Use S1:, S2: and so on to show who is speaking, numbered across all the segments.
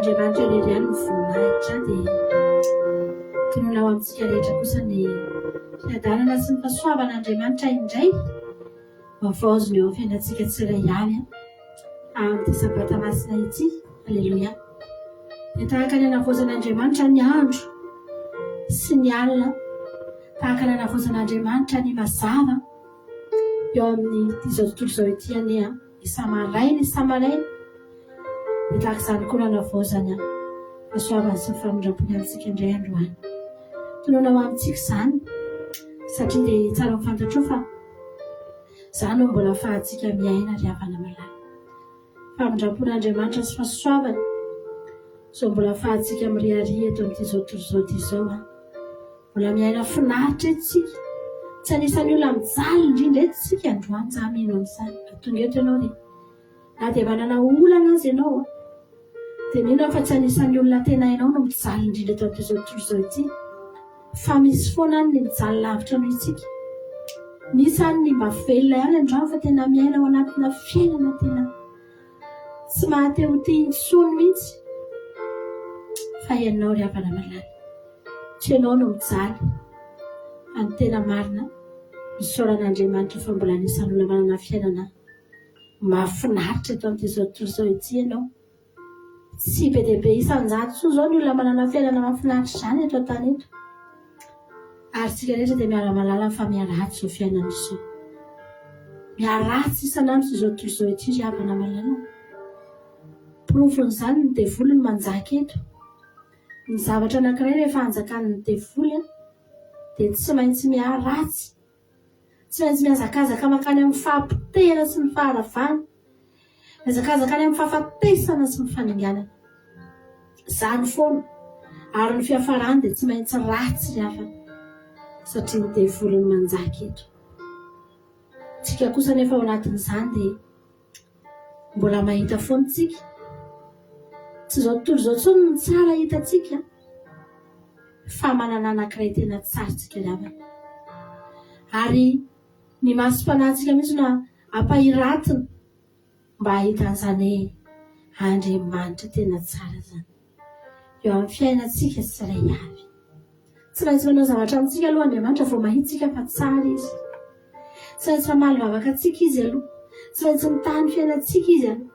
S1: n'Andriamanitra irery ihany voninahitra dia tonona ao amintsika rehetra kosa ny fiadanana sy ny fahasoavan'Andriamanitra indray mavaoziny eo amin'ny fiainantsika tsirairay amin'ity sabata masina ity. Alleluia. Dia tahaka ny hanavaozan'Andriamanitra ny andro sy ny alina, tahaka ny hanavaozan'Andriamanitra ny mazava eo amin'ny izao tontolo izao ity any isa-maraina isa-maraina. Dia tahaka izany koa ny hanavaozana fahasoavany sy ny famonjam-pony amintsika indray androany. Tonoana ho amintsika izany satria dia tsara mifantatro fa izany no mbola ahafahantsika miaina ry havana malala. Famonjam-pon'Andriamanitra sy fahasoavany izao mbola ahafahantsika mirihariha eto amin'ity izao tontolo izao ity izao. Mbola miaina finaritra etsika, tsy anisan'ny olona mijaly indrindra etsika androany. Za mino amin'izany. Tonga eto ianao dia na dia manana olana azy ianao dia mino fa tsy anisan'ny olona tena ianao no mijaly indrindra eto amin'ity izao tontolo izao ity. Fa misy foana ny mijaly lavitra noho isika. Misy any ny mba velona ihany androany fa tena miaina ao anatina fiainana tena tsy mahateo-ty intsony mihitsy. Fa ianao ry havana malala, tsy ianao no mijaly, fa ny tena marina misaoran'Andriamanitra fa mbola anisan'ny olona manana fiainana mahafinaritra eto amin'ity izao tontolo izao ity ianao. Tsy be dia be isan-jato koa izao ny olona manana fiainana mahafinaritra izany eto an-tany eto. Ary tsika rehetra dia miara malala fa miaratsy izao fiainana izao. Miaratsy isan'andro izao tontolo izao ity ry havana malala. Porofon'izany ny devoly no manjaka eto. Ny zavatra anankiray rehefa hanjakan'ny devoly dia tsy maintsy miaratsy, tsy maintsy miazakazaka makany amin'ny fahampitehana sy ny faharavana, miazakazaka any amin'ny fahafatesana sy ny fananganana. Izany foana ary ny fiafarany dia tsy maintsy ratsy ry havana satria ny devoly no manjaka eto. Tsika kosa nefa ao anatin'izany dia mbola mahita foana tsika. Tsy izao tontolo izao tsony ny tsara hitantsika fa manana anankiray tena tsara tsika ry havana. Ary ny masompanantsika mihitsy no ampahiratiny mba hahita an'izany Andriamanitra tena tsara zany eo amin'ny fiainantsika tsiray avy. Tsy maintsy manao zavatra amintsika aloha Andriamanitra vao mahitsika fa tsara izy. Tsy maintsy mamaly vavaka antsika izy aloha, tsy maintsy mitany fiainantsika izy aloha.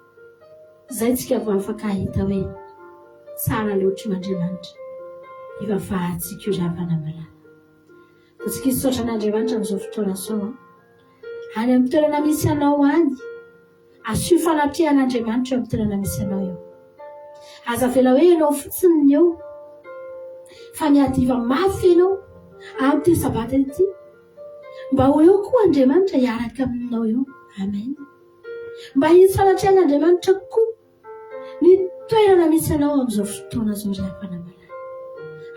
S1: Izay tsika vao afaka hahita hoe tsara loatra Andriamanitra hivafahantsika io ry havana malala. Tsika hisaotra an'Andriamanitra amin'izao fotoana izao any amin'ny toerana misy anao any, asio fanatrehan'Andriamanitra eo amin'ny toerana misy anao eo. Aza vela hoe ianao fotsiny ny eo fa miadiva mafy ianao amin'ity sabata ity, mba ho eo koa Andriamanitra hiaraka aminao eo. Amen. Mba hisy fanatrehan'Andriamanitra koa ny toerana misy anao amin'izao fotoana izao ry havana malala.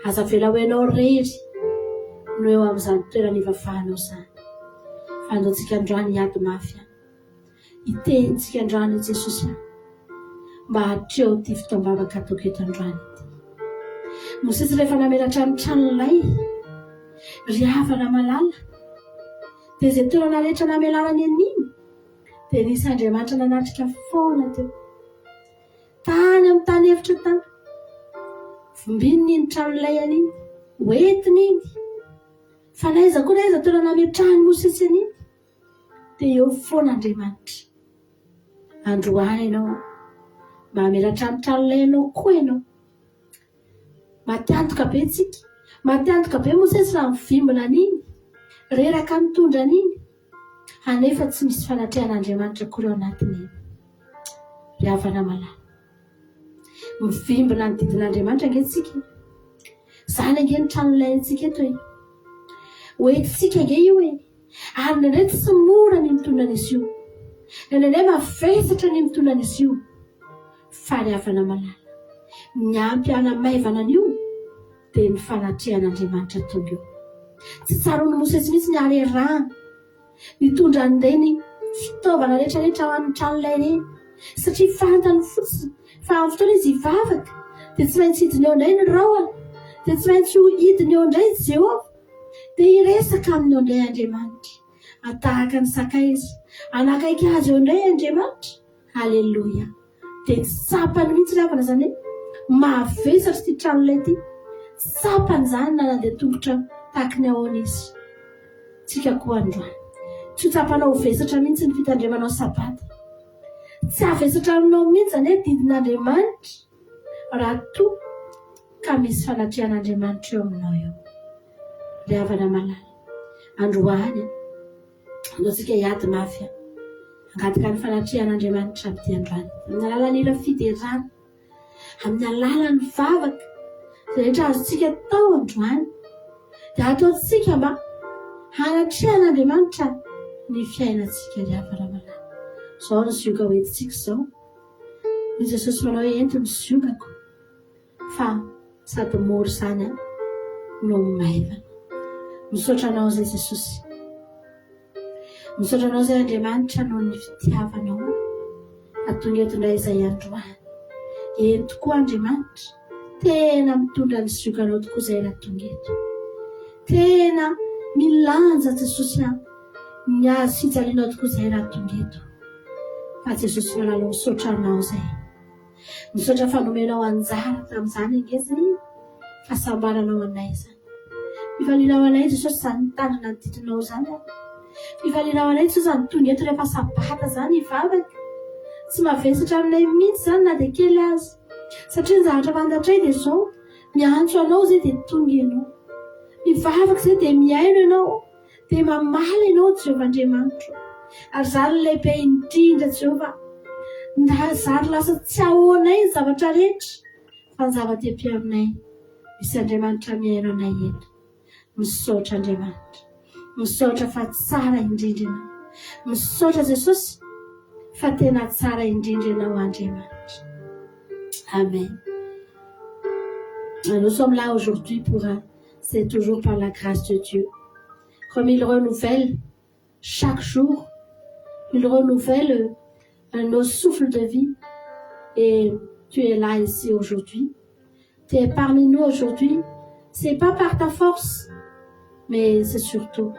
S1: Aza vela ho ianao rery no eo amin'izany toerana hivafahanao izany. Fa andaontsika androany hiady mafy any, hitentsika androany i Jesosy any mba hatreo ity fotoam-bavaka ataoko eto androany ity. Mosesy rehefa namelatra ny tranon'ilay ry havana malala dia izay toerana rehetra namelarany an'iny dia nisy Andriamanitra nanatrika foana teo tany amin'ny tany hevitra tany. Vombininy iny tranon'ilay an'iny, hoentiny iny. Fa naiza koa naiza toerana nametrahany Mosesy an'iny dia eo foana Andriamanitra. Androany ianao mba hamelatra ny tranon'ilay ianao koa ianao. Matiantoka be tsika, matiantoka be Mosesy raha mivimbina an'iny, reraka mitondra an'iny, anefa tsy misy fanatrehan'Andriamanitra koa eo anatin'iny. Ry havana malala, mivimbina ny didin'Andriamanitra angentsika. Izany ange ny tranon'ilay antsika eto hoe hoentintsika ange io hoe ary nendray tsy mora ny mitondra an'izy io, nendray mavesatra ny mitondra an'izy io. Fa ry havana malala, miampy hanamaivana an'io dia ny fanatrehan'Andriamanitra tonga eo. Tsy tsaron'ny Mosesy mihitsy ny harerahana nitondra an'ireny fitaovana rehetrarehetra ao amin'ny tranon'ilay ireny satria fantany fotsiny fa amin'ny fotoana izy hivavaka dia tsy maintsy hidiny eo indray ny rahona, dia tsy maintsy hidiny eo indray Jehovah, dia hiresaka aminy eo indray Andriamanitra. Atahaka ny sakay izy, anakaiky azy eo indray Andriamanitra. Halleluia. Dia tsy tsapany mihitsy ry havana izany hoe Mavesatra ty trano ilay ty. Sapany zany na nandeha tongotra tahaka ny ahoana izy. Tsika koa androany. Tsy ho tsapanao vesatra mihitsy ny fitandremanao sabata. Tsy avesatra aminao mihitsy zany hoe didin'Andriamanitra raha toa ka misy fanatrihan'Andriamanitra eo aminao eo. Ry havana malala. Androany andao tsika hiady mafy angataka ny fanatrihan'Andriamanitra amin'ity androany. Amin'ny alalan'ila fiderana, amin'ny alalan'ny vavaka izay rehetra azontsika tao androany, dia ataontsika mba hanatrihan'Andriamanitra ny fiainantsika. Ry havana malala. Zao ny zioka hoentintsika zao. Ny Jesosy manao hoe ento ny ziokako fa sady mora zany no maivana. Misaotra anao zay Jesosy. Misaotra anao zay Andriamanitra noho ny fitiavanao atonga eto indray izay androany. Eny tokoa Andriamanitra, tena mitondra ny ziokanao tokoa izay natonga eto. Tena milanja Jesosy ny azo fijalianao tokoa izay natonga eto. Fa Jesosy malala misaotra anao zay. Misaotra fanomenao anjara tamin'izany angezany fahasambaranao anay zany. Fifalianao anay Jesosy zany mitandrina ny didinao zany. Fifalianao anay Jesosy zany tonga eto rehefa sabata zany hivavaka. Tsy mavesatra aminay mihitsy zany na dia kely azy. Satria ny zavatra fantatray dia zao, miantso anao zay dia tonga ianao. Mivavaka zay dia miaino ianao, dia mamaly ianao Jehovah Andriamanitra. Ary zary lehibe indrindra Jehovah. Zary lasa tsy ahoanay ny zavatra rehetra fa ny zava-dehibe aminay misy Andriamanitra miaino anay eto. Misaotra Andriamanitra. Misaotra fa tsara indrindra ianao. Misaotra Jesosy fa tena tsara indrindra ianao Andriamanitra. Amen. Nous sommes là aujourd'hui pour c'est toujours par la grâce de Dieu. Comme il renouvelle chaque jour, il renouvelle nos souffles de vie. Et tu es là ici aujourd'hui. Tu es parmi nous aujourd'hui. C'est pas par ta force, mais c'est surtout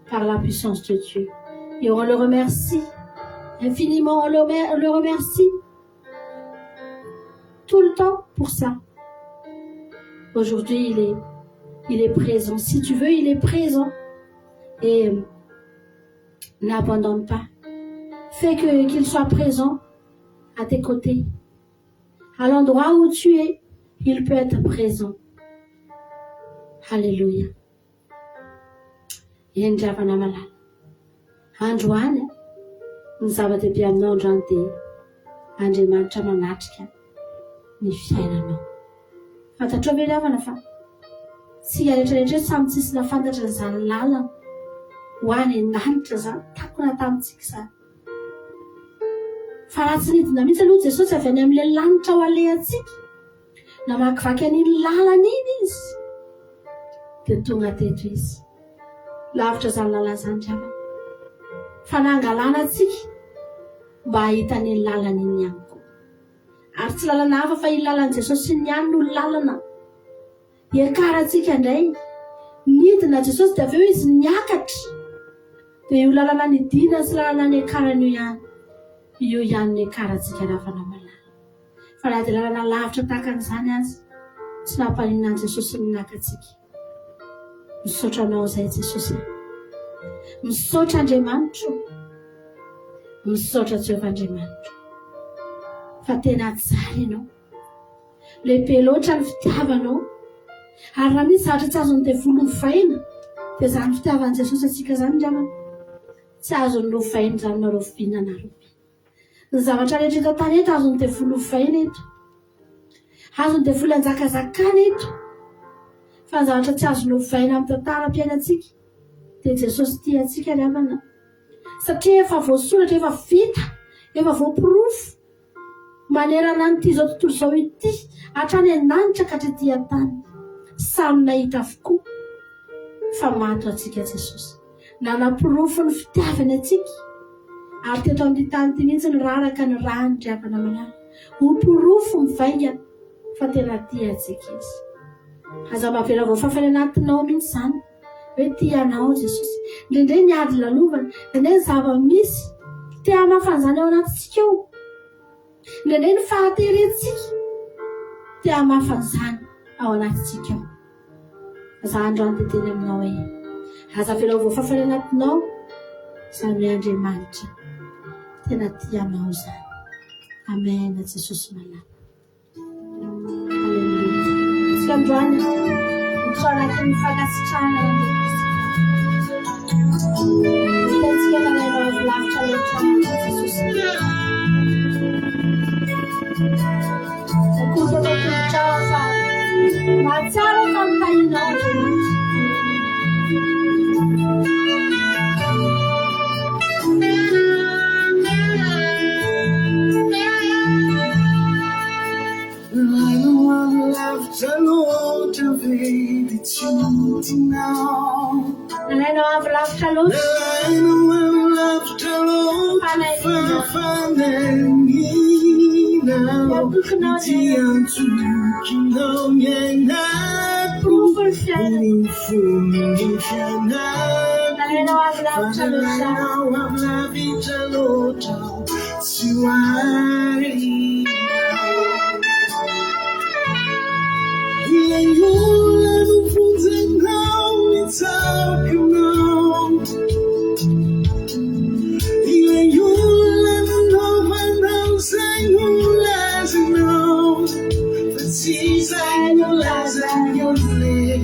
S1: par la puissance de Dieu. Et on le remercie infiniment. On le remercie tout le temps pour ça. Aujourd'hui, il est présent. Si tu veux, il est présent. Et n'abandonne pas. Fais qu'il soit présent à tes côtés. À l'endroit où tu es, il peut être présent. Alléluia. Endravana malala. Androany ny zava-dehibe aminao androany dia Andriamanitra manatrika ny fiainanao. Fantatrao ve ravana fa tsika rehetrarehetra samy tsisy nafantatra izany lalana ho any an-danitra zany takona tamintsika zany. Fa raha tsy nidina mihitsy aloha Jesosy avy any amin'ilay lanitra ho alehantsika, namakivaky an'iny lalana iny izy, dia tonga teto izy. Lavitra zany lalana zany ravana. Fa nangalana antsika mba hahita an'iny lalana iny ihany koa. Ary tsy lalana hafa fa iny lalan'i Jesosy iny ihany no lalana hiakarantsika indray. Nidina Jesosy dia avy eo izy niakatra. Dia io lalana nidina sy lalana niakarana io ihany. Io ihany niakarantsika ravana malala. Fa raha dia lalana lavitra tahaka an'izany azy, tsy nampaninana Jesosy ninakatsika. Misaotra anao zay Jesosy. Misaotra Andriamanitra. Misaotra Jehovah Andriamanitra. Fa tena tsara ianao. Lehibe loatra ny fitiavanao. Ary raha misy zavatra tsy azony devolo hovaina, dia zany fitiavan'i Jesosy atsika zany ramana. Tsy azony hovaina zany nareo fihinana roby. Ny zavatra rehetra eto tany eto azony devolo hovaina eto. Azony devolo anjakazakana eto. Fa ny zavatra tsy azony hovaina amin'ny tantaram-piainantsika dia Jesosy tia antsika ramana. Satria efa voasoratra, efa vita, efa voapirofo manerana n'ity zao tontolo zao ity hatrany an-danitra ka hatretỳ an-tany. Samy nahita avokoa fa mato antsika Jesosy. Nanapirofo ny fitiavany antsika. Ary teto amin'ny tany ity mihitsy ny raraka ny rany ravana malala. Ho pirofo mivaingana fa tena tia antsika izy. Aza mavela voafafany anatinao mihitsy zany. Hoe tianao Jesosy. Indraindray ny ady lalovana, indraindray ny zava-misy te hamafana izany ao anatintsika eo. Indraindray ny fahaterentsika tia mafana izany ao anatintsika ao. Za androany teteny aminao hoe aza velao voafafana anatinao izany hoe Andriamanitra tena tianao izany. Amen. Jesosy malala. Alleluia. Isika androany miditra anatin'ny fankasitrahana hitantsika nalainao avy lavitra loatra Jesosy. Akory tongotra fa mahatsara fa mitahinao Andriamanitra. Nalainao avy lavitra loatra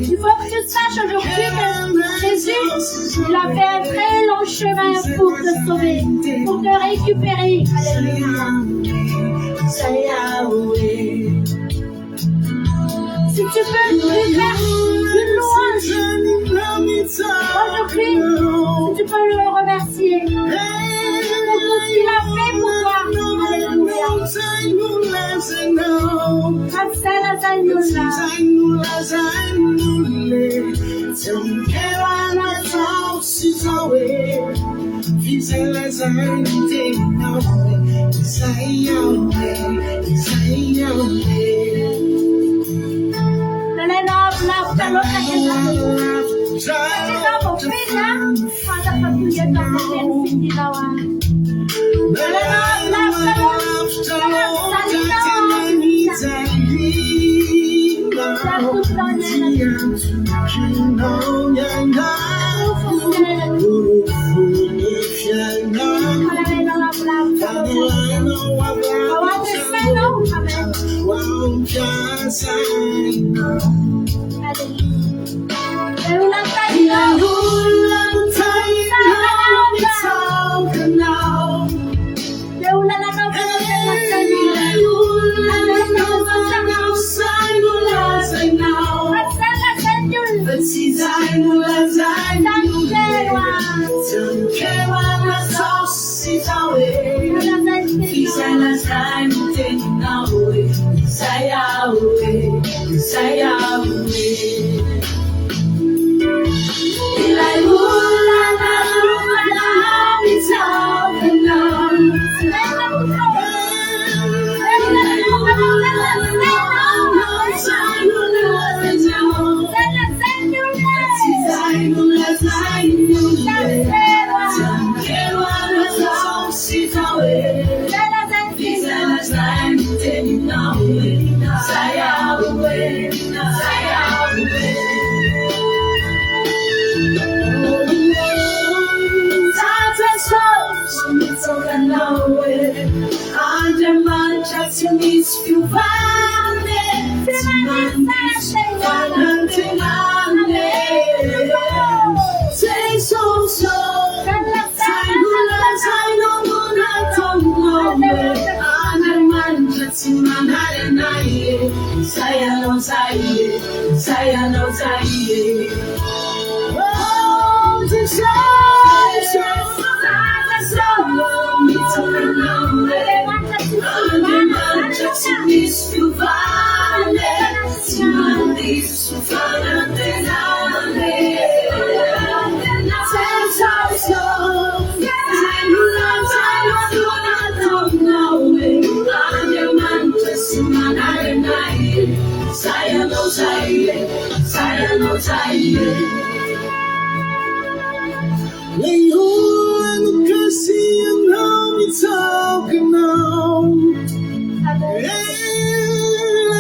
S1: Il faut que tu saches aujourd'hui que Jésus, il a fait un très long chemin pour te sauver, pour te récupérer. Alléluia. Si tu peux lui faire une louange aujourd'hui, si tu peux le remercier pour tout ce qu'il a fait pour toi. Alléluia.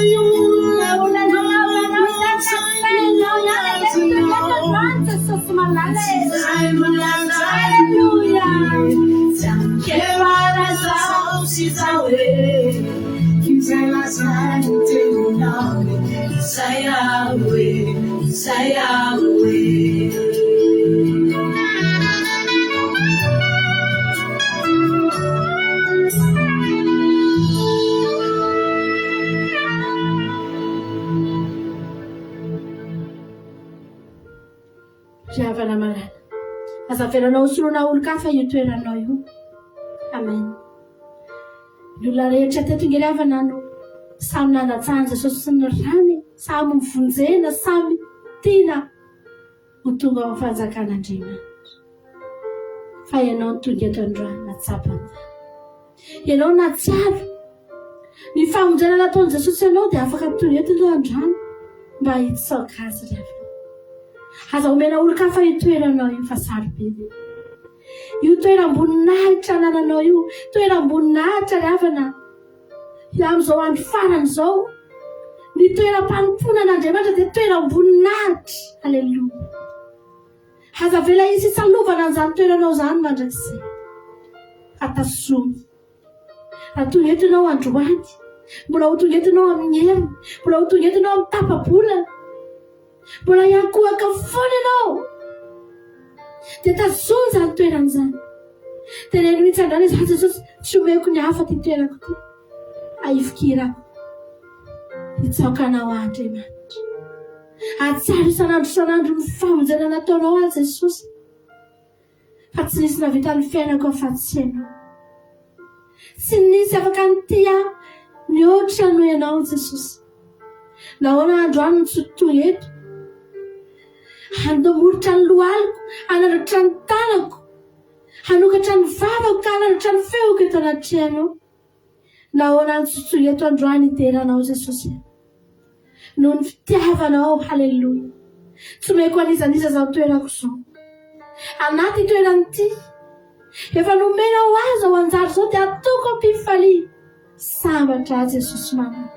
S2: You
S1: azavelanao solona olo-kafa io toeranao io. Amen. Ny olona rehetra teto ingeriavana no samy nandatsahany Jesosy sy ny rany, samy mivonjena, samy tiana ho tonga ao fanjakan'Andriamanitra. Fa ianao ny tonga eto androany natsapany. Ianao natsiaro ny famonjena nataony Jesosy ianao dia afaka tonga eto ianao androany mba hitsaoka azy ry avana. Aza omena olo-kafa io toeranao io fa sarobidy. Io toeram-boninahitra nananao io, toeram-boninahitra ry havana. Amin'izao andro farany izao, ny toeram-panompona an'Andriamanitra dia toeram-boninahitra. Aleluia. Aza vela izy salovana an'izany toeranao izany mandrakizay. Atasomy. Raha tonga eto ianao androany, mbola ho tonga eto ianao amin'ny heriny, mbola ho tonga eto ianao amin'ny tapa-bolana, mbola hiankohaka foana ianao, dia tazony izany toeran'izany. Teneno mihitsy androany izy, Jesosy, tsy omeko ny hafa ty toerako ty. Aifokirako. Hitsaokanao Andriamanitra. Atsiaro isan'andro ny famonjena nataonao azy Jesosy. Fa tsy nisy navita ny fiainako afa-tsy ianao. Tsy nisy afaka nytia mihoatra noho ianao Jesosy. Nahoana androany ny tsotony eto. Handomorotra ny lohaliko, hanandratra ny tanako, hanokatra ny vavako ka hanandratra ny feoko eto anaty ianao. Nahoana ny tsotony eto androany iteranao Jesosy. Noho ny fitiavanao, haleluia. Tsy omeko anizaniza izao toerako izao. Anaty toerany ity, efa nomenao azy ao anjara izao dia atoko ampifalia. Sambatra Jesosy manana.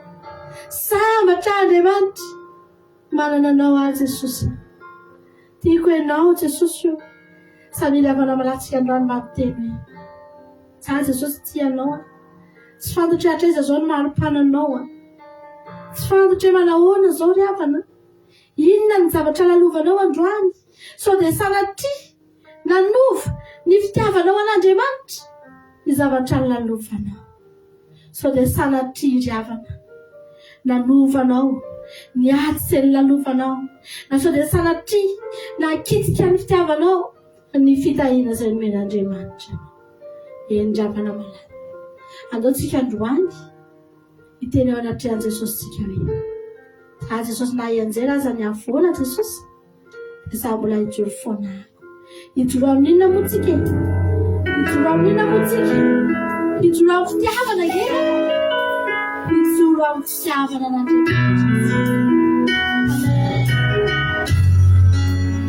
S1: Sambatra Andriamanitra manana anao azy Jesosy. Tiako ianao Jesosy io. Samila avana malatsika androany mampiteny hoe, za Jesosy tianao. Tsy fantatra hatraiza izao ny maro-pananao. Tsy fantatra manahoana izao ry havana. Inona ny zavatra lalovanao androany? Sao dia sanatria nanova ny fitiavanao an'Andriamanitra ny zavatra lalovanao. Sao dia sanatria ry havana nanovanao ny ady sy ny lalovanao. Na sao dia sanatria nakitika ny fitiavanao ny fitahiana izay nomen'Andriamanitra. Eny ry havana malala. Andaontsika androany hiteny ao anaty an Jesosy tsika hoe, a Jesosy na hianjera aza ny avoana Jesosy, dia za mbola hijoro foana ako. Hijoro amin'inona moa tsika? Hijoro amin'inona moa tsika? Hijoro amin'ny fitiavana kely? Hijoro amin'ny fitiavana an'Andriamanitra.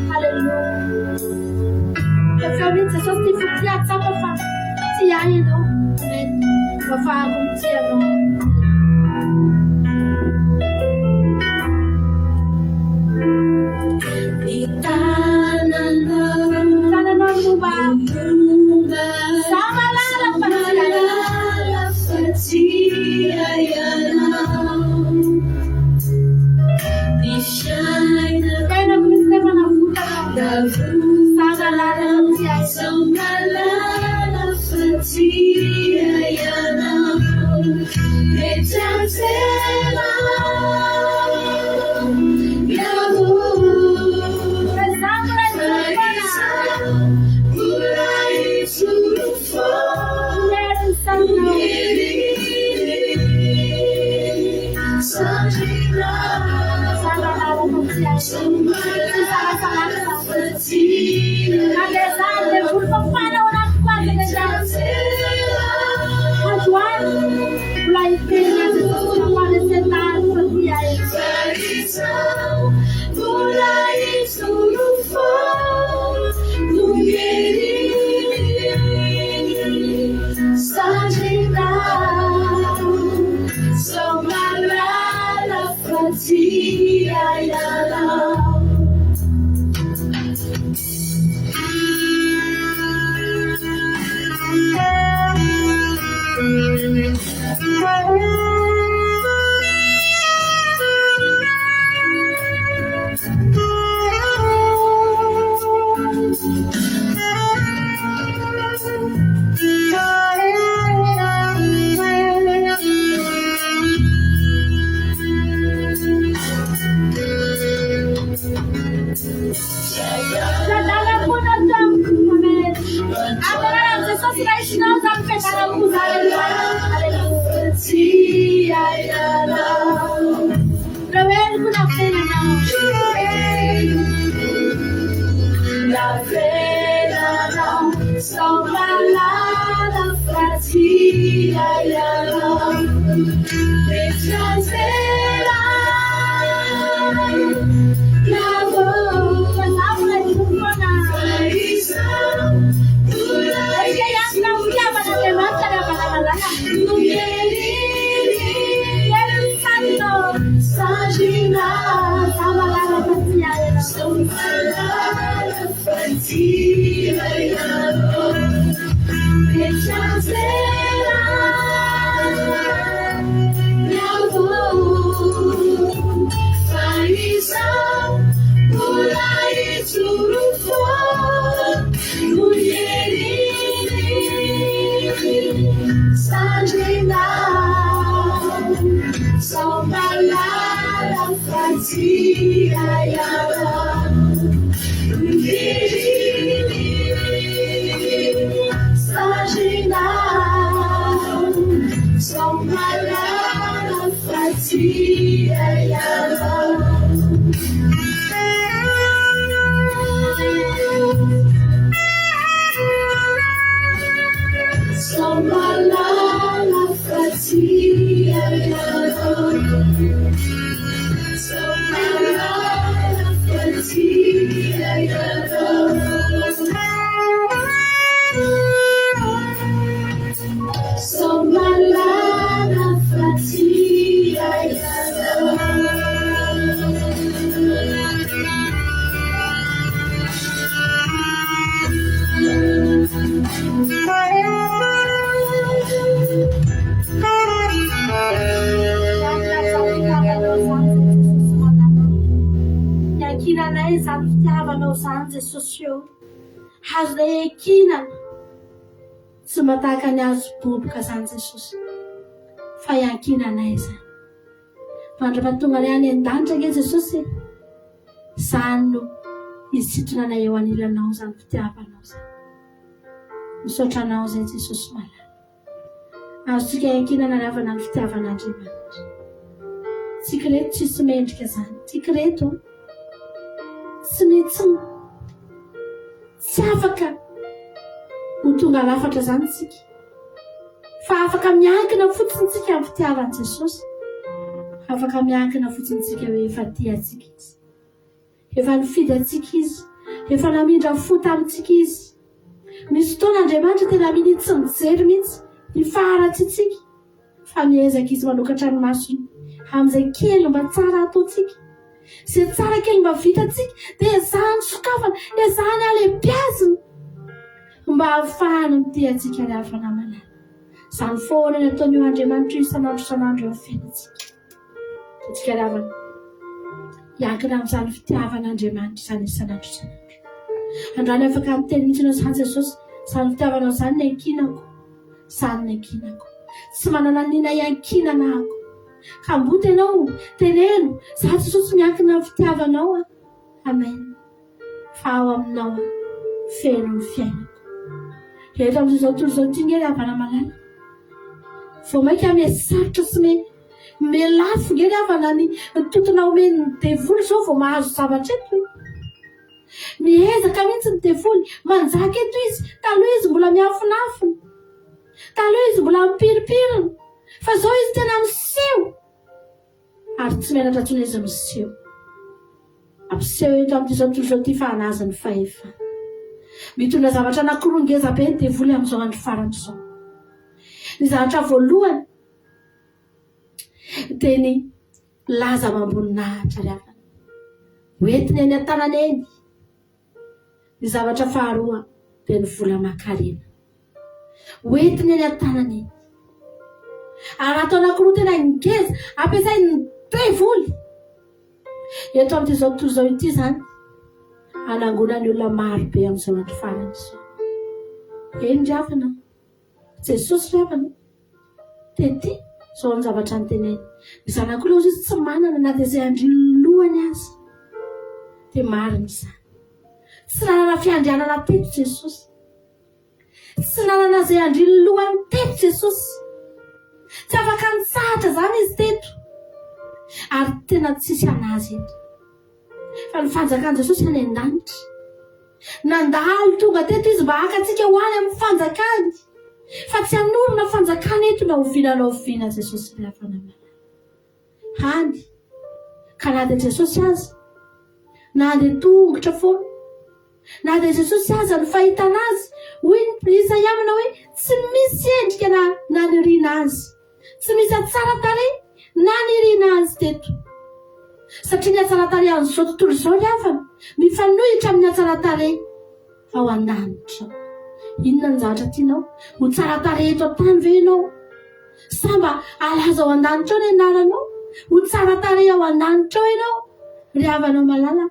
S1: Haleluia. Efa mihitsy Jesosy ty fitiatsapa fa ty ahy ianao. Amen. Vavahako ny ty ianao.
S2: Ura
S1: hazo ilay ekinana tsy matahaka ny azo boboka zany Jesosy fa iankinanay zany mandra-pahatonga ny any an-danitra nge Jesosy zany no isitronanay eo anilanao zany fitiavanao zany misaotranao zay Jesosy malala azotsika iankinana ravana ny fitiavan'Andriamanitra tsika reto tsisy mendrika zany tsika reto tsy mitsiny tsy afaka ho tonga lafatra zany tsika fa afaka miankina fotsiny tsika amin'ny fitiavan'i Jesosy afaka miankina fotsiny tsika hoe efa tia atsika izy efa nifidy atsika izy efa namindra fo tamintsika izy misy fotoana Andriamanitra tena minitsy mijery mihitsy ny faharatsitsika fa miezaka izy manokatra ny masony amin'izay kely mba tsara ataotsika izay tsara kely mba vitatsika dia ezahany sokafana ezahany alempiaziny mba ahafahany mitia atsika ry havana malala izany foana ny ataon'io Andriamanitra isanandro isanandro eo amin'ny fiainantsika atsika ry havana iakina amin'izany fitiavan'Andriamanitra izany isanandro isanandro androany afaka miteny mihitsy izany Jesosy izany fitiavanao izany ny ankinako izany ny ankinako tsy manana nina iankinana ako ka mboty ianao teneno za Jesosy miankina amin'ny fitiavanao amen fa ao aminao feno ny fiainako eto amin'izao tontolo izao ity nge ry havana malala vao mainka misarotra sy melafo nge ry havana ny tontona omeny ny devoly zao vao mahazo zavatra eto miezaka mihitsy ny devoly manjaka eto izy taloha izy mbola miafinafina taloha izy mbola mipiripirina fa zao izy tena miseho ary tsy menatra tsony izy miseho ampiseho eto amin'izao tontolo izao ity fa hanazany fahefa mitondra zavatra anankiroa ngeza be ny devoly amin'izao andro farany izao ny zavatra voalohany dia ny laza mamboninahitra ry havana hoentiny any an-tanany eny ny zavatra faharoa dia ny vola makarena hoentiny any an-tanany eny ary atao anankiroa tena ngeza ampiasai ny devoly eto amin'izao tontolo izao ity zany anangona ny olona maro be amin'izao andro farany izao eny ry havana Jesosy ry havana tety zao ny zavatra nyteneny ny zanak'olona ozy izy tsy manana na dia izay andriny lohany azy dia marina izany tsy nanana fiandrianana teto Jesosy tsy nanana izay andriny lohany teto Jesosy Tsy afaka nitsahatra zany izy teto. Ary tena tsisy anazy eto. Fa ny fanjakan'i Jesosy any an-danitra. Nandalo tonga teto izy mba haka antsika ho any amin'ny fanjakany. Fa tsy hanorona fanjakana eto na oviana Jesosy ny hafanana. Hany. Ka na dia Jesosy aza. Na dia tongotra foana. Na dia Jesosy aza ny fahitana azy. Hoy ny Isaia amina hoe tsy misy endrika na nirina azy. Tsy misy atsara tarehy na nirina azy teto. Satria ny atsara tarehy an'izao tontolo izao ny havana. Mifanohitra amin'ny atsara tarehy ao an-danitra. Inona ny zavatra tianao? Ho tsara tarehy eto an-tany ve ianao? Sa mba alaza ao an-danitra ao ny anaranao? Ho tsara tarehy ao an-danitra ao ianao? Ry havanao malala.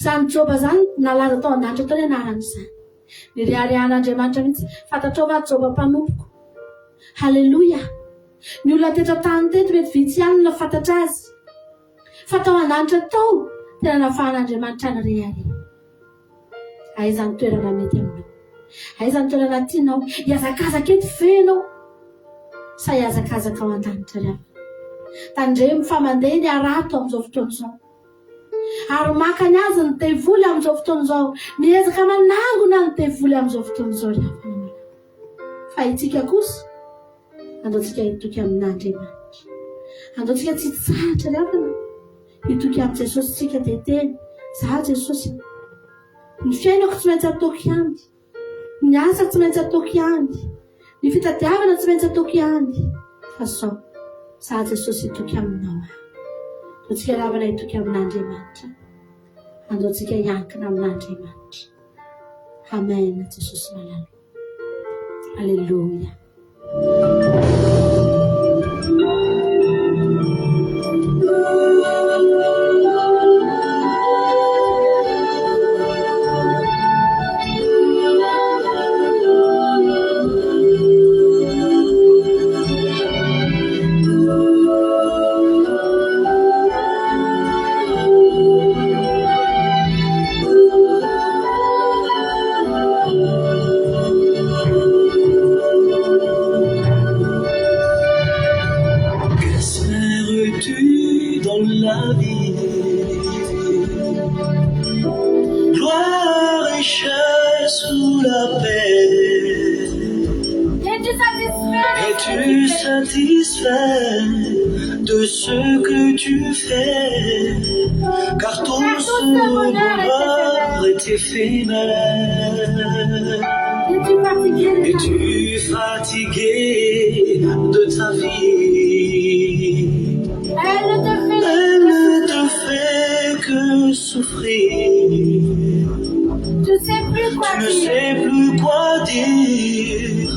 S1: Zany Joba zany nalaza tao an-danitra tao ny anaran'izany. Ny riarian'Andriamanitra mihitsy. Fantatrao va Joba mpanompoko? Halleluja. Ny olona tetra-tany teto mety vitsy ihany no fantatra azy. Fa tao an-danitra tao tena nafahan'Andriamanitra ny riari. Aiza ny toerana mety aminao? Aiza ny toerana tianao? Iazakazaka eto ve ianao? Sa iazakazaka ao an-danitra ry havana? Tandremo fa mandeha ny arato amin'izao fotoana izao. Ary maka ny azy ny tevoly amin'izao fotoana izao. Miezaka manangona ny tevoly amin'izao fotoana izao ry havana. Fa itsika kosa andaontsika hitoky amin'Andriamanitra. Andaontsika tsy tsahatra ry havana. Hitoky amin'ny Jesosy tsika teteny. Za Jesosy. Ny fiainako tsy maintsy ataoko ihany. Ny asako tsy maintsy ataoko ihany. Ny fitadiavana tsy maintsy ataoko ihany. Fa sao, za Jesosy hitoky aminao. Andaontsika ry havana hitoky amin'Andriamanitra. Andaontsika hiankina amin'Andriamanitra. Amen. Jesosy malala. Alléluia.
S2: Es-tu satisfait de ce que tu fais? Car ton bonheur est éphémère. Es-tu fatigué de ta vie? Elle ne te fait que souffrir. Tu ne sais plus quoi dire.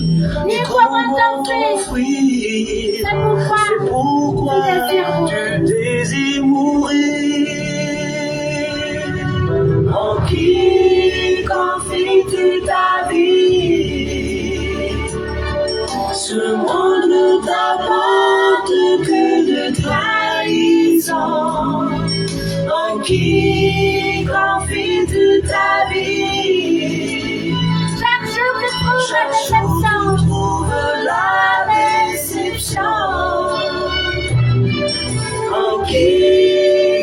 S1: Ni comment
S2: t'enfuir. C'est pourquoi tu désires mourir. En qui confies-tu ta vie? Ce monde ne t'apporte que de trahison. En qui confies-tu ta vie? Chaque jour tu trouves la déception. En qui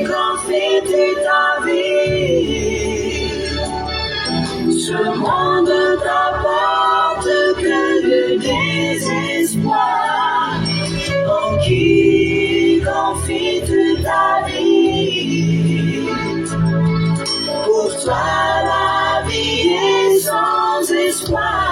S2: confies-tu ta vie? Ce monde ne t'apporte que le désespoir. En qui confies-tu ta vie? Pour toi la vie est sans espoir.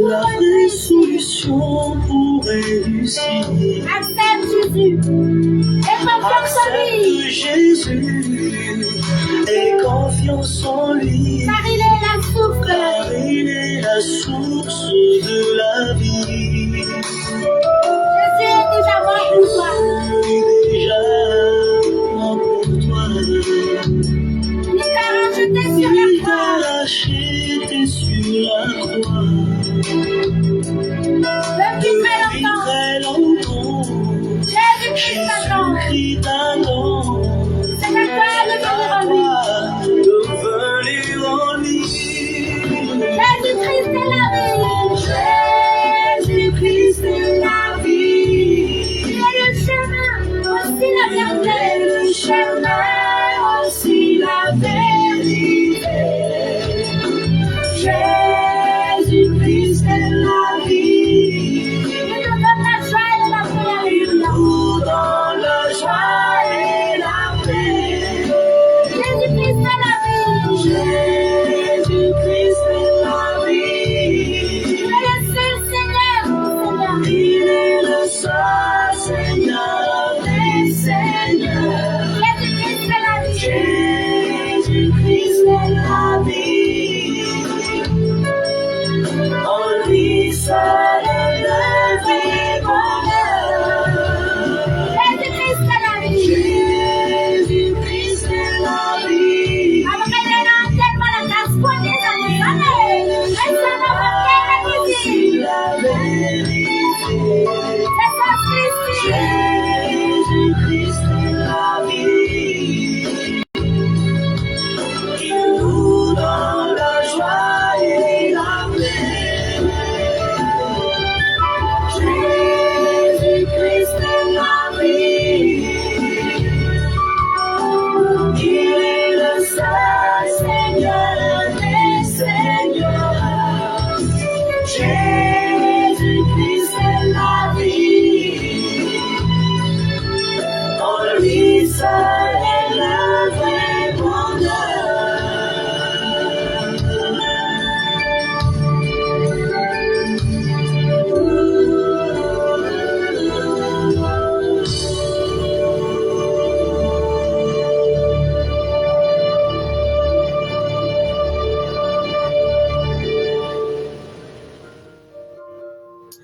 S2: la vraie solution pour réussir.
S1: Accepte Jésus. Et confiance en lui.
S2: Accepte Jésus et confiance en lui.
S1: Car il est la source de la
S2: Car il est la source de la vie.
S1: Jésus est déjà mort pour toi.
S2: Jésus est déjà mort pour toi.
S1: Il t'a racheté sur la
S2: Il t'a
S1: croix.
S2: racheté sur la croix.
S1: Depuis très longtemps, Jésus-Christ t'attend.
S2: Jésus-Christ t'attend.
S1: C'est à toi de venir en lui.
S2: De venir en lui.
S1: Jésus-Christ est la vie.
S2: Jésus-Christ est la vie.
S1: Il est le chemin, aussi la vérité.
S2: Le chemin, aussi la vérité. Jésus-Christ est la vie.
S1: Il nous donne la joie et la paix.
S2: Il nous donne la joie et la paix.
S1: Jésus-Christ est la vie.
S2: Jésus-Christ est la vie.
S1: Il est le seul Seigneur.
S2: Il est le seul Seigneur des Seigneurs.
S1: Jésus-Christ est la vie.
S2: Jésus-Christ est la vie. En lui seul est le vrai bonheur.
S1: Jésus-Christ est la vie.
S2: Jésus-Christ est la vie. Aussi la vérité. Jésus-Christ est la vie. Il nous donne la joie et la paix. Jésus-Christ est la vie. Il est le seul Seigneur des Seigneurs. Jésus-Christ est la vie. En lui seul est le vrai bonheur.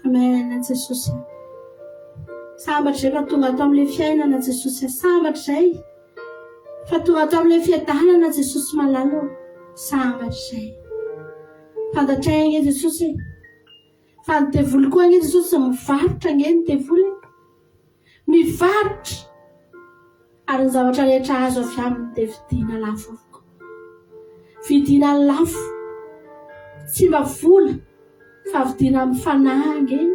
S1: Amen, Jesosy. Sambatra zay fa tonga ato amin'ilay fiainana Jesosy. Sambatra zay fa tonga ato amin'ilay fiadanana Jesosy malalo. Sambatra zay. Fantatraigna anie Jesosy. Fa ny devoly koa anie Jesosy mivarotra anie ny devoly. Mivarotra. Ary ny zavatra rehetra azo avy aminy dia vidiana lafo avokoa. Vidiana lafo. Tsy mba vola. Fa vidiana amin'ny fanahy anie.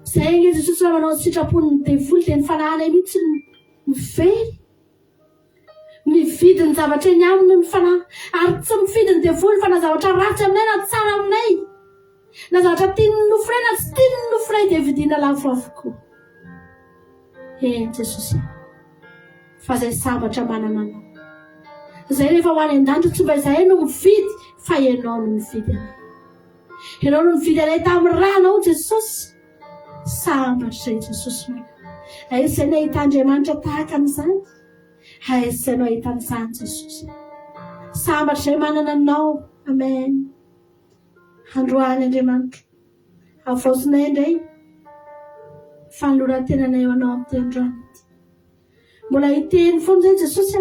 S1: Zay anie Jesosy raha manao sitrapony ny devoly dia ny fanahy mihitsy mivery. Mividy ny zavatra eny aminy ny fanahy. Ary tsy mividy ny devoly fa na zavatra ratsy aminay na tsara aminay. Na zavatra tiany noforay na tsy tiany noforay dia vidiana lafo avokoa. Jesosy. Fa zay sambatra manananao. Zay rehefa ho any an-danitra tsy mba izahay no mividy fa ianao no mividy anay. Ianao no mividy anay tamin'ny ranao Jesosy. Sambatra zay Jesosy mana. Aisanao ahita Andriamanitra tahaka an'izany. Aisanao ahita an'izany Jesosy. Sambatra zay manana anao. Amen. Androany Andriamanitra. Avaosinay indray. Fanoloran-tenanay ho anao amin'ny androany ity. Mbola hiteny foana zay Jesosy.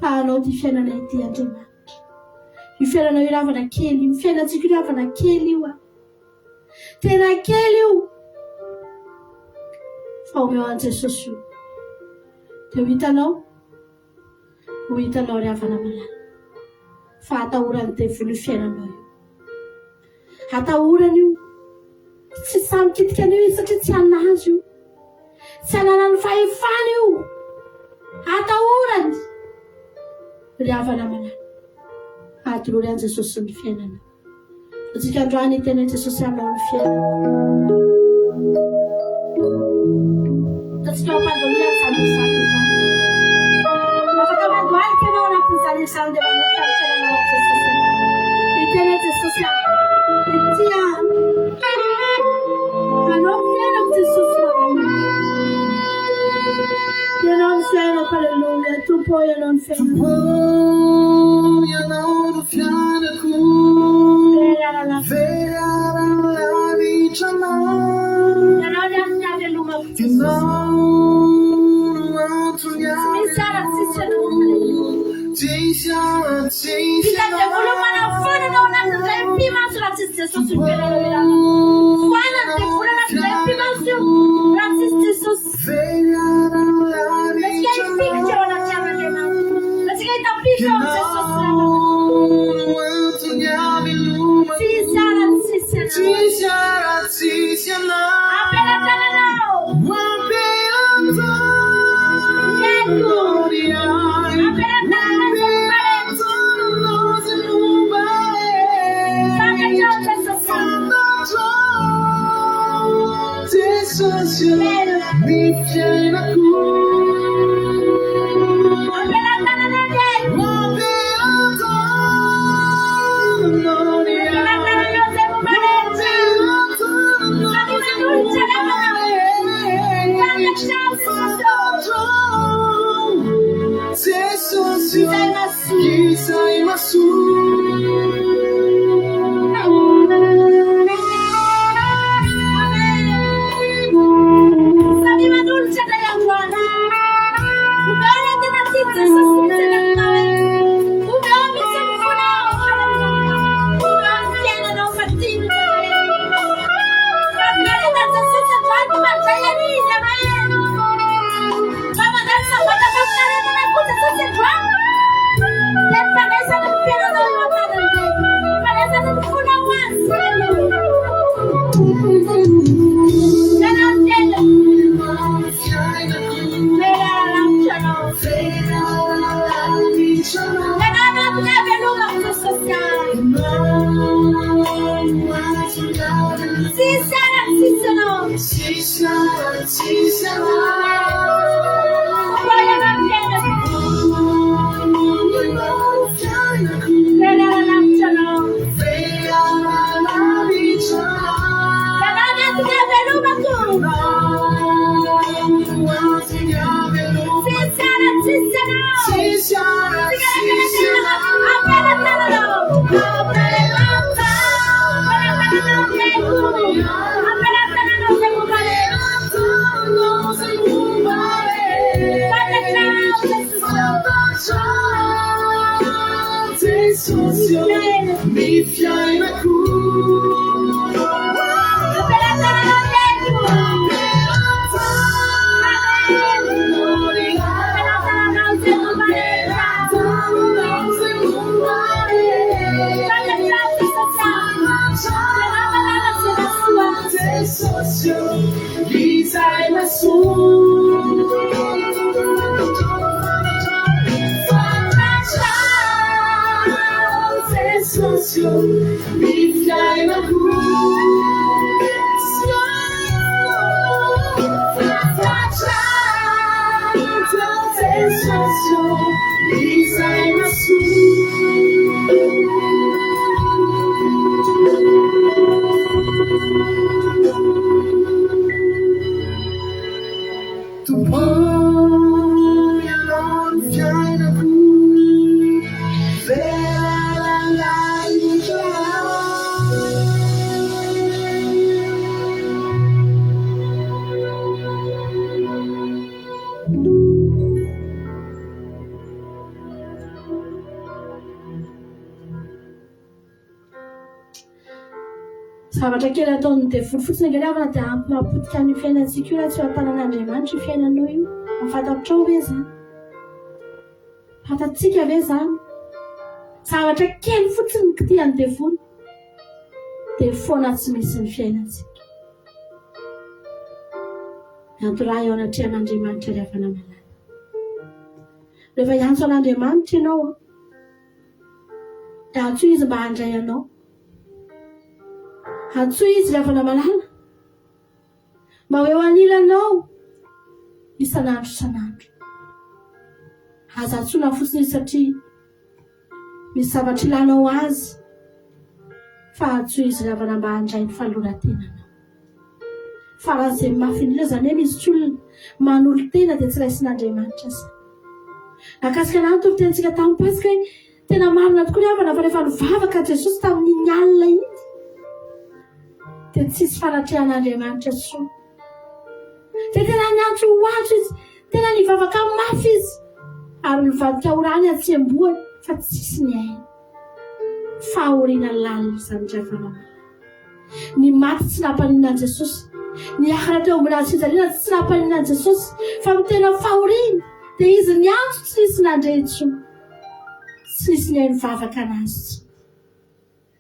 S1: Fa anao ty fiainanay ity Andriamanitra. Io fiainanao iravana kely io. Fiainantsika iravana kely io. Tena kely io. Fa omeo an Jesosy io. Dia ho hitanao. Ho hitanao riavana malala. Fa atahorany devoly fiainanao io. Atahorany io. Tsy samy kitika an'io izy satria tsy anazy io. Tsy ananany fahefana io. Atahorany. Riavana malala. Atolore an Jesosy ny fiainana. Atsika androany tena Jesosy anao ny fiainana. Atsika mampandolia izany izany. Afaka mandohalika ianao anatin'izany izany dia manolotra ny fiainanao Jesosy. Ny tena Jesosy ianao ny fiainana.
S2: Ianao no fianako, velarana lavitranao.
S1: Ianao ny amin'ny havelomako.
S2: Ianao no antony
S1: Misy ara-tsisy ianao.
S2: tsisy ara-tsisy
S1: Hitany volo manafona anao anatin'izay mpimaso raha tsisy Jesosy ny fiainana. Foanany dia vola anatin'izay mpimaso io raha tsisy Jesosy. Latsika hipikitra ao anaty Andriamanitra. Latsika hitapika ao amin'ny Jesosy. Tsisy ara-tsisy ianao.
S2: Tsisy ara-tsisy ianao.
S1: Ampelantananao. Zavatra kely ataon'ny devoly fotsiny angaliavana dia ampy mapotika ny fiainantsika io raha tsy ho-tanan'Andriamanitra io fiainanao io. Fantatrao ve zany? Fantatsika ve zany? Zavatra kely fotsiny kitihan'ny devoly dia foana tsy misy ny fiainantsika. Antoraha eo anatrehan'Andriamanitra rehefa namalala. Rehefa hiantso an'Andriamanitra ianao dia antso izy mba handray anao. Antso izy rehefa namalala mba ho eo anilanao isan'andro isan'andro. Aza antsoina fotsiny izy satria misy zavatra ilanao azy, fa antso izy rehefa mba handray ny fahaloran-tenanao. Fa raha izay mafy indrindra zany hoe misy olona manolo tena dia tsy raisin'Andriamanitra zany. akasika na tompitentsika tamin'ny pasika hoe tena marina tokoa ny havana fa rehefa nivavaka Jesosy tamin'iny alina iny dia tsisy fanatrehan'Andriamanitra soa. Dia tena niantso hoatso izy, tena nivavaka mafy izy, ary nivadika ho rany atsemboany fa tsisy ny ainy. Fahoriana lalina izany dravana mala. Ny maty tsy nampaninana Jesosy, ny akara teo ambony hazo-fijaliana tsy nampaninana Jesosy, fa ny tena fahoriana dia izy niantso tsy nisy nandray intsony, tsy nisy ny ainy vavaka anazy.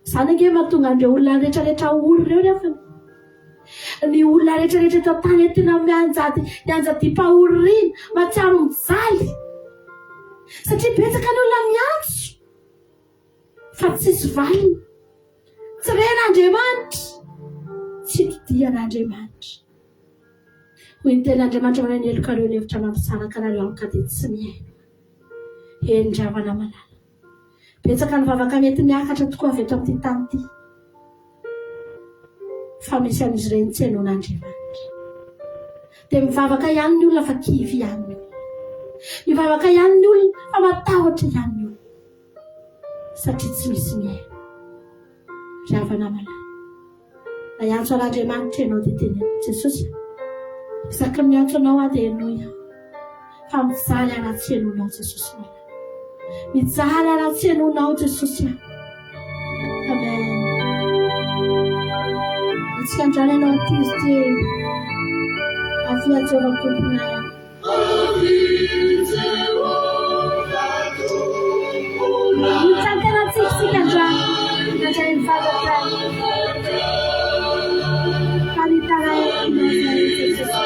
S1: Izany ange mahatonga an'ireo olona rehetrarehetra olo ireo nefa ny olona rehetrarehetra eto an-tany tena mianjady-pahorina, matsiaro mijaly, satria betsaka ny olona miantso fa tsisy valiny. Tsy ren'Andriamanitra, tsy didian'Andriamanitra. Hoy ny ten'Andriamanitra mana ny elokareo ny hevitra mampisaraka anareo amika dia tsy miaino. Eny dravana malala. Betsaka ny vavaka mety miakatra tokoa avy eto amin'ity tany ity. Fa misy an'izy ireny tsy hainon'Andriamanitra. Dia mivavaka ihany ny olona fa kivy ihany ny olona. Mivavaka ihany ny olona fa matahotra ihany ny olona. Satria tsy misy miaino. Dravana malala. Na iantso an'Andriamanitra ianao dia teny Jesosy, isaky miantso anao aho dia hainao aho. Fa mijaly anaty hainonao Jesosy malala. Mijaly anaty hainonao Jesosy aho. Amen. Atsika andrany ianao antizy dia avia Jehovah tomponay. Mitantena tsika andrany nandray mivavaka famitara Jesosy.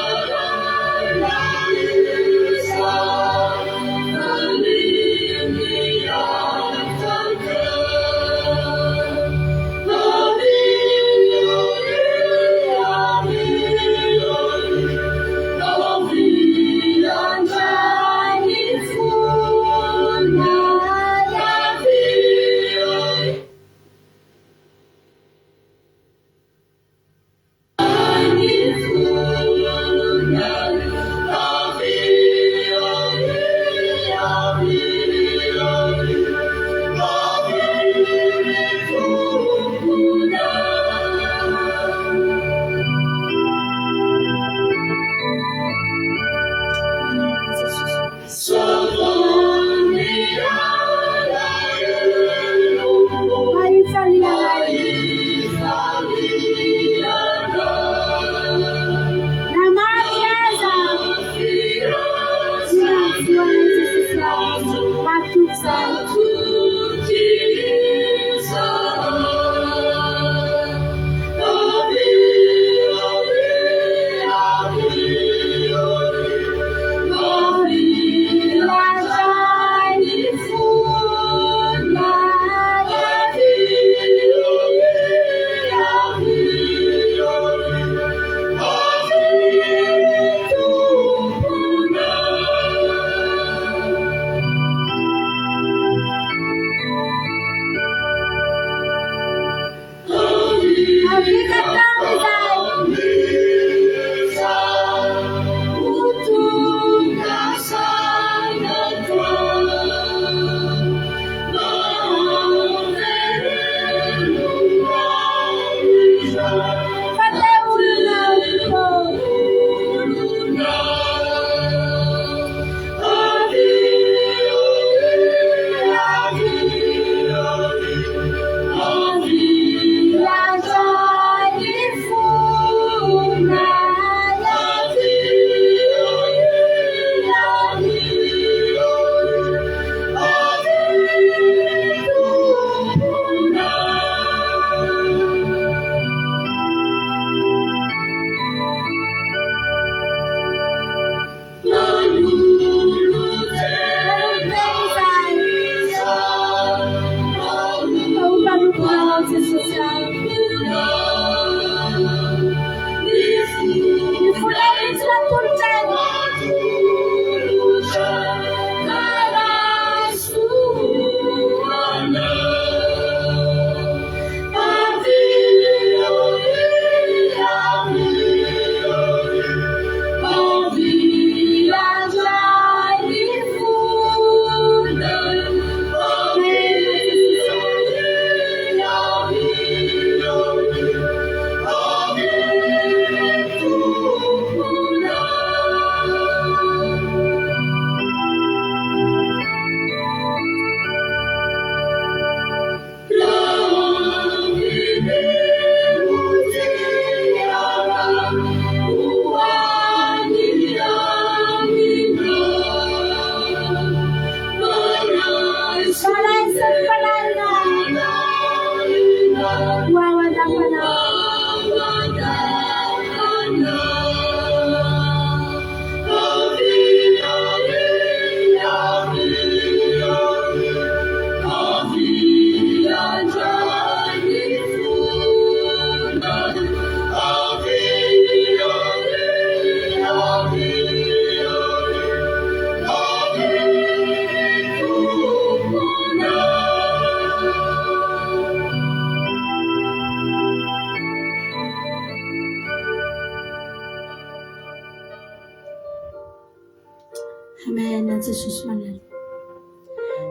S1: Amen, Jesosy manala.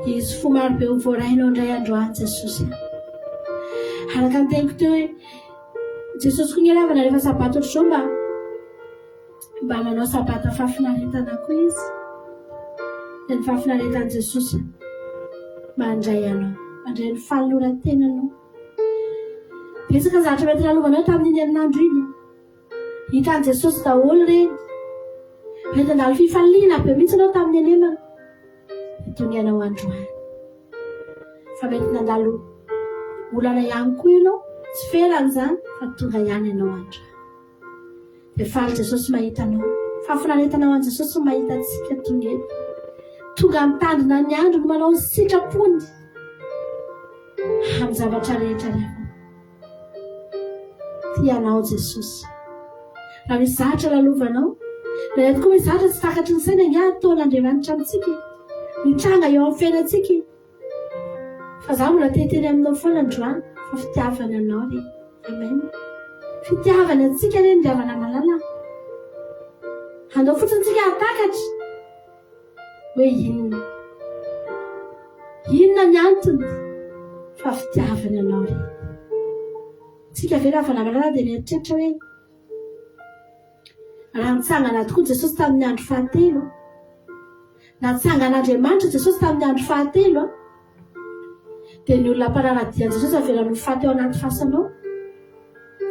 S1: Izy fo maro be ho voarahinao indray androany Jesosy. Araka ny teniko teo hoe Jesosy koa ngelavana rehefa sabato ohatr'izao mba manao sabato fahafinaretana koa izy. Dia ny fahafinaretan'i Jesosy mandray anao, mandray ny fanoloran-tenanao. Betsaka zavatra mety nalovanao tamin'iny herinandro iny. Hitan'i Jesosy daholo ireny. Mety handalo fifaliana be mihitsy anao tamin'ny anemana. Toy anao androany. Fa mety nandalo olana ihany koa ianao, tsy felany izany, fa tonga ihany ianao androany. Dia faly Jesosy mahita anao. Fahafinaretanao an' Jesosy mahita antsika tonga eto. Tonga mitandrina ny andro no manao ny sitrapony amin'ny zavatra rehetra rehefa. Tianao Jesosy. Raha misy zavatra lalovanao, raha tokoa misy zavatra tsy takatry ny saina ngia ataon'Andriamanitra amintsika. Mitranga eo amin'ny fiainantsika. Fa za mbola teteny aminao foana androany fa fitiavana anao re. Amen. Fitiavana antsika re ny ravana malala. Andao fotsiny tsika hatakatra hoe inona. Inona ny antony fa fitiavana anao re. Tsika ve ravana malala dia mieritreritra hoe raha nitsangana tokoa Jesosy tamin'ny andro fahatelo. Natsangan'Andriamanitra Jesosy tamin'ny andro fahatelo. Dia ny olona mpanaradian Jesosy avelany ho faty ao anaty fasanao.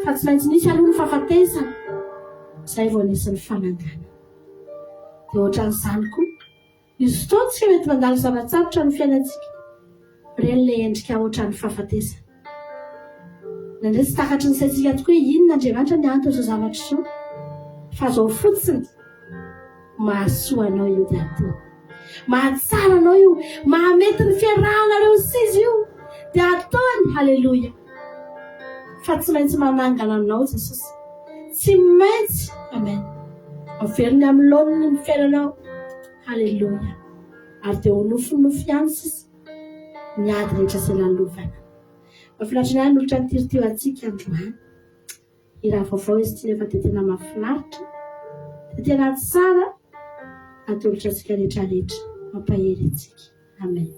S1: Fa tsy maintsy nisy aloha ny fahafatesana. Izay vao nisy ny fanangana. Dia ohatran'izany koa. Izy fotoana tsika mety mandalo zava-tsarotra ny fiainantsika. Ireny ilay endrika ohatran'ny fahafatesana. Nandray tsy takatry ny saintsika tokoa hoe inona Andriamanitra ny antony izao zavatra izao. Fa zao fotsiny mahasoa anao io dia atao. Mahatsara anao io, mahamety ny fiarahanareo sizy io dia ataony. Halleluja. Fa tsy maintsy manangana anao Jesosy. Tsy maintsy. Amen. Averiny amin'ny laoniny ny fiainanao. Halleluja. Ary dia ho nofonofo ihany sisa miady rehetra izay lalovana. Mahafinaritra ihany olotra nitiritio antsika androany. Iraha vaovao izy ity nefa dia tena mahafinaritra. Dia tena tsara. Atolotra antsika rehetrarehetra. Mampahery antsika. Amen.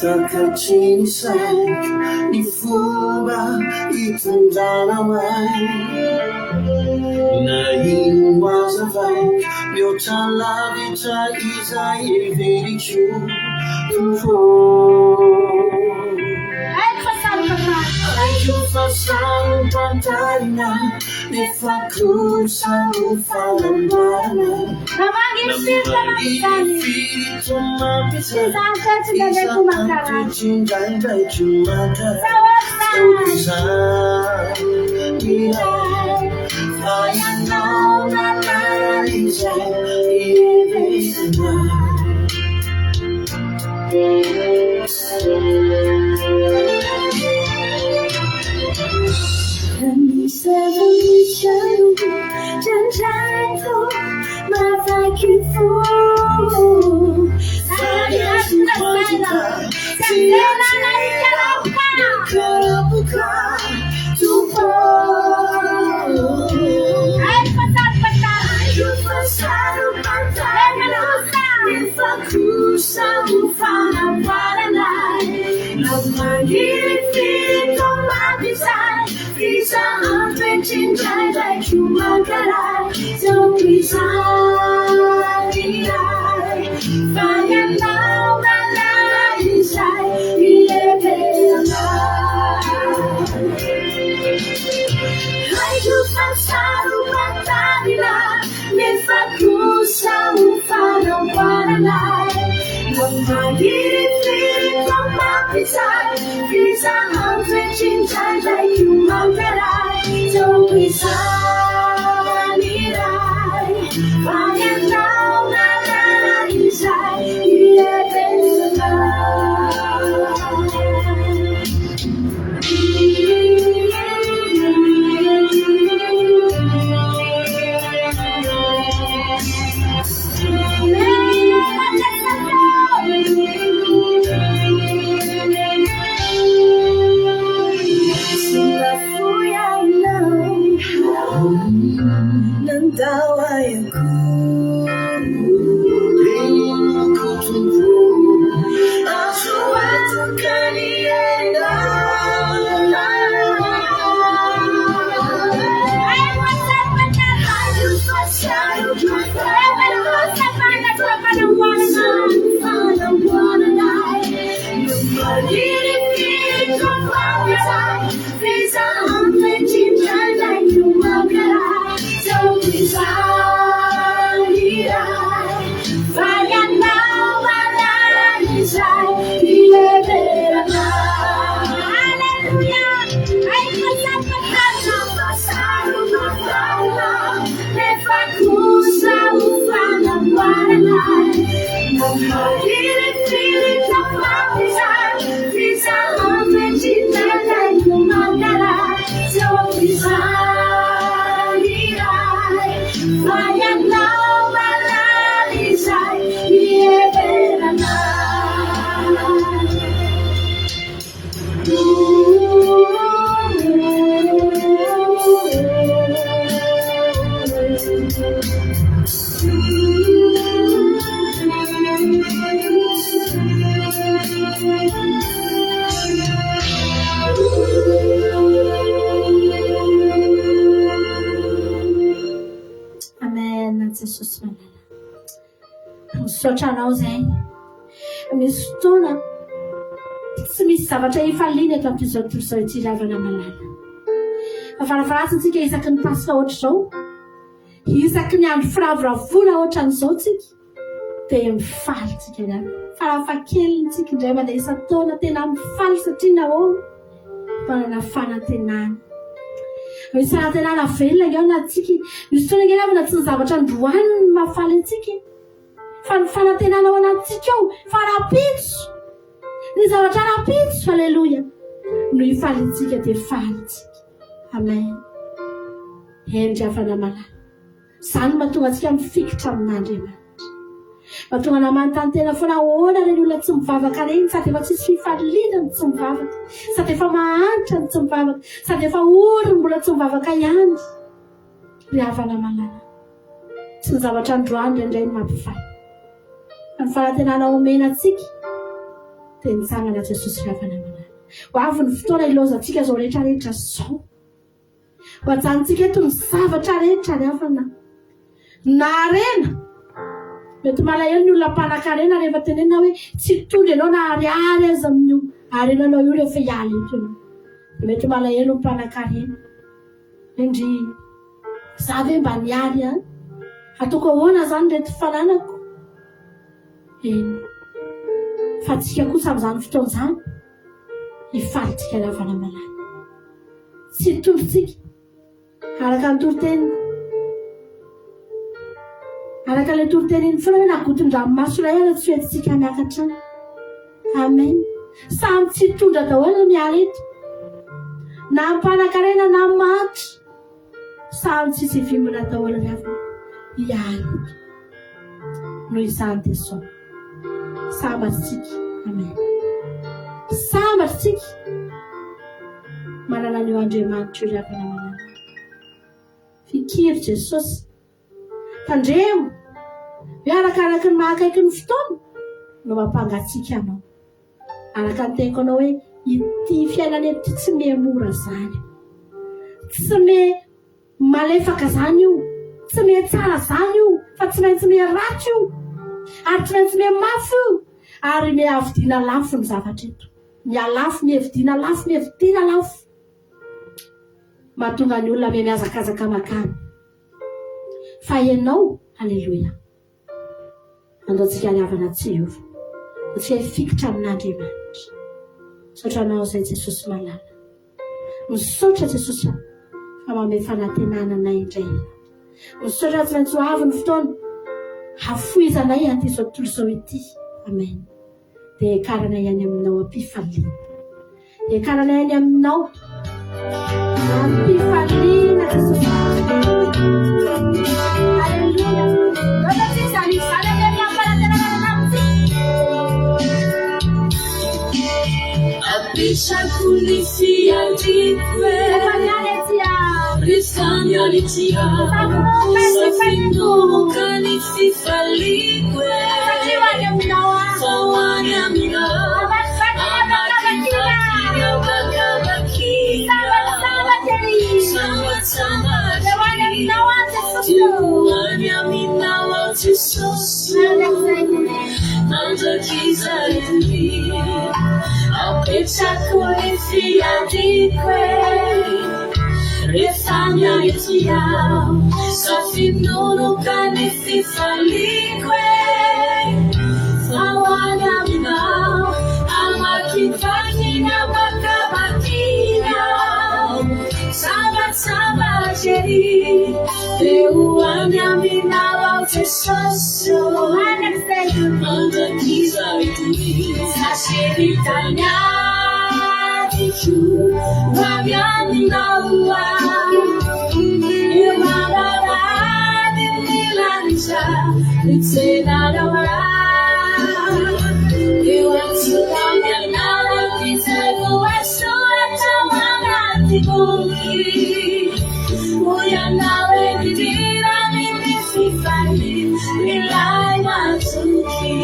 S2: Takatrini saiko ny fomba hitondrana ay na ino azavaiko mihoatra lavitra izay everiko aiko fasarom-pantarina nefa kosa ho falambarana namagifito mampisana Cinjai cumaka Cinjai cuma karai, so bisa Magirifiry from mountainside, these are mountain times like you mountain high. Don't be sorry, fire down and inside, yeah,
S1: Jesosy malala misaotra anao zay misy fotoana tsy misy zavatra ifaliana eto amin'izao tontolo izao ity ravana malala afarafaratsitsika isaky ny pasika ohatra zao isaky ny andro firavoravola ohatra n'izao tsika dia mifaly tsika ny farafahakeliny indray mandeha isan-taona tena mifaly satria nahoana manana fanantenana misy fanantenana velona eo anatsika misy fotoana ngeny avana tsy ny zavatra androaniny mahafaly antsika fa ny fanantenana ao anatsika ao fa rapitso ny zavatra rapitso alleluia no ifalintsika dia falintsika amen endry avana malala izany mahatonga antsika mifikitra amin'Andriamanitra mahatonga namanontany tena foana ahoana reny olona tsy mivavaka reny sady efa tsisy fifalina ny tsy mivavaka sady efa mahantra ny tsy mivavaka sady efa ory mbola tsy mivavaka ihany ry havana malala tsy ny zavatra androany indray ny mampifaly ny fanantenana omena atsika dia nitsangana Jesosy ry havana malala ho avy ny fotoana ilozantsika zao rehetrarehetra zao ho ajanontsika eto ny zavatra rehetra ry havana na arena mety malahelo ny olona mpanan-karena rehefa tenena hoe tsy tondry ianao na ariary aza amin'io arenanao io rehefa hialy eto ianao dia mety malahelo ny mpanan-karena indry za ve mba niary any ataoko ahoana zany rety fananako eny fa tsika kosa amin'izany fotoana izany hifalitsika ry havana malala tsy tondrotsika araka ny toroteny araka ilay toroteny foana hoe nagoton-dranomaso ilay ala tsy hoentintsika miakatra amen samy tsy tondra daholo miala eto na mpanan-karena na matry samy tsisy hivimbina daholo ry havana hiala eto noho izany dia sao sambatsika amen sambatsika manana an'io Andriamanitra io ry havana malala fikiry Jesosy tandremo miarakaraky ny mahakaiky ny fotoana no mampangatsiaka anao araka ny teniko anao hoe ity fiainana ety tsy mihemora zany tsy me malefaka zany io tsy me tsara zany io fa tsy maintsy me ratsy io ary tsy maintsy me mafy io ary me avidina lafo ny zavatra eto mialafo mihevidina lafo mihevidina lafo mahatonga ny olona me miazakazaka makany fa ianao alleluia andaontsika ny havana tsy io tsy fikitra amin'Andriamanitra. Sotranao izay Jesosy malala. Misaotra Jesosy fa manome fanantenana anay indray. Misaotra tsy maintsy ho avy ny fotoana hafoizanay an'ity izao tontolo izao ity. Amen. Dia ekarana ihany aminao ampifaliana. Ekarana ihany aminao ampifaliana Jesosy. Alleluia.
S2: Apetrako ny fiadiko refanya letia safinonoka ny fifaliko fa ho any aminao amakivakinya bakabakina sambatsambaty ho any aminao ao Jesosy mandrakizarety apetrako ny fiadiko refanya letia safinonoka ny fifaliko fa ho any aminao amakivakinya bakabakina sambatsambaty dia ho any aminao ao Jesosy mandrakizarety sasivitanyadiko avy aminao io mamarady milanitra mitsenanao io antsoka mianarako izay voasoratra manaty boky hoianao edidira miny fifali milay matoky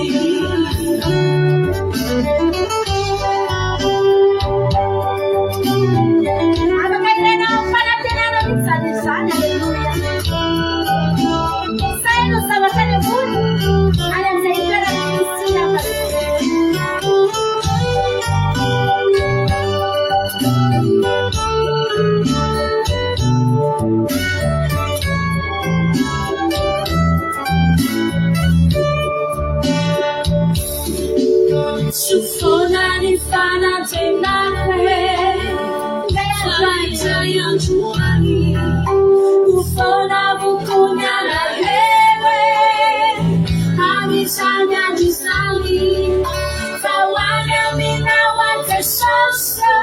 S2: Sufonani fanatenakwe Faitayantuani Ufona vukunyana hewe Amisanya jisali Fawanya mina watesoso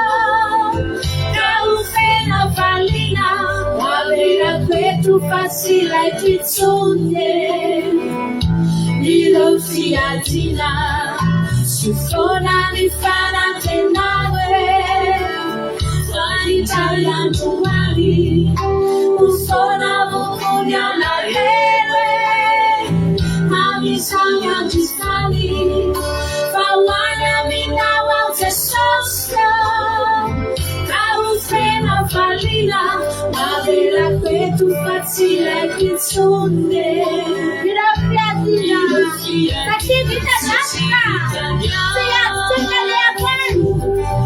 S2: Kaufena valina Wabira kwetu fasila ititsunye Nilo fiatina Sufona ni fanatenawe Faitayantuani Ufona vukunyana hewe Amisanya jisali Fawanya mina watesoso Kaufena valina Wabira kwetu fasila kitsunde Irafiatina Sakivita nashka Sayatsukalia kwenu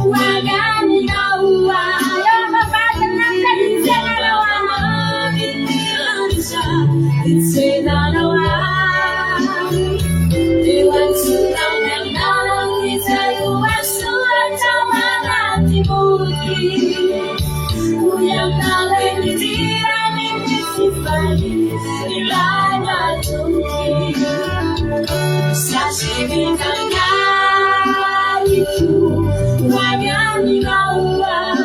S2: Wagani na uwa Yoma bata namka nitsena na wama Nitilanza Nitsena na wama Ewansuka mnyanala Nitaiku wasura Tamana tibuki Uyangale nitira Mimi sifani Ilana tuki Sasivitanyaliku Wagani na uwa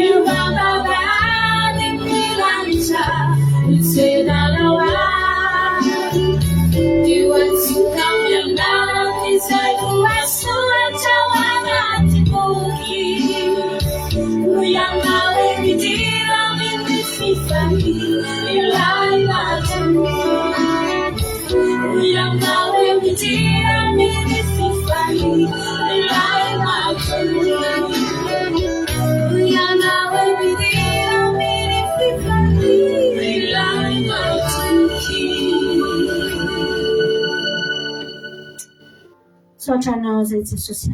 S2: Iwababadi milanisa Nitsena na wa Iwansuka mnyanala Nitaiku wasura Tawana tibuki Uyangale nitira Mimi sifani Ilana tuki Uyangale nitira Mimi sifani Ilai matuki Uyangale nitira Mimi sifani Ilai matuki
S1: Sotranao izay Jesosy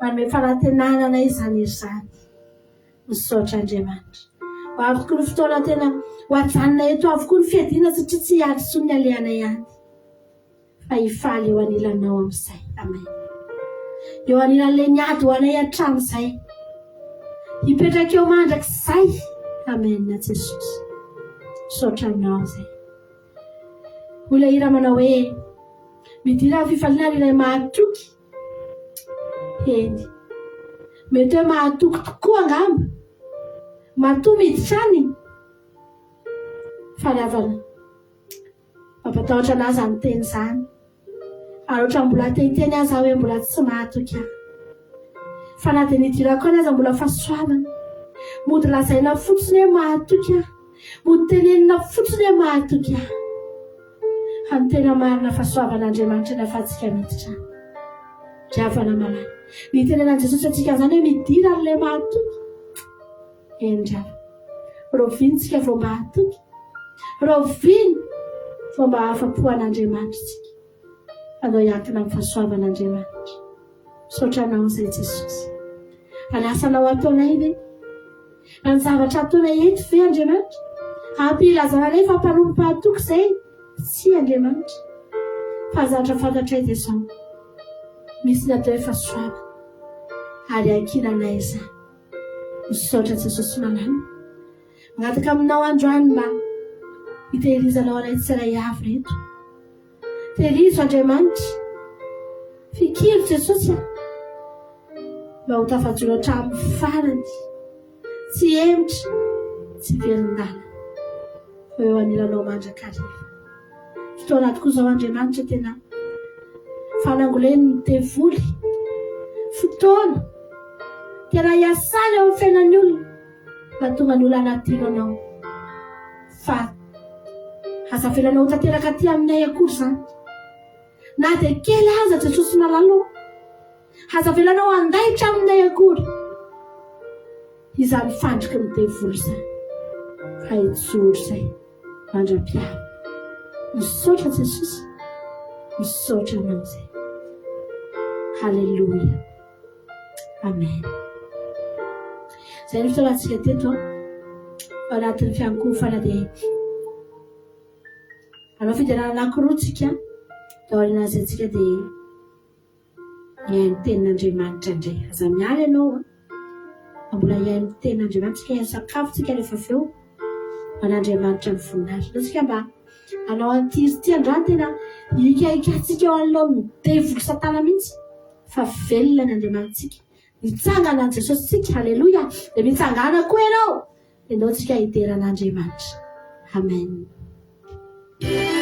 S1: manome fanantenana izany izany misaotra Andriamanitra ho avokoa ny fotoana tena ho ajanona eto avokoa ny fiadiana satria tsy hiady so ny alehanay ihany Faifaly eo anilanao amin'izay. Amen. Eo anilan'ilay niady ho anay hatramin'izay. Hipetraka eo mandrakizay. Amen na Jesosy. Sotranao zay. Olona ira manao hoe midira fifaliana ilay mahatoky. Eny. Mety hoe mahatoky tokoa angamba. Matoa miditrany. Fanaovana. Mampatahotra anazy ny teny izany. Ary ohatra mbola teteny aza hoe mbola tsy mahatoky aho. Fa na dia nidirako aza mbola fahasoavana. Mody lazaina fotsiny hoe mahatoky aho. Mody tenenina fotsiny hoe mahatoky aho. Any tena marina fahasoavan'Andriamanitra ny afahantsika miditra. Dravana malala. Ny tenenan'i Jesosy atsika izany hoe midira amin'ilay mahatoky. Endrava. Rovintsika vao mahatoky. Roviny vao mba afa-po an'Andriamanitra tsika. Andao hiankina amin'ny fahasoavan'Andriamanitra. Sotranao izay Jesosy. Anasanao ataonay ve? Ny zavatra ataonay eto ve Andriamanitra? Ampilazana anay fa mpanompo mahatoky izay. Tsy Andriamanitra. Fa zavatra fantatray dia izao. Misy ny atao hoe fahasoavana. Ary ankinanay izany. Misaotra Jesosy malala. Mangataka aminao androany mba hitehirizanao anay tsiray avy reto. Tehirizo Andriamanitra. Fikiro Jesosy mba ho tafajoro hatramin'ny farany. Tsy emitra, tsy velondala. Fa eo anilanao mandrakariva. Fotoana tokoa izao Andriamanitra tena fanangoleny ny tevoly. Fotoana tena hiasana eo amin'ny fiainan'ny olona. Mahatonga ny olona hanadino anao. Fa azavelanao tanteraka aty aminay akory izany. Na dia kely aza Jesosy malala. Azavelanao andaitra aminay akory. Izany fandriky ny tevoly izany. Fa ijoro izay mandra-piavo. Misaotra Jesosy. Misaotra anao izay. Halleluja. Amen. Izay ny fotoanantsika teto ao anatin'ny fiankohana dia anao fidirana anankiroa tsika dia aorianazy antsika dia hiaino tenin'Andriamanitra indray. Aza miala ianao mbola hiaino tenin'Andriamanitra tsika hiaino sakafo tsika rehefa avy eo an'Andriamanitra ny voninahitra. Dia tsika mba anao antiry ty androany tena hikaikatsika eo anoloan'ny devoly satana mihitsy. Fa velona ny Andriamanitsika. Mitsangana an Jesosy tsika. Halleluja. Dia mitsangana koa ianao. Ianao tsika hiteran'Andriamanitra. Amen.
S2: Yeah.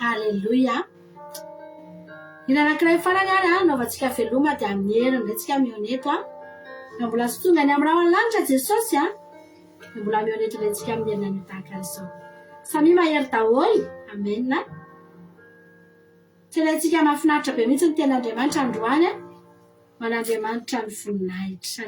S1: Halleluja. Inanankiray farany ary naovantsika veloma dia amin'ny heriny ndraitsika mioneto na mbola sy tonga ny amin'ny raha lanitra Jesosy dia mbola mioneto ndraitsika amin'ny herinany tahaka izao. Samy mahery daholo. Amen. Tsenantsika mahafinaritra be mihitsy ny ten'Andriamanitra androany. Man'Andriamanitra ny voninahitra.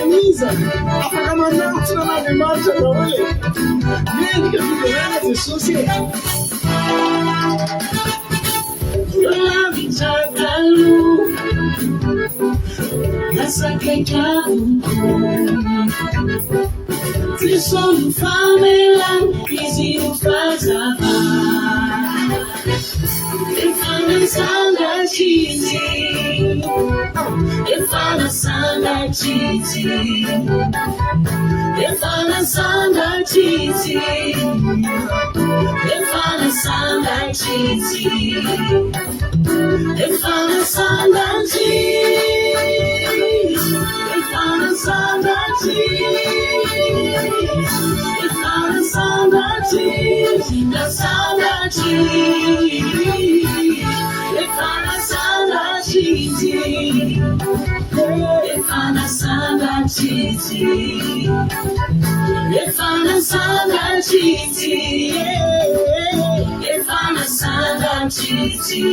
S2: Niza afaka manatsi na Andriamanitra na hoe mendrika fivelana Jesosy Lavitsakalo nasakaikanko Jesosy mifamelan izy mifazava Efanasanga chizi Efanasanga chizi Efanasanga chizi Efanasanga chizi Efanasanga chizi Efanasanga chizi Efanasanga chizi Efanasanga chizi Efanasanga chizi Efanasanga chizi Efanasanga chizi Efanasanga chizi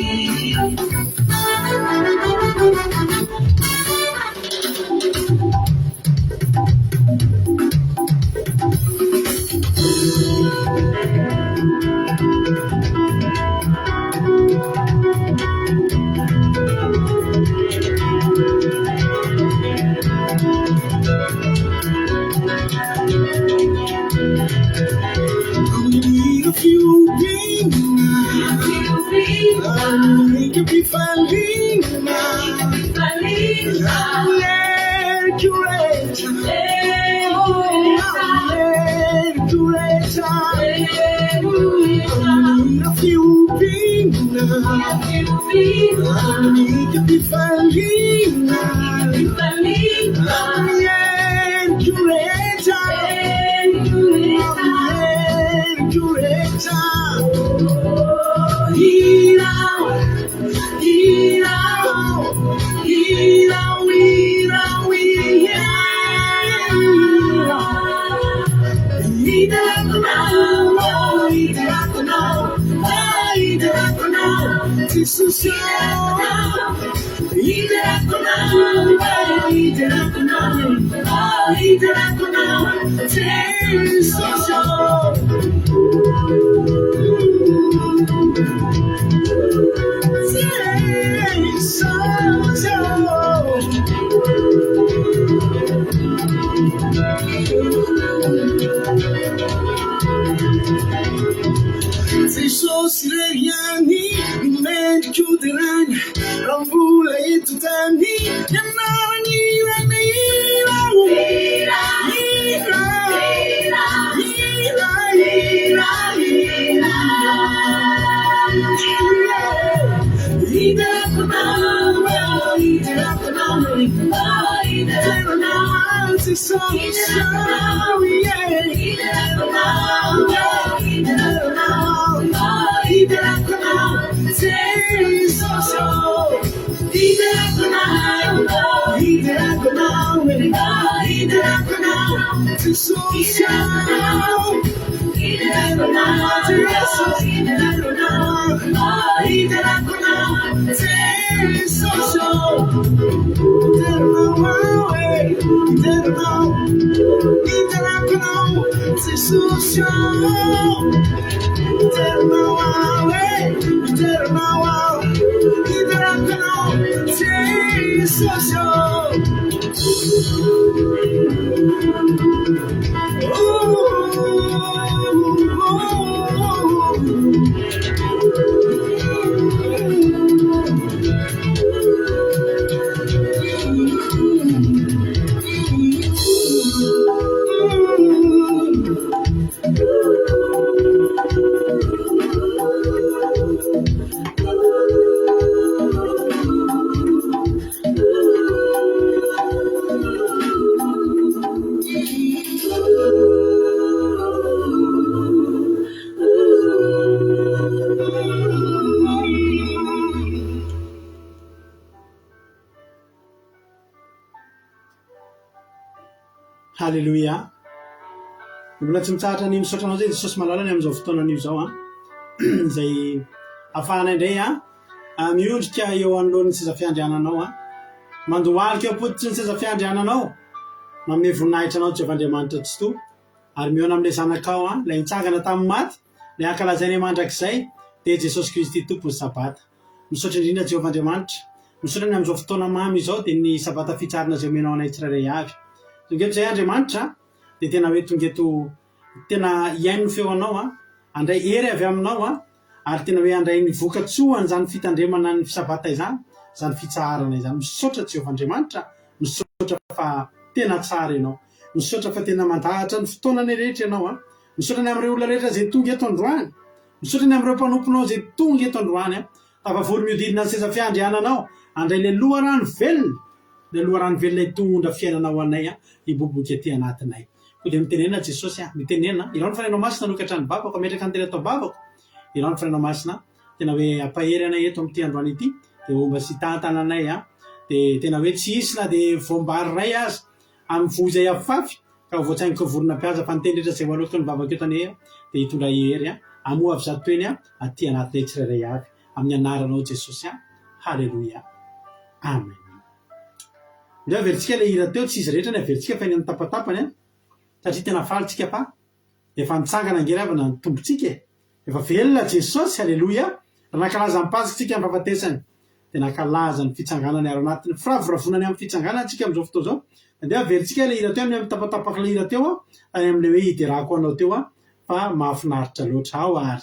S3: Hallelujah. Mbola tsy mitsahatra ny misaotranao zay Jesosy malalany amin'izao fotoanan'io zao zay afahana indray miondrika eo anoloan'ny seza fiandriananao mandohalika eo apoditsy ny seza fiandriananao manome voninahitra anao Jehovah'Andriamanitra tsy to ary miona amin'ilay zanakao lay nitsangana tamin'ny maty lay ankalazainy mandrakizay dia Jesosy Kristy tompony sabata. Misaotra indrindra Jehovah'Andriamanitra, misaotra ny amin'izao fotoana mamy izao dia ny sabata fitsarana izay omenao anay tsirairay avy. Tonga eto izay Andriamanitra dia tena hoe tonga eto tena iaino ny feonao andray ery avy aminao ary tena hoe andray ny vokatsoany zany fitandremana ny sabata izany, zany fitsarana izany. Misaotra Jehovah'Andriamanitra, misaotra fa tena tsara ianao, misaotra fa tena mandahatra ny fotoanany rehetra ianao misaotra ny amin'ireo olona rehetra zay tonga eto androany, misaotra ny amin'ireo mpanomponao zay tonga eto androany tafavory miodidina ny seza fiandriananao andray le loharano velona, le loharano velona hitondra fiainanao anay hiboboka aty anatinay. Ko dia mitenena Jesosy mitenena irao ny fanenao masina nokatra ny babako ametraka ny tena atao babako, irao ny fanenao masina tena hoe ampahery anay eto amin'ity androany ity dia omba sy tantana anay dia tena hoe tsy isy na dia voambary ray aza amin'ny voizay afafy ka voatsaingo vorona mpihaza fa nitendretra izay hoaloko ny babako eto anay dia hitondra hery amoa avy zato eny aty anatinay tsirairay avy amin'ny anaranao Jesosy. Haleloia, amen. Ndio averintsika ilay hira teo tsy izy rehetra ny averintsika fa eny amin'ny tapatapany satria tena falitsika fa efa nitsangana angeravana ny tombotsika efa velona Jesosy. Haleloia. Raha nakalaza mipasitsika amin'ny fahafatesany dia nakalaza ny fitsanganany ary anatiny firavoravonany amin'ny fitsanganana antsika amin'izao fotoa izao. Ndio averintsika ilay hira teo amin'ny tapatapaka ilay hira teo any amin'ilay hoe hiderako anao teo fa mahafinaritra loatra ao ary.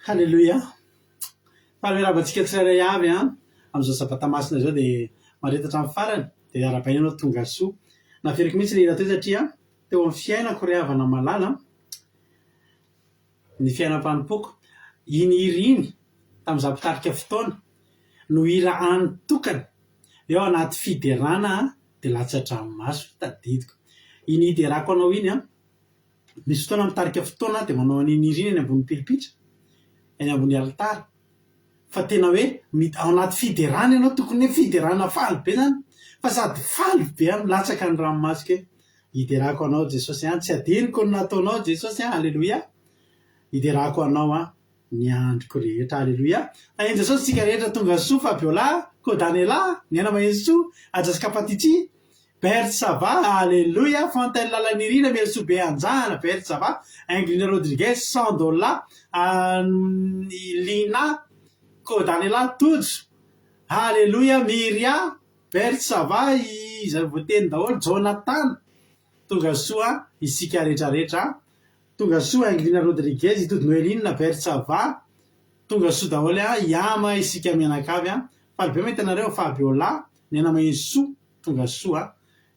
S3: Haleluia. Fahaveravatsika tsirairay avy amin'izao sabata masina izao dia maretatra amin'ny farany dia arabainanao tonga soa. Naferiko mihitsy ilay hira teo satria teo amin'ny fiainako ry havana malala ny fiainam-panompoko iny hira iny tamin'izaho mpitarika fotoana no hira anitokana eo anaty fiderana dia latsatra maso tadidiko. Iny hiderako anao iny misy fotoana mitarika fotoana dia manao an'iny irina eny ambony pilipitra eny ambony alitara fa tena hoe ao anaty fiderana ianao tokony hoe fiderana faly be zany fa sady faly be a milatsaka ny ranomasika hoe hiderako anao Jesosy a tsy adiniko ny nataonao Jesosy a alleloia hiderako anao a ny androko rehetra alleloia eny Jesosy tsika rehetra tonga soa Fabiola Kodanela Niana Mahesoa Ajaska Patitsi Berthe Sava alleluia Fontaine Lalanirina Melso be anjana Berthe Sava Anglina Rodriguez Sandola Lina Kodanela Tojo alleluia Miria Berthe Sava izay voateny daholo Jonathan tonga soa isika rehetrarehetra tonga soa Anglina Rodriguez itody Noeline Berthe Sava tonga soa daholo a iama isika mianakavy a falybe mahita anareo Fabiola Niana Mahesoa tonga soa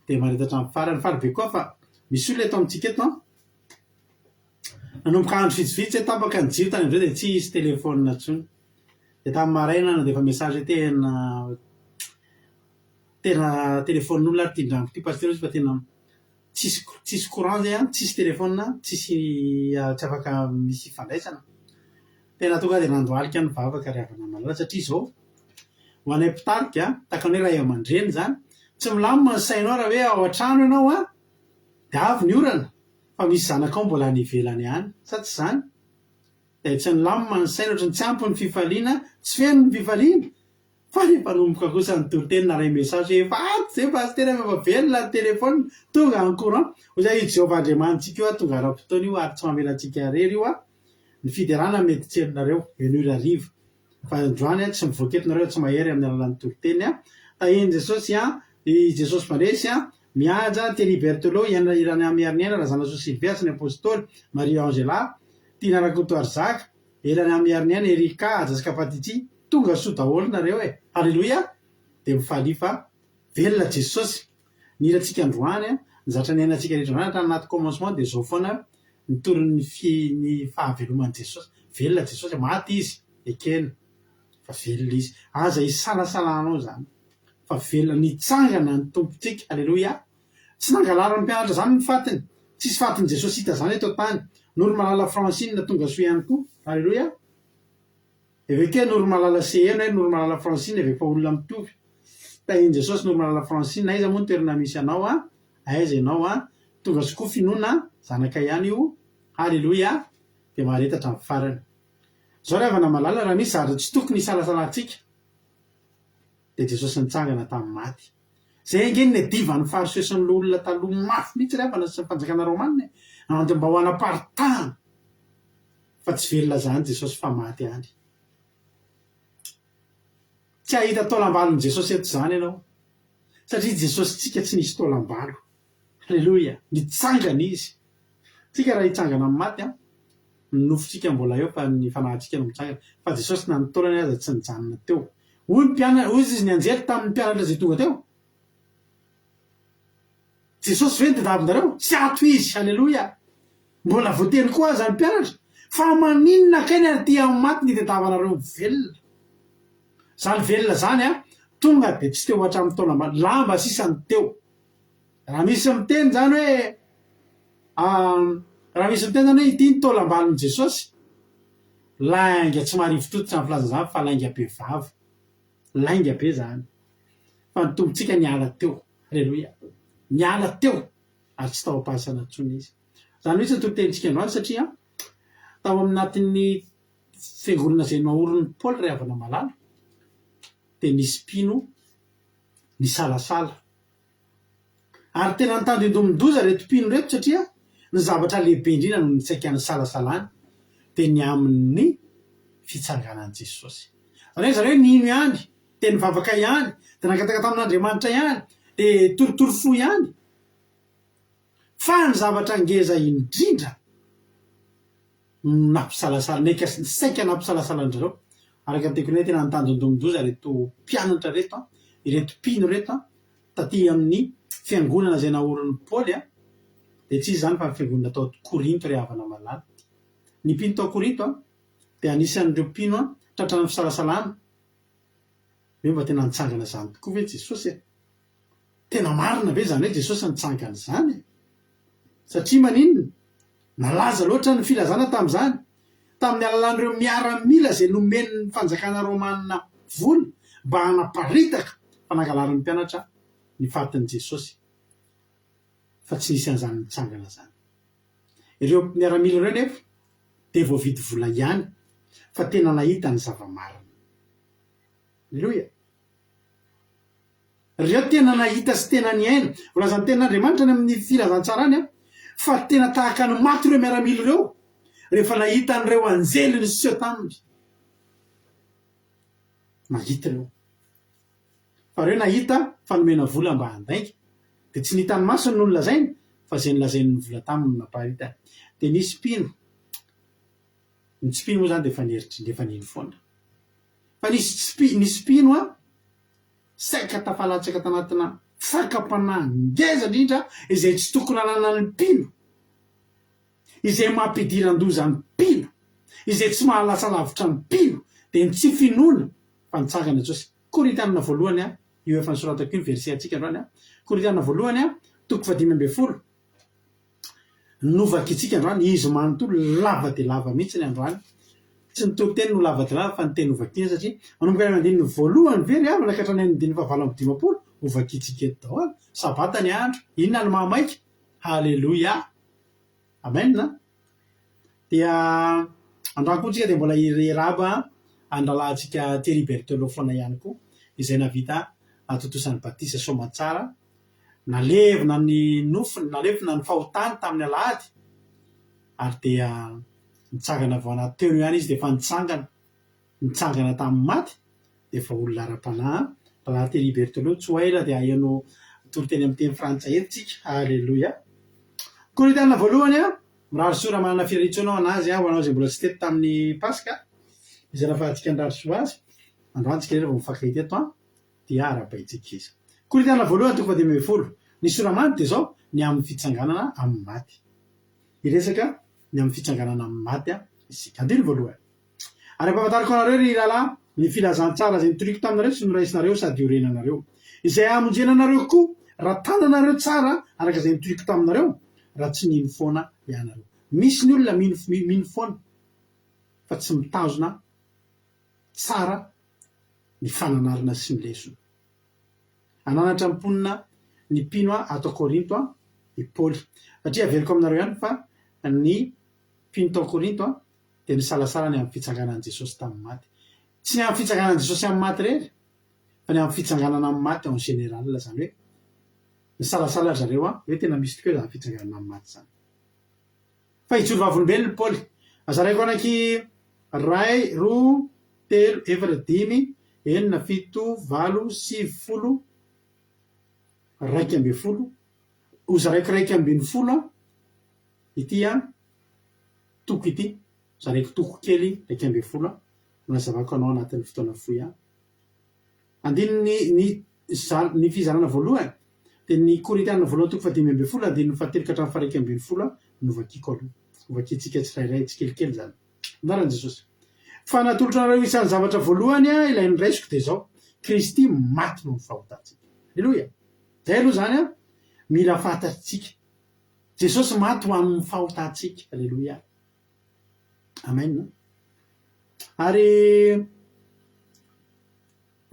S3: dia maritatra amin'ny farany falybe koa fa misy olona eto amintsika eto nanomboka andro vitsivitsy tapaka ny jiro tany am'izay dia tsy isy telefônina ntsony dia tamin'ny maraina nandefa message tena telefônin'olona ary tindrangoko ty pasteur izy fa tena tsisy courant zay a tsisy telefônina tsisy tsy afaka misy fandraisana tena tonga dia nandoalika ny vavaka ry havana malala satria izao ho anay mpitarika tahaka ny hoe ray aman-dreny zany tsy milamina ny sainao raha hoe ao an-trano ianao a dia avy ny orana fa misy zanakao mbola any ivelany ihany sa tsy zany dia tsy nilamina ny saina ohatrany tsy ampy ny fifaliana tsy feno ny fifaliana fa rehefa nomboka kosa ny toloteny na ray message efa aty zay pasitera efa velona ny telefôna tonga ny courant ho zay Jehovah Andriamanitsika io a tonga ara-potoana io ary tsy mamelantsika rery io a ny fiderana mety tselonareo en'ora riva fa androany a tsy mivoaka etonareo tsy mahery amin'ny alalan'ny toloteny a taheny Jesosy a i Jesosy Mandresy a mihaja Thierry Berthelot irany amiariniana razana Sylvia sy ny apôstôly Marie Angela Tina Rakoto Arzaka irany amiariniana Erika Ajaska Patitsi tonga soa daholo nareo alleloia dia mifaly fa velona Jesosy ny irantsika androany a ny zatra ny ainatsika rehetra androany hatrany anaty commencement dia zao foana nitorony ny fahaveloman'i Jesosy velona Jesosy maty izy ekena fa velona izy aza isalasalanao zany fa velona nitsangana ny tompontsika alleloia tsy nangalara ny mpianatra zany ny fatiny tsisy fatiny Jesosy hita zany eto tany nolo malala Francine tonga soa ihany koa alleloia eveke nolo malala CN nolo malala Francine evefa olona mitovy taheny Jesosy nolo malala Francine aiza moa ny toerana misy anao a aiza ianao a tonga sokoa finoana zanaka ihany io alleloia dia maharetatra amin'ny farany zao ry havana malala raha misy zatra tsy tokony isalasalantsika dia Jesosy nitsangana tamin'ny maty zay ngeny ny diva ny farisesan'ny olona taloha mafy mihitsy ry havana sy ny fanjakana romanina andy mba ho anaparitahana fa tsy velona zany Jesosy fa maty any tsy ahita taolam-balon'i Jesosy eto zany ianao satria Jesosy tsika tsy nisy taolam-balo alleloia nitsangana izy tsika raha hitsangana amin'ny maty a nofotsika mbola eo fa ny fanahintsika no mitsangana fa Jesosy na nitaolany aza tsy nijanona teo hoy izy ny anjely tamin'ny mpianatra zay tonga teo Jesosy ve ny tadiavinareo tsy ato izy alleloia mbola voateny koa aza ny mpianatra fa maninona kay ny aty amin'ny maty ny tadiavanareo velona zany velona zany a tonga dia tsy teo hatramin'ny taona lamba sisany teo raha misy miteny zany hoe ity ny taolam-balon'i Jesosy lainga tsy maharivotototra ny filaza zany fa lainga be vava lainga be zany fa ny tompontsika niala teo alleloia niala teo ary tsy tao am-pasana ntsony izy zany mihitsy ny tolotenitsika androany satria tao aminatin'ny fiangonana zay naoron'ny Paoly ry havana malala dia nisy mpino ny salasala ary tena nitandro indomindoza reto mpino reto satria ny zavatra lehibe indrindra no nitsaika ny salasalany dia ny amin'ny fitsanganan'i Jesosy zany zareo nino ihany dia nivavaka ihany dia nangataka tamin'Andriamanitra ihany dia torotoro fo ihany fa ny zavatra ngeza indrindra nampisalasala saika nampisalasalan-drareo araka ny tekony hoe tena nitanjondomindoza reto mpianatra reto ireto mpino reto taty amin'ny fiangonana zay naoron'ny Paoly dia tsy izy zany fa fiangonana tao Korinto ry havana malala ny mpino tao Korinto dia anisan'ireo mpino tratrana fisalasalana hoe mba tena nitsangana zany tokoa ve Jesosy tena marina ve zany hoe Jesosy nitsangana zany satria maninona nalaza loatra ny filazana tamin'izany tamin'ny alalan'ireo miaramila zay nomeny ny fanjakana romanina vola mba hanaparitaka fanangalarin'ny mpianatra ny fatin'i Jesosy fa tsy nisy an'izany mitsangana zany. Ireo miaramila ireo nefa de voavidy vola ihany fa tena nahita ny zava-marina. Alleloia. Ireo tena nahita sy tena niaina volazany ten'Andriamanitra ny amin'ny filazantsarany fa tena tahaka ny maty ireo miaramila ireo rehefa nahita n'ireo anjeliny syseho taminy. Nahita ireo fa reo nahita fanomena vola mba handainga de tsy nitany masony no nolazainy fa zay nolazainy ny vola taminy naparita. De nisy mpino ny tsipino moa zany de efa nieritry de efa niny foana fa nisy mpino saika tafalatsaka tanatina fakam-panahy ngeza indrindra izay tsy tokony alana ny mpino, izay mampidiran-doza ny mpino, izay tsy mahalasa lavitra ny mpino de ny tsy finoana fa nitsangana Jesosy. Korintianina voalohany io efa nisoratako io verset atsika androany Korintianina voalohany 5:12 novaka itsika androany izy manontolo lava de lava mihitsy ny androany tsy nitoro teny no lava de lava fa ny teny novakina satria manomboka any andininy voalohany very avy nakatrany any andininy fahavalo amby 50 ovakitsika eto daholo sabata ny andro inona ny mahamaika. Halleluia, amen. Dia androany koa tsika de mbola ireraba andralantsika Thierry Berthelot foana ihany koa izay navita atotosan'ny batisa somatsara nalevina ny nofiny nalevina ny fahotany tamin'ny alahady ary dia nitsangana vao anaty teo ihany izy de efa nitsangana tamin'ny maty de efa olona ara-panahy raha Thierry Berthelot tsy ho ela de ahiano toroteny amin'ny teny frantsay etsika. Halleluia. Korintianina voalohany mirarisoa raha manana firarisoanao anazy ho anao zay mbola tsy tety tamin'ny paska izay nafahantsika nyrarisoa azy androantsika rehefa mifakahita eto dia ara-baitsika izy. Korintianina voalohany 12 ny soramany de zao ny amin'ny fitsanganana amin'ny maty. Iresaka ny amin'ny fitsanganana amin'ny maty isika. Andiny voalohany. Ary ampahafantariko anareo ry lalahy ny filazantsara zay nitoriko taminareo sy noraisinareo sady iorenanareo izay amonjenanareo koa raha tananareo tsara araka izay nitoriko taminareo raha tsy nino foana ianareo. Misy ny olona mino foana fa tsy mitazona tsara ny fananarana sy ny lesona. Ananatra mponina ny mpino ato Korinto i Paoly satria aveliko aminareo ihany fa ny mpino tao Korinto de ny salasala ny amin'ny fitsanganan'i Jesosy tamin'ny maty. Tsy ny amin'ny fitsanganan'i Jesosy amin'ny maty rery fa ny amin'ny fitsanganana amin'ny maty en général zany hoe ny salasala zareo hoe tena misy tokoa zany fitsanganana amin'ny maty zany. Fa ijoro vavolombelony Paoly azaraiko anaky 1 2 3 4 5 6 7 8 9 10 11 ozaraiko 1:10 ity toko ity zaraiko toko kely 1:10 nazavako anao anatin'ny fotoana foy andiny ny fizarana voalohany de ny Korintianina voalohany 5:10 andininy 7 ka hatramin'ny 1:10 novakiko aloha novakitsika tsirairay tsikelikely zany anaran'i Jesosy. Fa natolotra nareo isan'ny zavatra voalohany ilay niraisiko de zao Kristy maty no ny fahotantsika. Alleluia. Zay aloha zany mila fantatsika Jesosy maty ho amin'ny fahotantsika. Alleluia, amen. Ary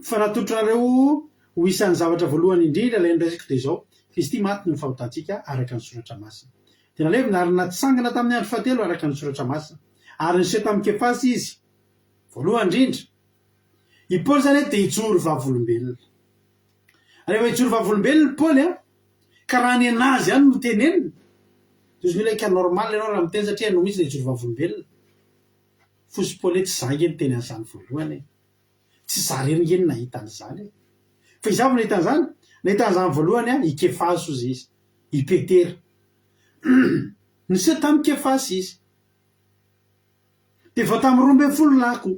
S3: fa natolotra nareo ho isan'ny zavatra voalohany indrindra ilay niraisiko de zao Kristy maty no ny fahotantsika araka ny soratra masina. De nalevina ary natsangana tamin'ny andro fahatelo araka ny soratra masina ary niseho tamin'ny Kefasy izy voalohany indrindra. I Paoly zany de ijoro vavolombelona. Rehefa ijoro vavolombelona Paoly ka raha ny anazy ihany no tenenina izy milaika normal ianao raha miteny satria no misy le ijoro vavolombelona fosy Paoly tsy za ngeny teny an'izany voalohany tsy za rery nahita an'izany fa izavy nahita an'izany nahita voalohany i Kefasy ozy izy i Petera niseho tamin'ny Kefasy izy de vao tamin'ny 12 lako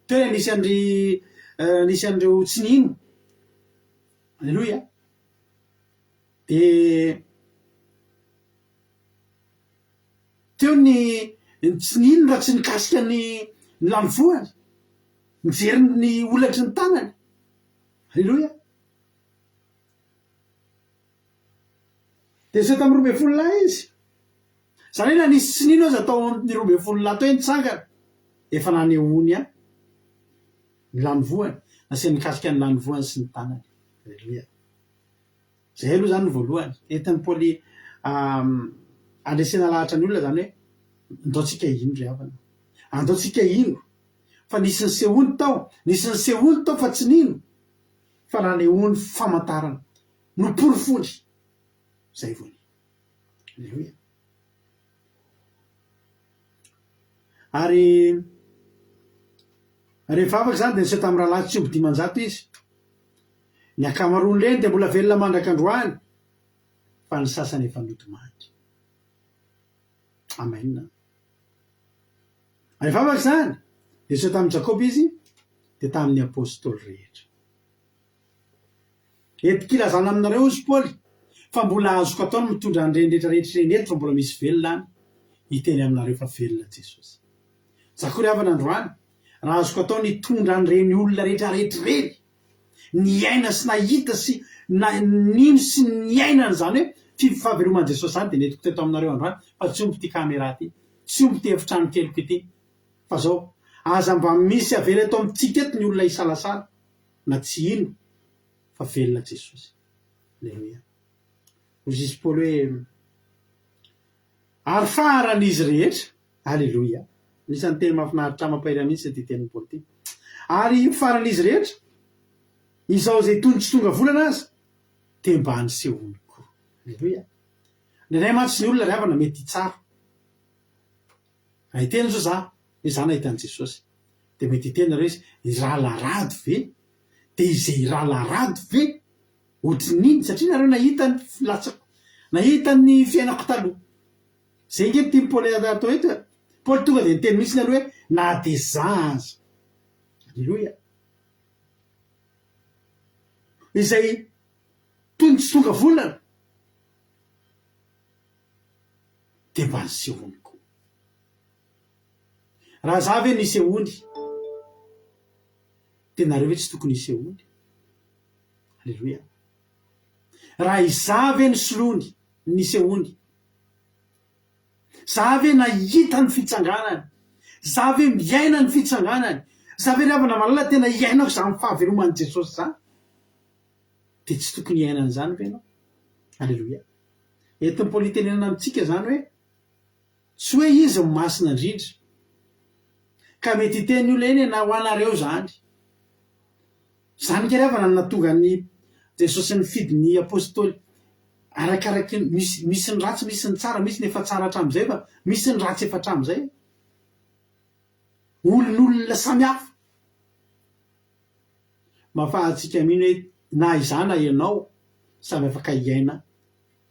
S3: teo nisy andreo tsy nino. Alleluia. De teo ny tsy nino raha tsy nikasika ny lamifoany mijery ny olatry ny tanany. Alleluia. De niseo tamin'ny 12 lahy izy zany hoe na nisy sy nino azy atao amin'ny 12 lato hoe nitsangana efa nanehoany a ny lanovoany nasia nikasika ny lanovoany sy ny tanany. Alleloia. Zay aloha zany ny voalohany entin'ny Paoly andresena lahatra ny olona zany hoe andaotsika ino ry havana, andaotsika ino fa nisy ny sehoany tao, nisy ny sehoany tao fa tsy nino fa nanehoany famantarana no porofony zay voany. Alleloia. Ary rehefa afaka zany de nisy tamin'ny rahalahy tsy omby 500 izy ny akamaroany reny de mbola velona mandrak'androany fa ny sasany efa nodomandry. Amen. Rehefa afaka zany de nisy tamin'ny Jakoby izy de tamin'ny apôstôly rehetra. Etikilazana aminareo izy Paoly fa mbola azoko ataony mitondra an'ireny rehetrarehetra reny eto fa mbola misy velona any hiteny aminareo fa velona Jesosy. Zakory havana androany raha azoko atao nitondra an'ireny olona rehetrarehetra reny ny aina sy nahita sy nino sy ny ainany zany hoe fifahaveloman'i Jesosy zany de netiko teto aminareo androany fa tsy omby ty kamera ty, tsy omby ty efitrano keliko ity fa zao aza mba misy avela eto amintsika eto ny olona isalasala na tsy ino fa velona Jesosy. Alleluia. Ozy izy Paoly hoe ary faran'izy rehetra. Alleluia. Nisan'ny teny mahafinaritra mampaira mihitsy ty tenin'ny Paoly ty. Ary faran'izy rehetra izao zay tontsy tonga volana azy de mba nisehoany koa. Alleluia. Nendray mantsy ny olona rehavana mety tsara ahiteny zao za hoe za nahitany Jesosy de mety hiteny reo izy raha larado ve de izay raha larado ve ohatrin'iny satria nareo nahitany latsako nahitany fiainako taloha zay nge ty Paoly atao eto. Paoly tonga de niteny mihitsy aloha hoe na de za aza. Alleluia. Izay tontsy tonga volana de mba nisehoany koa. Raha za ve nisehoany de nareo hoe tsy tokony nisehoany. Alleluia. Raha iza ve nisoloany nisehoany, za ve nahita ny fitsanganany, za ve miaina ny fitsanganany, za ve rehavana malala tena iainako zany fahaveloman'i Jesosy zany de tsy tokony iainany zany ve anao. Alleluia. Entin'ny Paoly tenenana amitsika zany hoe tsy hoe izy masina indrindra ka mety hiteny olona eny na ho anareo zany zany ke rehavana natonga ny Jesosy ny fidy ny apôstôly arakaraky misy ny ratsy misy ny tsara misy ny efa tsara hatram'izay fa misy ny ratsy efa hatram'izay olon'olona samihafa mahafahantsika mino hoe na izana ianao samy afaka iaina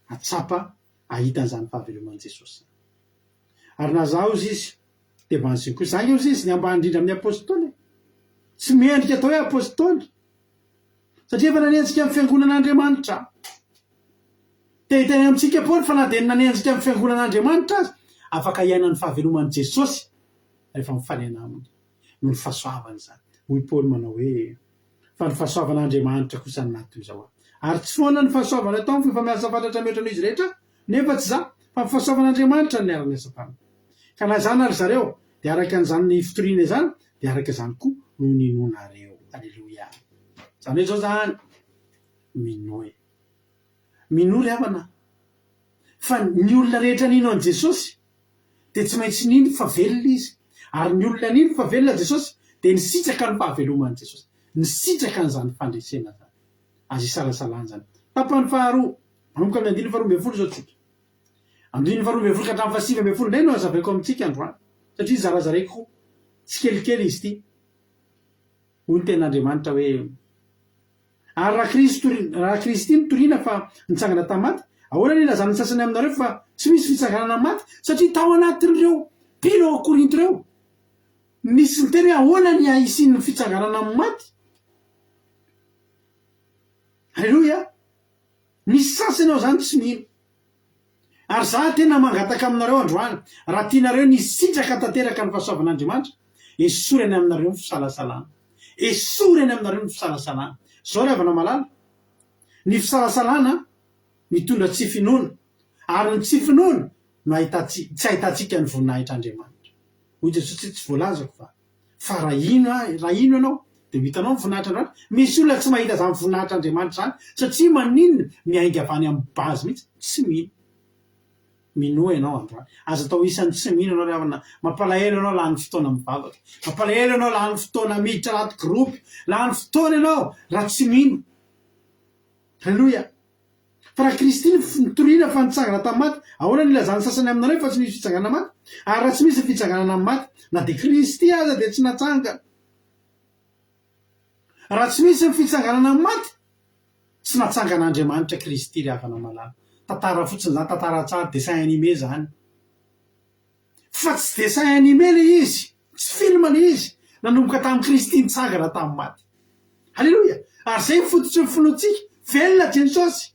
S3: atsapa ahitan'izany fahaveloman'i Jesosy. Ary na zaho izy izy de vanziny koa zany izy izy ny ambany indrindra amin'ny apôstôly tsy mendrika atao hoe apôstôly satria efa nanenjika amin'ny fiangonan'Andriamanitra. Te hiteny amitsika Paoly fa na de nanenjika amin'ny fiangonan'Andriamanitra azy afaka iainan'ny fahaveloman'i Jesosy rehefa mifaliana aminy no ny fahasoavany zany. Hoy Paoly manao hoe fa ny fahasoavan'Andriamanitra kosa ny nato izao ary tsy foana ny fahasoavana atao fa efa miasa fantatra mihoatra izy rehetra nefa tsy za fa ny fahasoavan'Andriamanitra ny arany asapana. Ka na zany ary zareo de araka an'izany ny fitoriana zany de araka izany koa no ninonareo. Alleluia. Zany hoe zao zany minory havana fa ny olona rehetra nino an' Jesosy de tsy maintsy nino fa velona izy ary ny olona nino fa velona Jesosy de nisitraka ny fahaveloman'i Jesosy, nisitraka an'izany fandresena zany azy isalasalany zany. Tapany faharoa manomboka amin'ny 12 zao tsika 12 ka hatramin'ny 7 ndray no azavaiko amitsika androany satria zarazaraiko tsy kelikely izy ty. Hoy ny ten'Andriamanitra hoe ary raha Kristy nitoriana fa nitsangana tamaty ahoana ny ilazana ny sasany aminareo fa tsy misy fitsanganana maty satria tao anatin'ireo mpino ao Korinto ireo nisy ny teny hoe ahoana ny ahisian'ny fitsanganana amin'ny maty. Alleluia. Misy sasany ao zany tsy mino ary za tena mangataka aminareo androany raha tianareo nisitraka tanteraka ny fahasoavan'Andriamanitra esorany aminareo ny fisalasalana, esorany aminareo ny fisalasalana. Zao rehavana malala ny fisalasalana mitondra tsy finoana ary ny tsy finoana no tsy ahitantsika ny voninahitr'Andriamanitra. Hoy Jesosy tsy voalazako fa raha ino ianao de hitanao ny voninahitr'Andriamanitra. Misy olona tsy mahita zany voninahitr'Andriamanitra zany satria maninona miainga avy any amin'ny bazy mihitsy tsy mino ianao androany. Aza atao isan'ny tsy mino ianao rehavana mampalahelo ianao lany fotoana mivavaka, mampalahelo ianao lany fotoana miditra anaty gropy, lany fotoana ianao raha tsy mino. Halleloia. Fa raha Kristy nitoriana fa nitsangana tamin'ny maty, ahoana nilazany sasany aminareo fa tsy misy fitsanganana maty? Ary raha tsy misy fitsanganana amin'ny maty, na de Kristy aza de tsy natsanga. Raha tsy misy ny fitsanganana amin'ny maty, tsy natsangan'Andriamanitra Kristy rehavana malala. Tantara fotsiny zany, tantara tsara, dessin animé zany. Fa tsy dessin animé le izy, tsy film le izy, nanomboka tamin'ny Kristy nitsangana tamin'ny maty. Halleloia. Ary zay fototry ny finoantsika, velona Jesosy.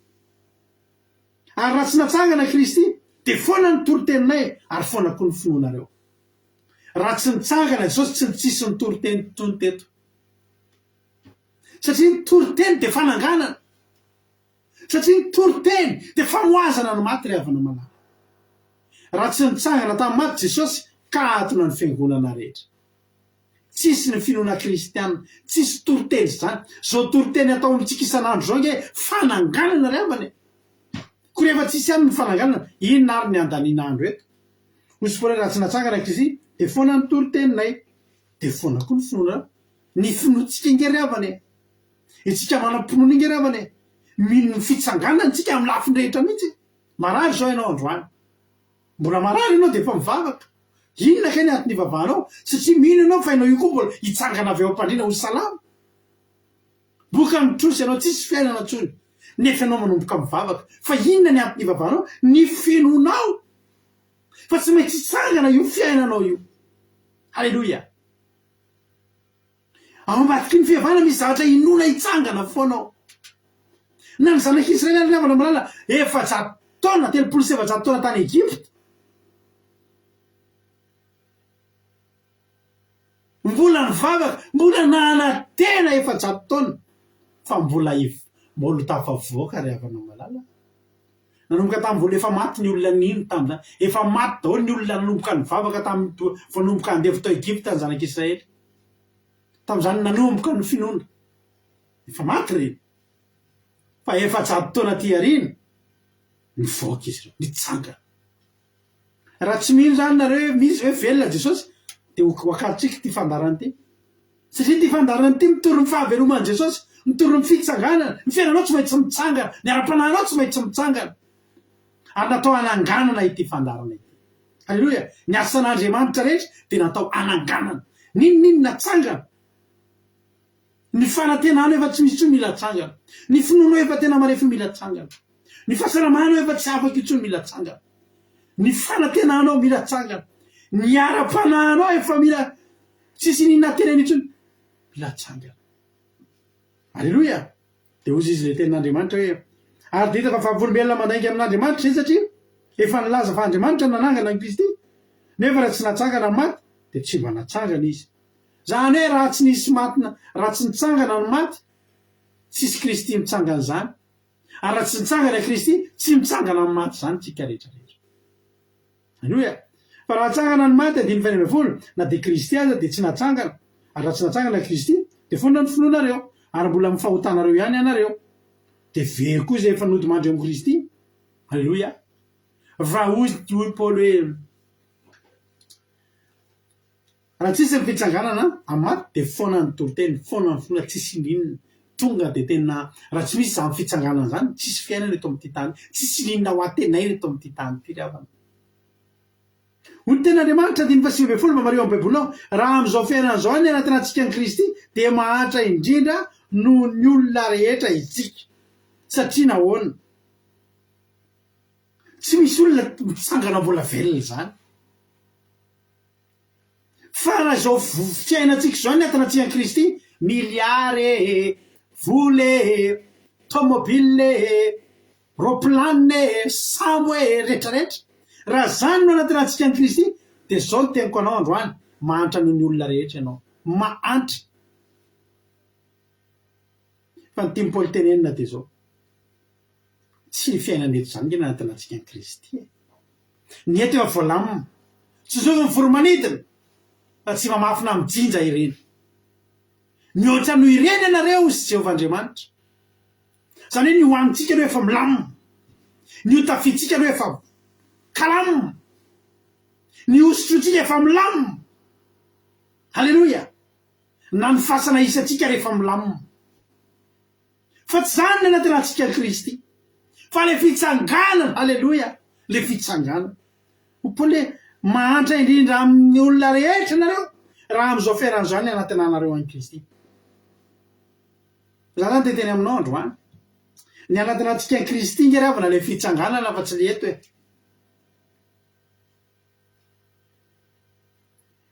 S3: Ary raha tsy natsangana Kristy, de foana ny toroteninay ary foana koa ny finoanareo. Raha tsy nitsangana Jesosy tsy tsisy ny toroteny tony teto. Satria ny toroteny de fananganana. Satria ny toroteny de famoazana ny maty rehavana malala. Raha tsy nitsangana tamin'ny maty Jesosy, katona ny fiangonana rehetra. Tsisy ny finoana kristianina, tsisy toroteny zany. Zao toroteny atao amintsika isan'andro zao nge fananganana rehavana. Ko rehefa tsisy any ny fananganana, inona ary ny andaniana andro eto? Hoy Paoly raha tsy natsangana Kristy, de foana ny toroteninay, de foana koa ny finoana. Ny finoantsika inge rehavana. Itsika manam-pinoana inge rehavana. Mino ny fitsanganana tsika amin'ny lafiny rehetra mihitsy. Marary zao ianao androany. Mbola marary ianao de efa mivavaka. Inona kay ny atin'ny vavahanao? Satria mino ianao fa ianao io koa mbola hitsangana avy ao am-pandriana ho salama. Boka mitrosy ianao tsisy fiainana tsony. Nefa ianao manomboka mivavaka. Fa inona ny atin'ny vavahanao? Ny finoanao. Fa tsy maintsy hitsangana io fiainanao io. Halleloia. Ao ambadiky ny fihevana misy zavatra inona hitsangana foanao. Na ny zanak'Israely any rehavana malala 700 taona, 700 taona tany Egypte. Mbola nivavaka, mbola nanantena 700 taona. Fa mbola tafavoaka rehavana malala. Nanomboka tamin'ny vola efa maty ny olona nino tamin'izany. Efa maty daholo ny olona nanomboka nivavaka tamin'ny voanomboka handevo tao Egypte ny zanak'Israely. Tamin'izany nanomboka ny finoana. Efa maty reny. Fa 700 taona ty arina, nivoaka izy ireo, nitsangana. Raha tsy mino zany nareo misy hoe velona Jesosy, de hoakatsika ty fandarany ty. Satria ty fandarany ty mitory ny fahaveloman'i Jesosy, mitory ny fitsanganana, ny fiainanao tsy maintsy mitsangana, ny ara-panahinao tsy maintsy mitsangana. Ary natao ananganana ity fandarana ity. Halleloia. Ny asan'Andriamanitra rehetra de natao ananganana. Ninona tsangana? Ny fanantenano efa tsy misy tsony mila tsangana. Ny finoanao efa tena marefo mila tsangana. Ny fahasalamanao efa tsy afaka itsony mila tsangana. Ny fanantenanao mila tsangana. Ny ara-panahinao efa mila tsisy ninona tenany itsony mila tsangana. Halleloia. De hozy izy le tenin'Andriamanitra hoe ary dita fa fahavolombelona mandainga amin'Andriamanitra izy satria efa nilaza fa Andriamanitra nanangana ny Kristy. Nefa raha tsy natsangana ny maty de tsy mba natsangana izy. Zany hoe raha tsy nisy matina, raha tsy nitsangana ny maty, tsisy Kristy mitsangana zany. Ary raha tsy nitsangana Kristy, tsy mitsangana ny maty zany tsika rehetra rehetra. Halleloia. Fa raha tsangana ny maty andiny fainy ambin'ny folo, na de Kristy aza de tsy natsangana. Ary raha tsy natsangana Kristy, de fonda ny finoanareo. Ary mbola mifahotanareo ihany ianareo. De very koa zay efa nodimandry amin'ny Kristy. Halleloia. Raha hoy Paoly hoe raha tsisy ny fitsanganana amin'ny maty de foana ny toroteny, foana ny finoana, tsisy ninona. Tonga de tena raha tsy misy zany fitsanganana zany, tsisy fiainana eto amin'ity tany, tsisy ninona ho atenay eto amin'ity tany ity rehavana. Hoy ten'Andriamanitra 5:20 mamareo amin'ny baibolinao, raha amin'izao fiainana zao ny anatinantsika ny Kristy de mahatra indrindra noho ny olona rehetra itsika. Satria nahoana? Tsy misy olona mitsangana mbola velona zany. Fa raha zao fiainantsika zao ny atinantsika ny Kristy, miliary, voly, tomobile, roplanina, sambo rehetra rehetra. Raha zany no anatinantsika ny Kristy, de zao no teniko anao androany, mahantra noho ny olona rehetra ianao. Mahantra. Fa ny tiany Paoly tenenina de zao. Tsy ny fiainana eto zany nge anatinantsika ny Kristy. ny eto efa voalamina tsy zao ny foromanidina fa tsy mamafina mijinja ireny mihoatra no ireny ianareo sy Jehovah Andriamanitra zany hoe ny hoanitsika no efa milamina ny hotafitsika no efa kalamina ny osotrotsika efa milamina halleloia na ny fasana isatsika rehefa milamina fa tsy zany ny anatinantsika Kristy fa le fitsanganana halleloia le fitsanganana opole mahantra indrindra amin'ny olona rehetra nareo raha am'izao fiaran'izany anatinanareo any Kristy za zany teteny aminao androany ny anatinantsika Kristy ingeravana le fitsanganana fa tsy le eto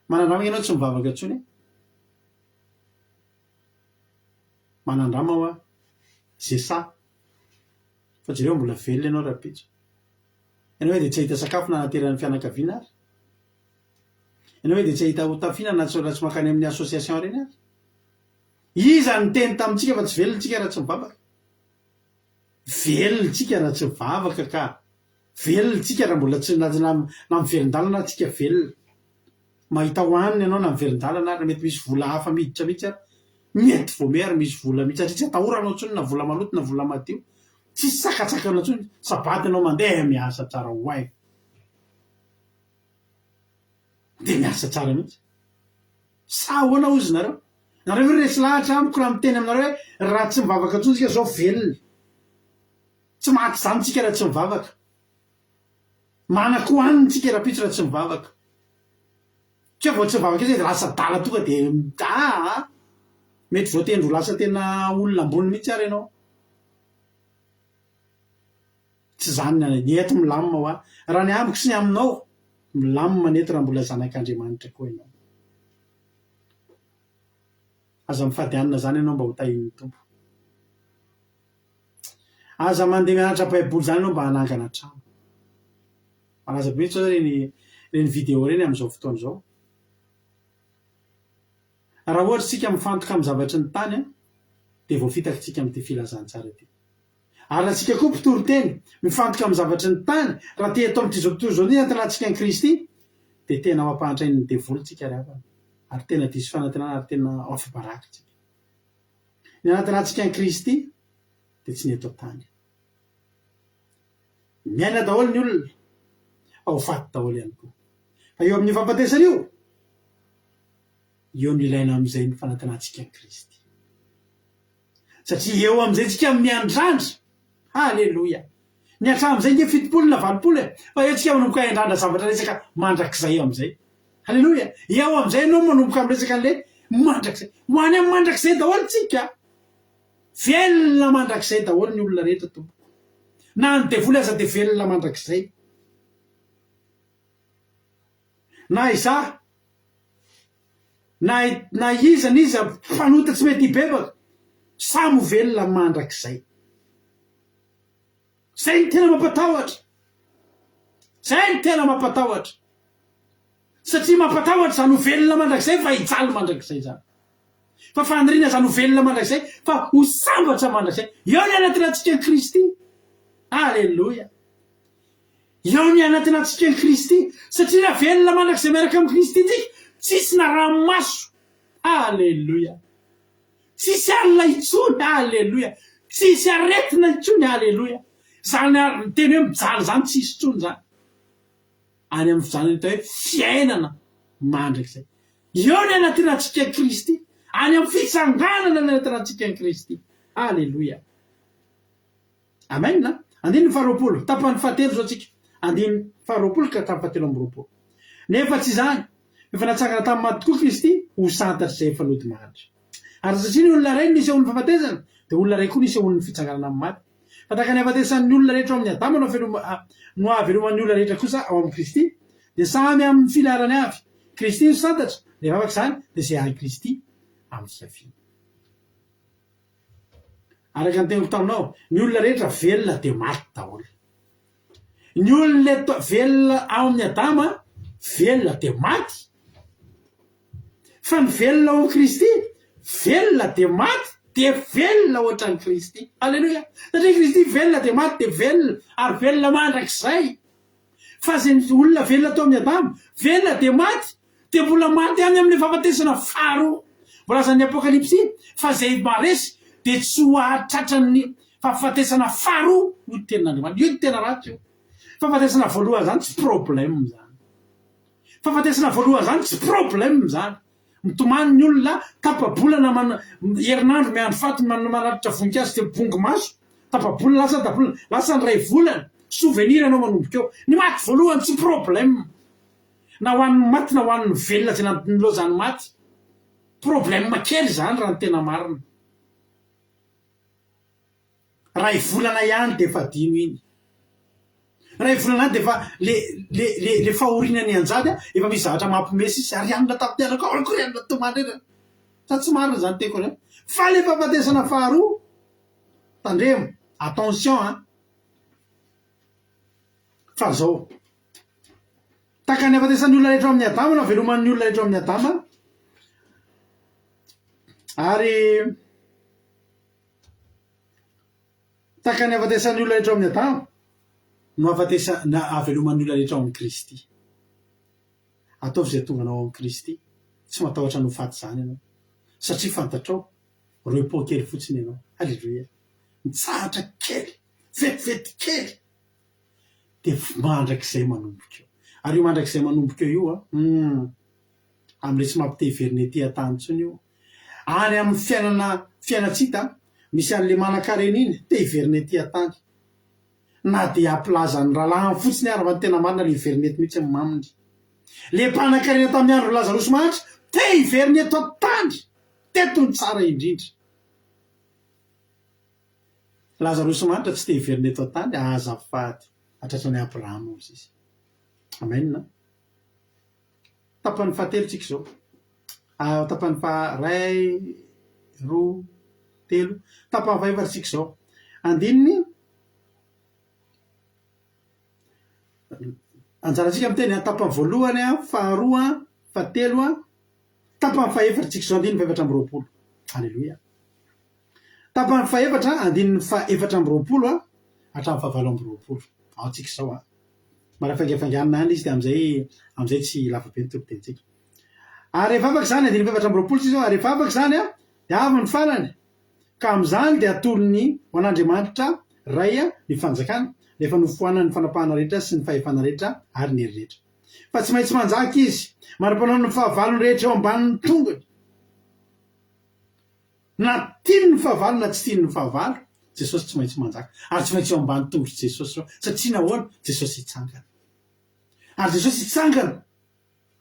S3: manandrama ianao tsy mivavaka ntsony manandrama hoa zesa fa jereo mbola velona ianao rapitso ianao hoe de tsy ahita sakafo na anateran'ny fianakaviana ary ianao hoe de tsy ahita hotafina na tsy makany amin'ny association reny ary iza ny teny tamintsika fa tsy velontsika raha tsy mivavaka velontsika raha tsy mivavaka ka velontsika raha mbola tsy na mivelon-dalana tsika velona mahita hoaniny ianao na mivelon-dalana ary mety misy vola hafa miditra mihitsy ary mety voame ary misy vola mihitsy ary tsy atahoranao ntsony na vola maloto na vola madio tsy sakatsakana ntsony sabaty anao mandeha miasa tsara hoay de miasa tsara mihitsy sa hoana ozy nareo nareo hoe resy lahatra amiko raha miteny aminareo hoe raha tsy mivavaka ntsony tsika zao velona tsy maty zany tsika raha tsy mivavaka manako hoanitsika raha pitso raha tsy mivavaka tsy vao tsy mivavaka izy de lasa dala tonga de mety voatendro lasa tena olona ambony mihitsy ary ianao tsy zany ny eto milamina hoa raha ny amiko sy ny aminao milamina ny eto raha mbola zanak'Andriamanitra koa ianao aza mifady anina zany ianao mba ho tahin'ny tompo aza mandeha mianatra baiboly zany ianao mba hanangana trano malaza be mihitsy reny vidéo reny am'izao fotoana zao raha ohatra tsika mifantoka amin'ny zavatry ny tany de voafitaka tsika am'ty filazantsara ty ary raha tsika koa mpitoro teny mifantoka amin'ny zavatry ny tany raha te atao am'ty zao tontolo zao ny anatinantsika ny Kristy de tena mampahantrainy ny devoly tsika rehefa ary tena diso fanantenana ary tena afabaraka tsika ny anatinantsika ny Kristy de tsy ny eto tany miaina daholo ny olona ao faty daholo ihany koa fa eo amin'ny fampatesana eo ny ilaina am'izay ny fanantenantsika ny Kristy satria eo am'izay tsika miandrandra halleloia ny atram'izay nge fitopolo na valopolo fa eo tsika manomboka handrandra zavatra resaka mandrakizay eo am'izay halleloia eo am'izay anao manomboka am'resaka an'le mandrakizay ho any amin'ny mandrakizay daholo tsika velona mandrakizay daholo ny olona rehetra tompo na ny devoly aza de velona mandrakizay na iza na iza niza mpanota tsy mety hibebaka samy velona mandrakizay zay ny tena mampatahotra zay ny tena mampatahotra satria mampatahotra zany ho velona mandrakizay fa hijaly mandrakizay zany fa fanirina zany ho velona mandrakizay fa ho sambatra mandrakizay eo ny anatinantsika ny Kristy halleloia eo ny anatinantsika ny Kristy satria raha velona mandrakizay miaraka amin'ny Kristy tsika tsisy na ranomaso halleloia tsisy alina itsony halleloia tsisy aretina itsony halleloia zany teny hoe mijaly zany tsisy itsony zany any amin'ny fizanany atao hoe fiainana mandrakizay eo ny anatinantsika ny Kristy any amin'ny fitsanganana ny anatinantsika ny Kristy halleloia amen na andiny faharoapolo tapany fahatelo zao tsika andiny faharoapolo ka tapany fahatelo amby roapolo nefa tsy zany efa natsangana tamin'ny maty tokoa Kristy ho santatry zay efa lody mahantra ary satria ny olona ray nisy olony fahafatezana de olona ray koa nisy olony fitsanganana amin'ny maty fa taka ny hafatesan'ny olona rehetra ao amin'ny Adama no avy eloman'ny olona rehetra kosa ao amin'ny Kristy de samy amin'ny filarany avy Kristy no santatra de afaka zany de zay any Kristy amin'ny fiaviana araka ny teniko taminao ny olona rehetra velona de maty daholo ny olona velona ao amin'ny Adama velona de maty fa ny velona ao amin'ny Kristy velona de maty de velona ohatra ny Kristy halleloia satria Kristy velona de maty de velona ary velona mandrakizay fa zay olona velona tao amin'ny Adamo velona de maty de mbola maty any amin'ny fahafatesana faharoa volazan'ny apokalipsy fa zay maresy de tsy ho ahatratran'ny fahafatesana faharoa io tenin'Andriamanitra io tena ratsy io fahafatesana voalohany zany tsy problème zany fahafatesana voalohany zany tsy problème zany mitomany ny olona tapabolana herinandro miandro faty manaritra voninkazo de bongo maso tapabolana lasa tapabolana lasa nyray volana souvenir anao manomboka eo ny maty voalohany tsy problème na ho an'ny maty na ho an'ny velona zay nilozany maty problème kely zany raha ny tena marina ray volana ihany de fa dino iny ray volana ihany de fa le fahorinany anjady efa misy zavatra mampimesy izy ary anona tapianako akory anona tomany rena sa tsy marina zany teko reny fa le fahafatesana faharoa tandremo attention fa zao taka ny afatesany olona rehetra amin'ny Adama na veloman'ny olona rehetra amin'ny Adama ary taka ny afatesany olona rehetra amin'ny Adama no afatesana aveloman'ny olona rehetra ao amin'ny Kristy ataovy zay tonga anao ao amin'ny Kristy tsy matahotra no faty zany ianao satria fantatrao repos kely fotsiny ianao halleluia mitsahatra kely vetivety kely de mandrak'izay manomboka eo ary io mandrak'izay manomboka eo io am'le tsy mampitehiveriny ety an-tany tsony io any amin'ny fiainatsita misy an'le manan-karena iny tehiveriny ety an-tany na de ampilazany rahalahy fotsiny ary va tena marina le hiverinety mihitsy amin'ny maminy le mpanan-karena tamin'ny andro Lazarosy mahantra tehiveriny eto an-tany tetony tsara indrindra Lazarosy mahantra tsy tehiveriny eto an-tany azafady atratrany Abrahama ozy izy amen tapany fahatelo tsika zao tapany ray roa telo tapany fahaefatra tsika zao andininy anjaratsika miteny tapany voalohany faharoa fahatelo tapany fahaefatra tsika zao andininy faefatra amby roapolo halleluia tapany fahaefatra andininy faefatra amby roapolo hatramin'ny fahavalo amby roapolo ao tsika zao marafangafanganina any izy de amizay tsy lava be ny torotentsika ary rehefa afaka zany andininy faefatra amby roapolo tsika zao ary rehefa afaka zany de avy ny farany ka am'izany de atolony ho an'Andriamanitra ray ny fanjakana rehefa nofoanany ny fanapahana rehetra sy ny fahefana rehetra ary ny herirehetra fa tsy maintsy manjaka izy manam-panao ny fahavalony rehetra eo ambanin'ny tongony na tiny ny fahavalo na tsy tiny ny fahavalo Jesosy tsy maintsy manjaka ary tsy maintsy eo ambany tongotry Jesosy satria nahoana Jesosy hitsangana ary Jesosy hitsangana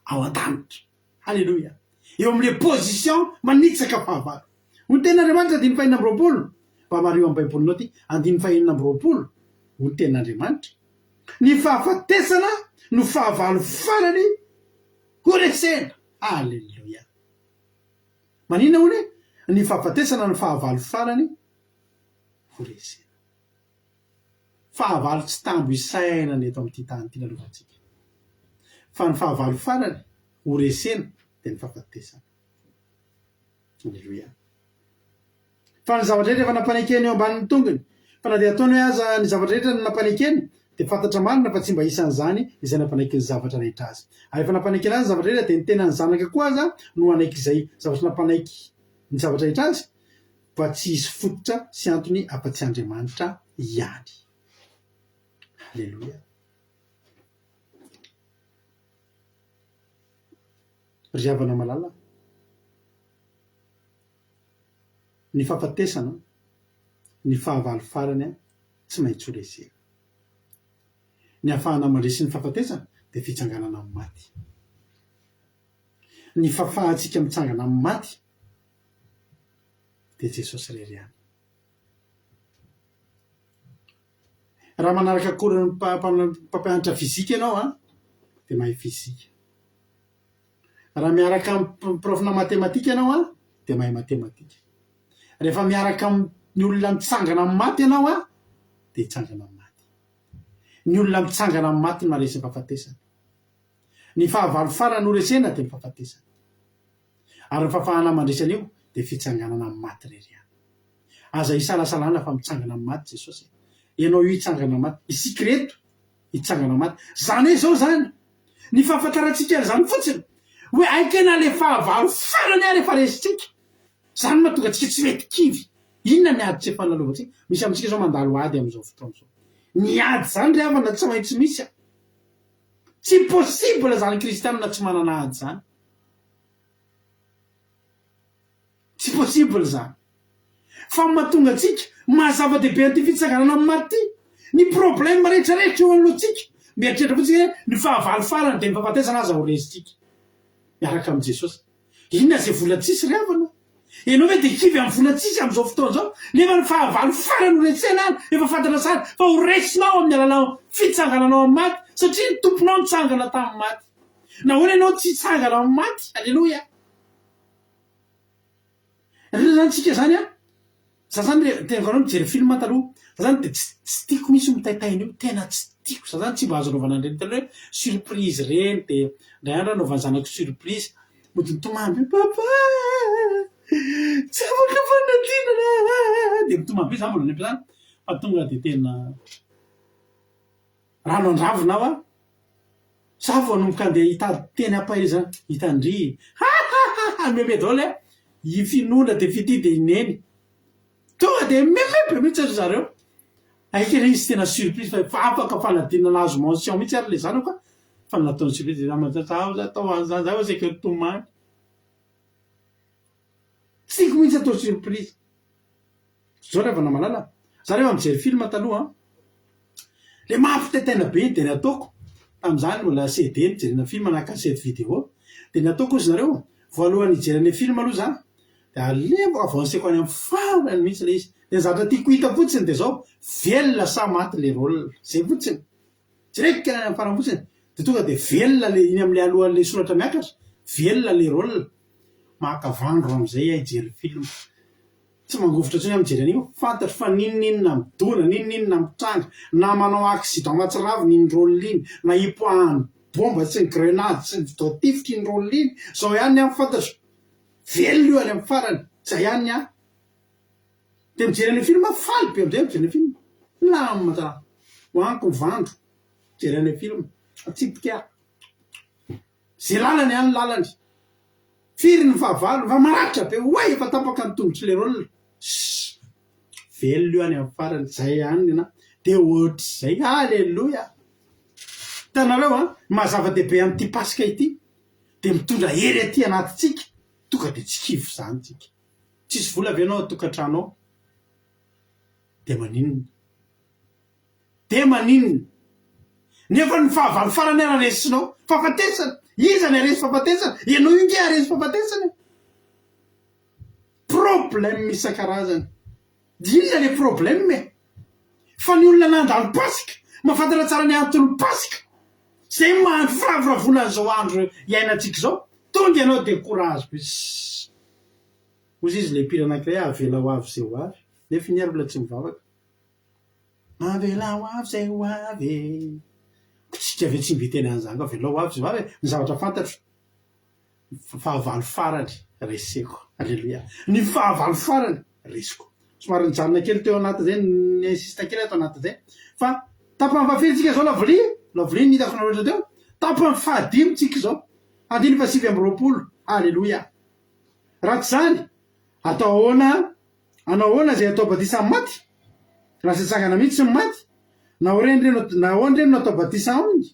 S3: ao an-danitra halleluia eo am'le position manitsaka fahavalo ny ten'Andriamanitra andiny fahinina amby roapolo mba mario amin'ny baibolinao ty andiny fahinina amby roapolo ny ten'Andriamanitra ny fahafatesana no fahavalo farany horesena halleluia manina hony ny fahafatesana no fahavalo farany horesena fahavalo tsy tambo isainany eto amin'ity tany ty lalovantsika fa ny fahavalo farany horesena de ny fahafatesana halleluia fa ny zavatra rehetra efa nampanenkeny eo ambanin'ny tongony fa na de ataony hoe aza ny zavatra rehetra ny nampanenkeny de fantatra marina fa tsy mba isan'izany izay nampanenkeny zavatra rehetra azy ary efa nampanenkeny azy zavatra rehetra de ny tenany zanaka koa aza no anaiky izay zavatra nampanaiky ny zavatra rehetra azy fa tsy izy fototra sy antony afa-tsy Andriamanitra ihany halleluia ry havana malala ny fahafatesana ny fahavalo farany tsy maintsy horesena ny ahafahana mandresy ny fahafatesana de fitsanganana amin'ny maty ny fahafahantsika mitsangana amin'ny maty de Jesosy rery any raha manaraka akory ny mpampianatra fizika ianao de mahay fizika raha miaraka amin'ny profina matematika ianao de mahay matematika rehefa miaraka amin'ny olona mitsangana amin'ny maty ianao de hitsangana amin'ny maty ny olona mitsangana amin'ny maty no maresy ny fahafatesana ny fahavalo farany horesena de ny fahafatesana ary ny fahafahana mandresy an'io de fitsanganana amin'ny maty rery any aza isalasalana fa mitsangana amin'ny maty Jesosy ianao io hitsangana amin'ny maty isika reto hitsangana maty zany hoe zao zany ny fahafantarantsika zany fotsiny hoe aikena le fahavalo farany ary efa resitsika zany mahatonga atsika tsy mety kivy inona ny ady tsy efanalovantsika misy amintsika zao mandalo ady am'izao fotoana zao ny ady zany ry avana tsy maintsy misy a tsy possible zany kristianina tsy manana ady zany tsy possible zany fa mahatonga atsika mahazava-dehibe an'ity fitsanganana amin'ny maty ny problème rehetrarehetra eo alohantsika mieritreritra fotsika hoe ny fahavalo farany de mifahafatesana azy ao resitsika miaraka am' jesosy inona zay volatsisy ry avana ianao hoe de kivy amy volatsisy am'izao fotoana zao nefa ny fahavalo farany horetsena any efa fantana sara fa horesinao amin'ny alalao fitsangananao amin'ny maty satria ny tomponao nitsangana tamin'ny maty na hoana ianao tsy hitsangana amin'ny maty alleloia reo zany tsika zany a za zany tenanao mijery film taloha za zany de tsy tiako misy mitaitaina io tena tsy tiako za zany tsy mba azo anaovana andreny tena hoe surprise reny de ndray andro anaovany zanako surprise modiny tomamby papa tsy afaka fanadinana de mitomamby za mbola ny ampiasana fa tonga de tena rano andravinao a sa vo anomboka andeha hitady teny ampahirizana hitandry meme daholo e ifinona de fity de ineny tonga de memepe mihitsy ary zareo aikena izy tena surprise fa afaka fanadinana azo mention mihitsy ary le zanako a fa nataony surprise de zaho zatao an'zany zao zay tomany tsiko mihitsy atao surprise zao revana malala zareo am'jery film taloha le mampitetaina be de ny ataoko tam'zany mbola CD nijerena film na cassette vidéo de ny ataoko izy nareo voalohany hijereny film aloha za de alevo avanceko any amy farany mihitsy le izy de zatra tiako hita fotsiny de zao velona sa maty le rôle zay fotsiny tsy reky any amy farany fotsiny de tonga de velona le iny am'le alohan'le soratra miakatra velona le rôle makavandro am'izay hijery film tsy mangovotra tsony am'jery an'io fantatro fa ninoninona midona ninoninona mitranga na manao accident mahatsiravy niny rôle iny na hipoahany bomba tsy ny grenade tsy ny dotifitra iny rôle iny zao ihany amy fantatro velona io any amy farany zay ihany a de mijery any film faly be am'zay mijery any film lamatra hoanko vandro mijery any film atsipika zay lalany any lalany firy ny fahavalo fa maratra be hoay efa tapaka ny tongotry le rôle velona io any amy farany zay ihany na de ohatry zay alleloia tanareo a mahazava-dehibe am'ty pasika ity de mitondra hery aty anatitsika tonga de tsy kivy zany tsika tsisy vola avy anao atokantranao de maninona nefa ny fahavalo farany ara resinao fahafatesana iza ny aresy fahafatesana ianao io nge aresy fahafatesana problème isan-karazany inona le problème fa ny olona nandalo pasika mahafantatra tsara ny antony pasika zay mahandro firavoravona zao andro iainatsika zao tonga ianao de courage be ozy izy le pira anankiray avela ho avy zay ho avy nefa iny ary mbola tsy mivavaka avela ho avy zay ho avy tsika ave tsy mby teny an'zany avela ho avy zay ho avy ny zavatra fantatro fahavalo farany reseko alleloia ny fahavalo farany resiko somary nijanona kely teo anaty zay ny insista kely atao anaty zay fa tapany fahafelitsika zao lavoli ny hitako naroatra teo tapany fahadimy tsika zao andiny fa sivy amby roapolo alleloia raha tsy zany atao ahoana anao ahoana zay atao batisa amy maty raha satsangana mihitsy ny maty na ahoany reny no atao batisa aminy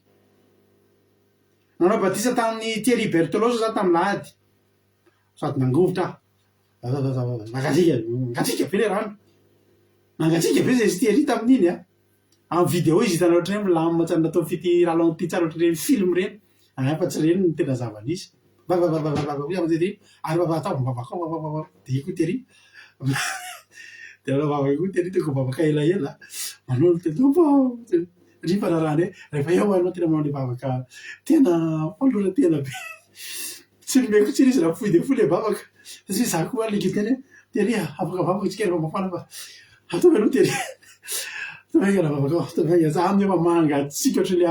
S3: nanao batisa tamin'ny Thierry Berthelot za tamy lahady sady nangovotra nangatsika be le rano nangatsika be zay izy Thierry tamin'iny a amy vidéo izy hitanao ohatry reny milamina natao fity ralenti tsara ohatry reny film reny fa tsy reny ny tena zava-nisy ary atao mivavaka de iko Thierry de vavaka ko Thierry teko vavaka elaela manolo tetompo rifa narany rehefa eo anao tena manao le vavaka tena falora tena be tsy nomeko tsira izy raha foy de foy le vavaka satria za koa alika teny Thierry afaka vavaka tsika rehefa mafana fa ataovy aloha Thierry tavagna vavaka tavagna za aminy efa mangatsika ohatry le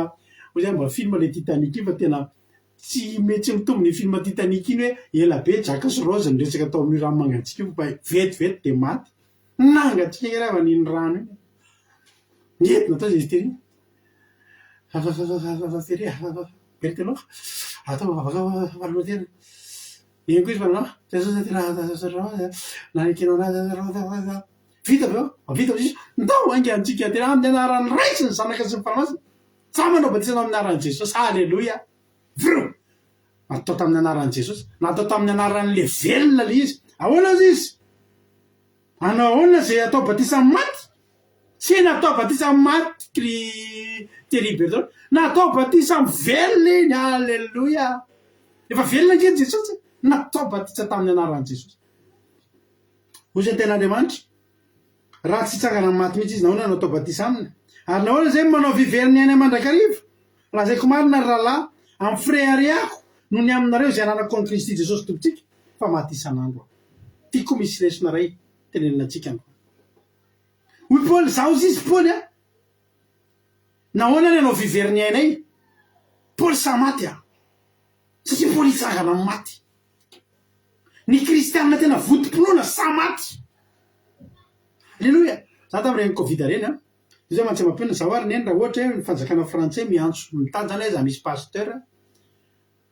S3: ozy mba film le Titanic io fa tena tsy mety mitombo ny film Titanic iny hoe ela be Jack sy Rose niresaka atao amin'ny rano mangatsika io fa vetivety de maty nangatsika raha niny rano iny entina atao zay izy Thierry fery very telo atao afaka valona tena iny koa izy fa nanekenao anazy vita vita izy ndao angantsika tena amin'ny anarany raisy ny zanaka sy ny faramasina sa manao batisana amin'ny anaran'i Jesosy alleloia vro natao tamin'ny anaran'i Jesosy natao tamin'ny anaran'le velona le izy ahoana izy anao ahoana zay atao batisa maty sy natao batisa maty terrible natao batisa velona iny alleloia efa velona nkeny Jesosy natao batisa tamin'ny anaran'i Jesosy hoy zay ten'Andriamanitra raha tsy hitsangana amin'ny maty mihitsy izy nahoana natao batisa aminy ary nahoana zay manao viveriny any amandrakariva raha zay komarina ry rahalahy amin'ny frériako no ny aminareo zay ananako an'i Kristy Jesosy tompontsika fa maty isan'andro tiako misy lesona ray teneninatsika hoy Paoly zaho izy Paoly nahoana ny anao viveriny ainay Paoly sa maty satria Paoly hitsangana amin'ny maty ny kristianina tena votim-pinoana sa maty alleloia za tamin'ireny covid reny zay mantsy mampina zaho ary neny raha ohatra hoe ny fanjakana frantsay miantso mitandjana izy misy pasteur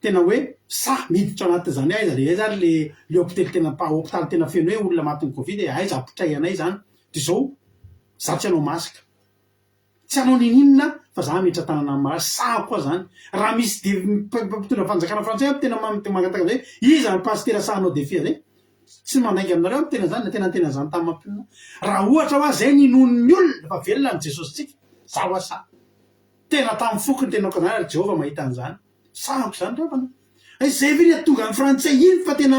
S3: tena hoe sa miditra anaty zany aiza le zany le hôpitaly tena hôpitaly tena feno hoe olona matin'ny covid aiza apotray anay zany de zao za tsy anao masika tsy anao nininona fa za miditra tanana amin'ny marazy sa koa zany raha misy de mpitondra fanjakana frantsay tena mangataka zay iza ny pasteur sa anao defia zay tsy mandainga aminareo tena zany na tena zany tamin'ny mampina raha ohatra hoa zay ninon'ny olona fa velona ny Jesosy tsika za hoa sa tena tamin'ny fokony tena ko zany ary Jehova mahita an'izany sahako zany ravana zay ve ny tonga ny frantsay iny fa tena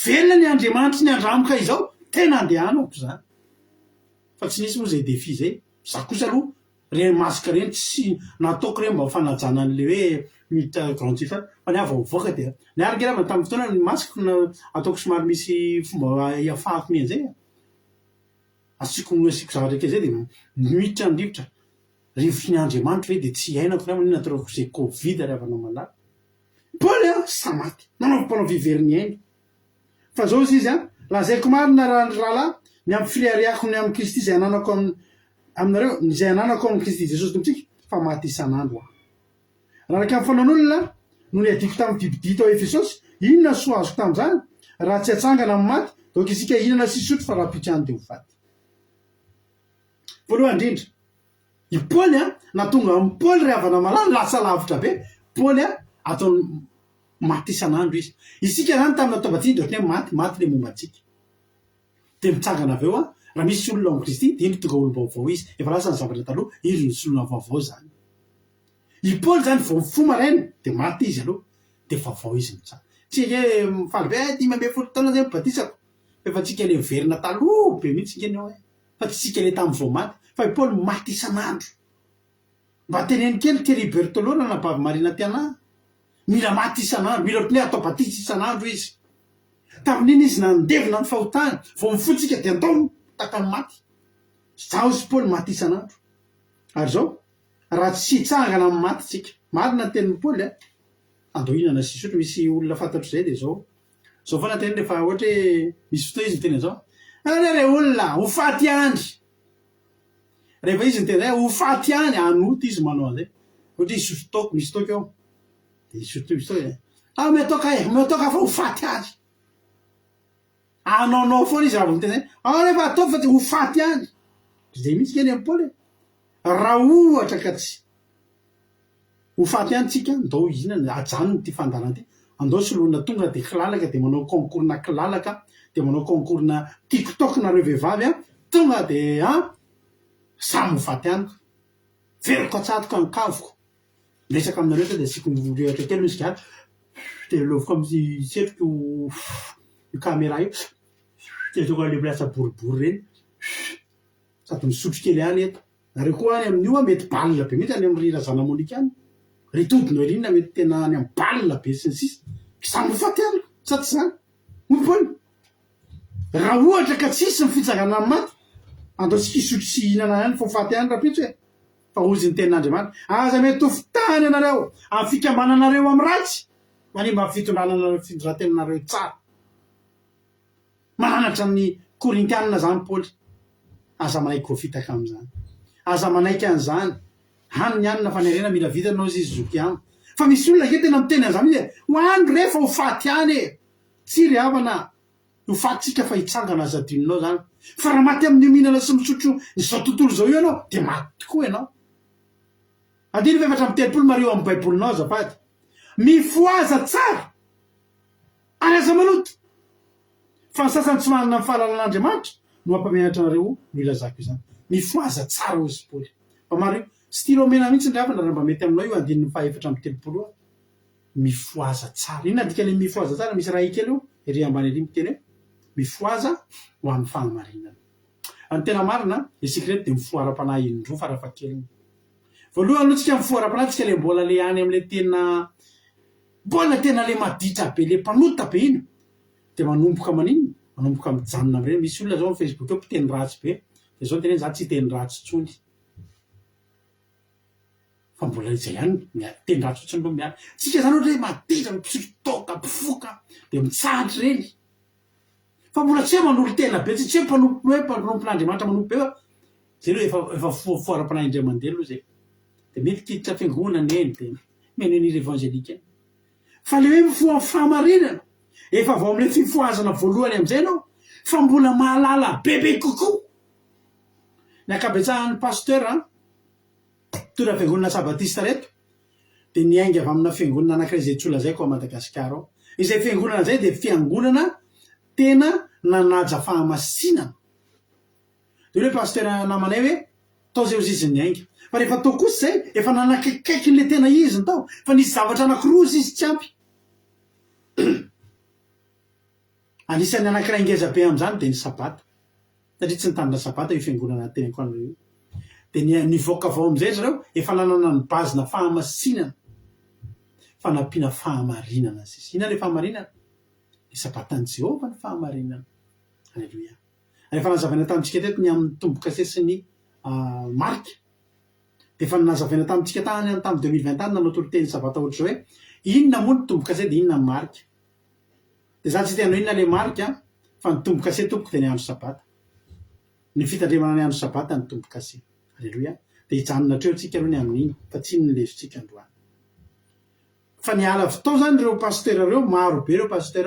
S3: velona ny Andriamanitra ny andramoka izao tena andehanako zany fa tsy nisy moa zay defi zay za kosa aloha reny masika reny tsy nataoko reny mba ho fanajana an'le hoe mita grand fa ny ava mivoaka dia niarika raha tamin'ny fotoana ny masika na ataoko somary misy fomba iafahako mian'izay asiko asiko zavatra kely zay dia miditra ny rivotra rivotra ny Andriamanitra hoe dia tsy hainako raha manina ataoko zay covid ry avana malala Paoly sa maty nanao viveriny ainy fa zao izy lazaiko marina raha ny rahalahy ny amin'ny frériako ny amin'ny Kristy zay ananako aminareo zay ananako amin'ny Kristy Jesosy tompontsika fa maty isan'andro raha raka amin'ny fanaon'olona no ny adiko tamin'ny bibidi tao Efesosy inona soa azoko tamin'izany raha tsy hatsangana amin'ny maty donc isika inana sisotro fa raha pitrany dia ho faty voalohany indrindra i Paoly natonga amin'ny Paoly ry havana malala lasa lavitra be Paoly ataony maty isan'andro izy isika zany tamin'ny atao batsiny de hoe maty le momba antsika de mitsangana avy eo raha misy olona amin'ny Kristy dia iny tonga olo vaovao izy efa lasa ny zavatra taloha izy ny solona vaovao zany i Paoly zany vao mifo maraina de maty izy aloha de vaovao izy mitsanga tsy hoe mifaly be 10 taona zay mibatisako efa tsika le miverina taloha be mihitsy ngeny ao fa tsy tsika le tamin'ny vao maty fa i Paoly maty isan'andro mba teneny kely Thierry Berthelot na Bavy Marina Tiana mila maty isan'andro mila ohatran'ny atao batisa isan'andro izy tamin'iny izy nandevina ny fahotany vao mifotsika de andao takany maty zao sy Paoly maty isan'andro ary zao raha tsy hitsangana amin'ny maty tsika marina tenin'ny Paoly andao inana sisotro misy olona fantatro zay de zao foana teny rehefa ohatra hoe misy fotoa izy miteny zao re olona ho faty andry rehefa izy miteny ho faty any anoto izy manao an'izay ohatra isotro taoko misy taoko eo de isotro metoka fa ho faty andry anaonao foana izy raha miteny rehefa atao fa ho faty andry zay mihitsy keny amin'ny Paoly raha ohatra ka tsy ho faty any tsika andao inana ajanony ty fandarana ty andao solona tonga de kilalaka de manao concours-na kilalaka de manao concours-na TikTok nareo vehivavy tonga de samy ho faty any veriko atsatoka ankavoko resaka aminareo de asiko rehatra kely misy ka de lovoko amin'ny setroko io caméra io de toko le place boribory reny sady misotro kely any eto nareo koa any amin'io mety balina be mihitsy any amin'ny rirazana monika any ritodina rinona mety tena any amin'ny balina be sy ny sisa samy ho faty any sa tsy zany hoy Paoly raha ohatra ka tsisy ny fitsangana amin'ny maty andao tsika isotro sy ihinana any fa ho faty any raha pitso fa ozy ny tenin'Andriamanitra aza mety ho fitahany anareo amin'ny fikambananareo amin'ny ratsy manimba amin'ny fitondrananareo fitondrantenanareo tsara mananatra amin'ny korintianina zany Paoly aza manaiky ho fitaka amin'izany aza manaiky an'izany hany ny anina fanarena mila vitanao izy zoky any fa misy olona ke tena miteny an'zany izy hoany rehefa ho faty any e tsy ry havana ho fatytsika fa hitsangana aza adinonao zany fa raha maty amin'ny mihinana sy misotro nyzao tontolo zao io ianao de maty tokoa ianao adiny fa efatra amy telopolo mario amy baibolinao azafady mifoaza tsara ary aza maloto fa ny sasany tsy manana ny fahalalan'Andriamanitra no ampamenatra anareo no ilazako izany mifoaza tsara ozy poly fa maro stilo mena mihitsy ndray havana raha mba mety aminao io andininy faefatra amy telopolo mifoaza tsara inona dikany mifoaza tsara misy raha ikely io ery ambany ary miteny hoe mifoaza ho amin'ny fahamarinana any tena marina isika reto de mifoaram-panahy indroa farafa keliny voalohany aloha tsika mifoaram-panahy tsika le mbola le any am'le tena mbola tena le maditra be le mpanota be iny de manomboka maninona manomboka mijanona am'ireny misy olona zao amy Facebook eo mpiteny ratsy be de zao teny za tsy teny ratsy tsony fa mbola izay ihany teny ratsy otsiny lo miany tsika zany ohatra hoe maditra mipisotro toka mpifoka de mitsahatra reny fa mbola tsy hoe manolo tena be tsy hoe mpanompon'Andriamanitra manompo be zay loha efa foaram-panahy indray mandeha aloha zay de midikiditra fiangonana eny de menen'ir evangelika eny fa le hoe mifoa fahamarinana efa vao am'le fifoazana voalohany am'izay anao fa mbola mahalala bebe kokoa ny akabetsahan'ny pasteur tora fiangonana sabatista reto de niainga avy amina fiangonana anankiray zay tsy olazaiko a Madagasikara ao izay fiangonana zay de fiangonana tena nanaja fahamasinana de hoe pasteur namanay hoe tao zay ozy izy niainga fa rehefa tao kosa zay efa nanakaiky le tena izy tao fa nisy zavatra anakirozy izy tsy ampy anisan'ny anankiray ngeza be am'zany de ny sabata satria tsy nitandra sabata io fiangonana teny ko anareo de nivoaka avao am'izay zareo efa nanana ny bazina fahamasinana fanampiana fahamarinana sisy ina le fahamarinana le sabatany Jehova ny fahamarinana alleloia rehefa nazavaina tamitsika teto ny amin'ny tombo-kase sy ny marika de efa nazavaina tamitsika tany tamy 2020 nanao toloteny sabata ohatra hoe inona moa ny tombo-kase de inona ny marika de za tsy te hanao inona le marika fa ny tombo-kase tompoko de ny andro sabata ny fitandremana ny andro sabata ny tombo-kase alleloia de hijanona treo tsika aloha ny amin'iny fa tsy ny lesotsika androany fa niala avitao zany reo pasteur reo maro be reo pasteur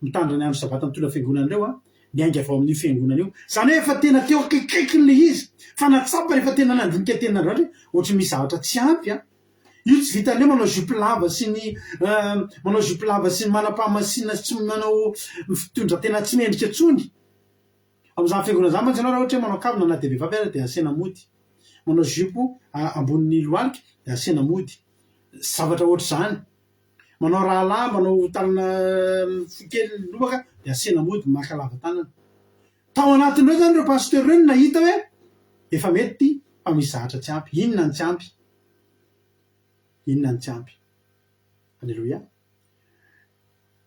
S3: mitandra ny andro sabata mitondra fiangonanareo niainga avao amin'io fiangonana io zany hoe efa tena teo akaikaikiny le izy fa natsapa rehefa tena nandinika tenandroany ohatra misy zavatra tsy ampy io tsy vitan'le manao jupe lava sy ny manao jupe lava sy ny manam-pahamasina sy tsy manao fitondra tena tsy mendrika tsony am'izany fiangonana zany mantsy anao raha ohatra hoe manao kavina na de vehivavy ara de asena mody manao jupe amboniny lohalika de asena mody zavatra ohatra zany manao raha lamba manao tanana fikely lobaka de asena mody maka lava tanana tao anatin'ireo zany reo pasteur reo nahita hoe efa mety fa misy zavatra tsy ampy inona ny tsy ampy inona ny tsy ampy alleloia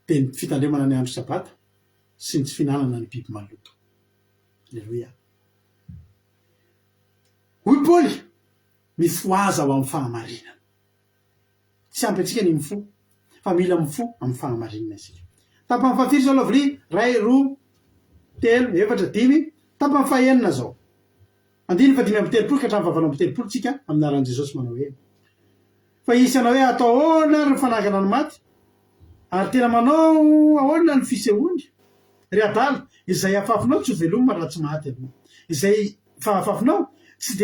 S3: de ny fitandremana ny andro sabata sy ny tsy finanana ny biby maloto alleloia hoy Paoly mifoaza ho amin'ny fahamarinana tsy ampy antsika ny mifo fa mila mifo amin'ny fahamarinana isika tapany fahafiry zao lavoli ray roa telo efatra dimy tapany fahaenina zao andiny fa dimy amby telopolo ka hatramy vavalo amby telopolo tsika aminaran'i Jesosy manao hoe fa isana hoe atao ahoana ry fanagana ny maty ary tena manao ahoana ny fisehoany ry adala izay afafinao tsy ho velomina raha tsy maty aloha izay fahafafinao tsy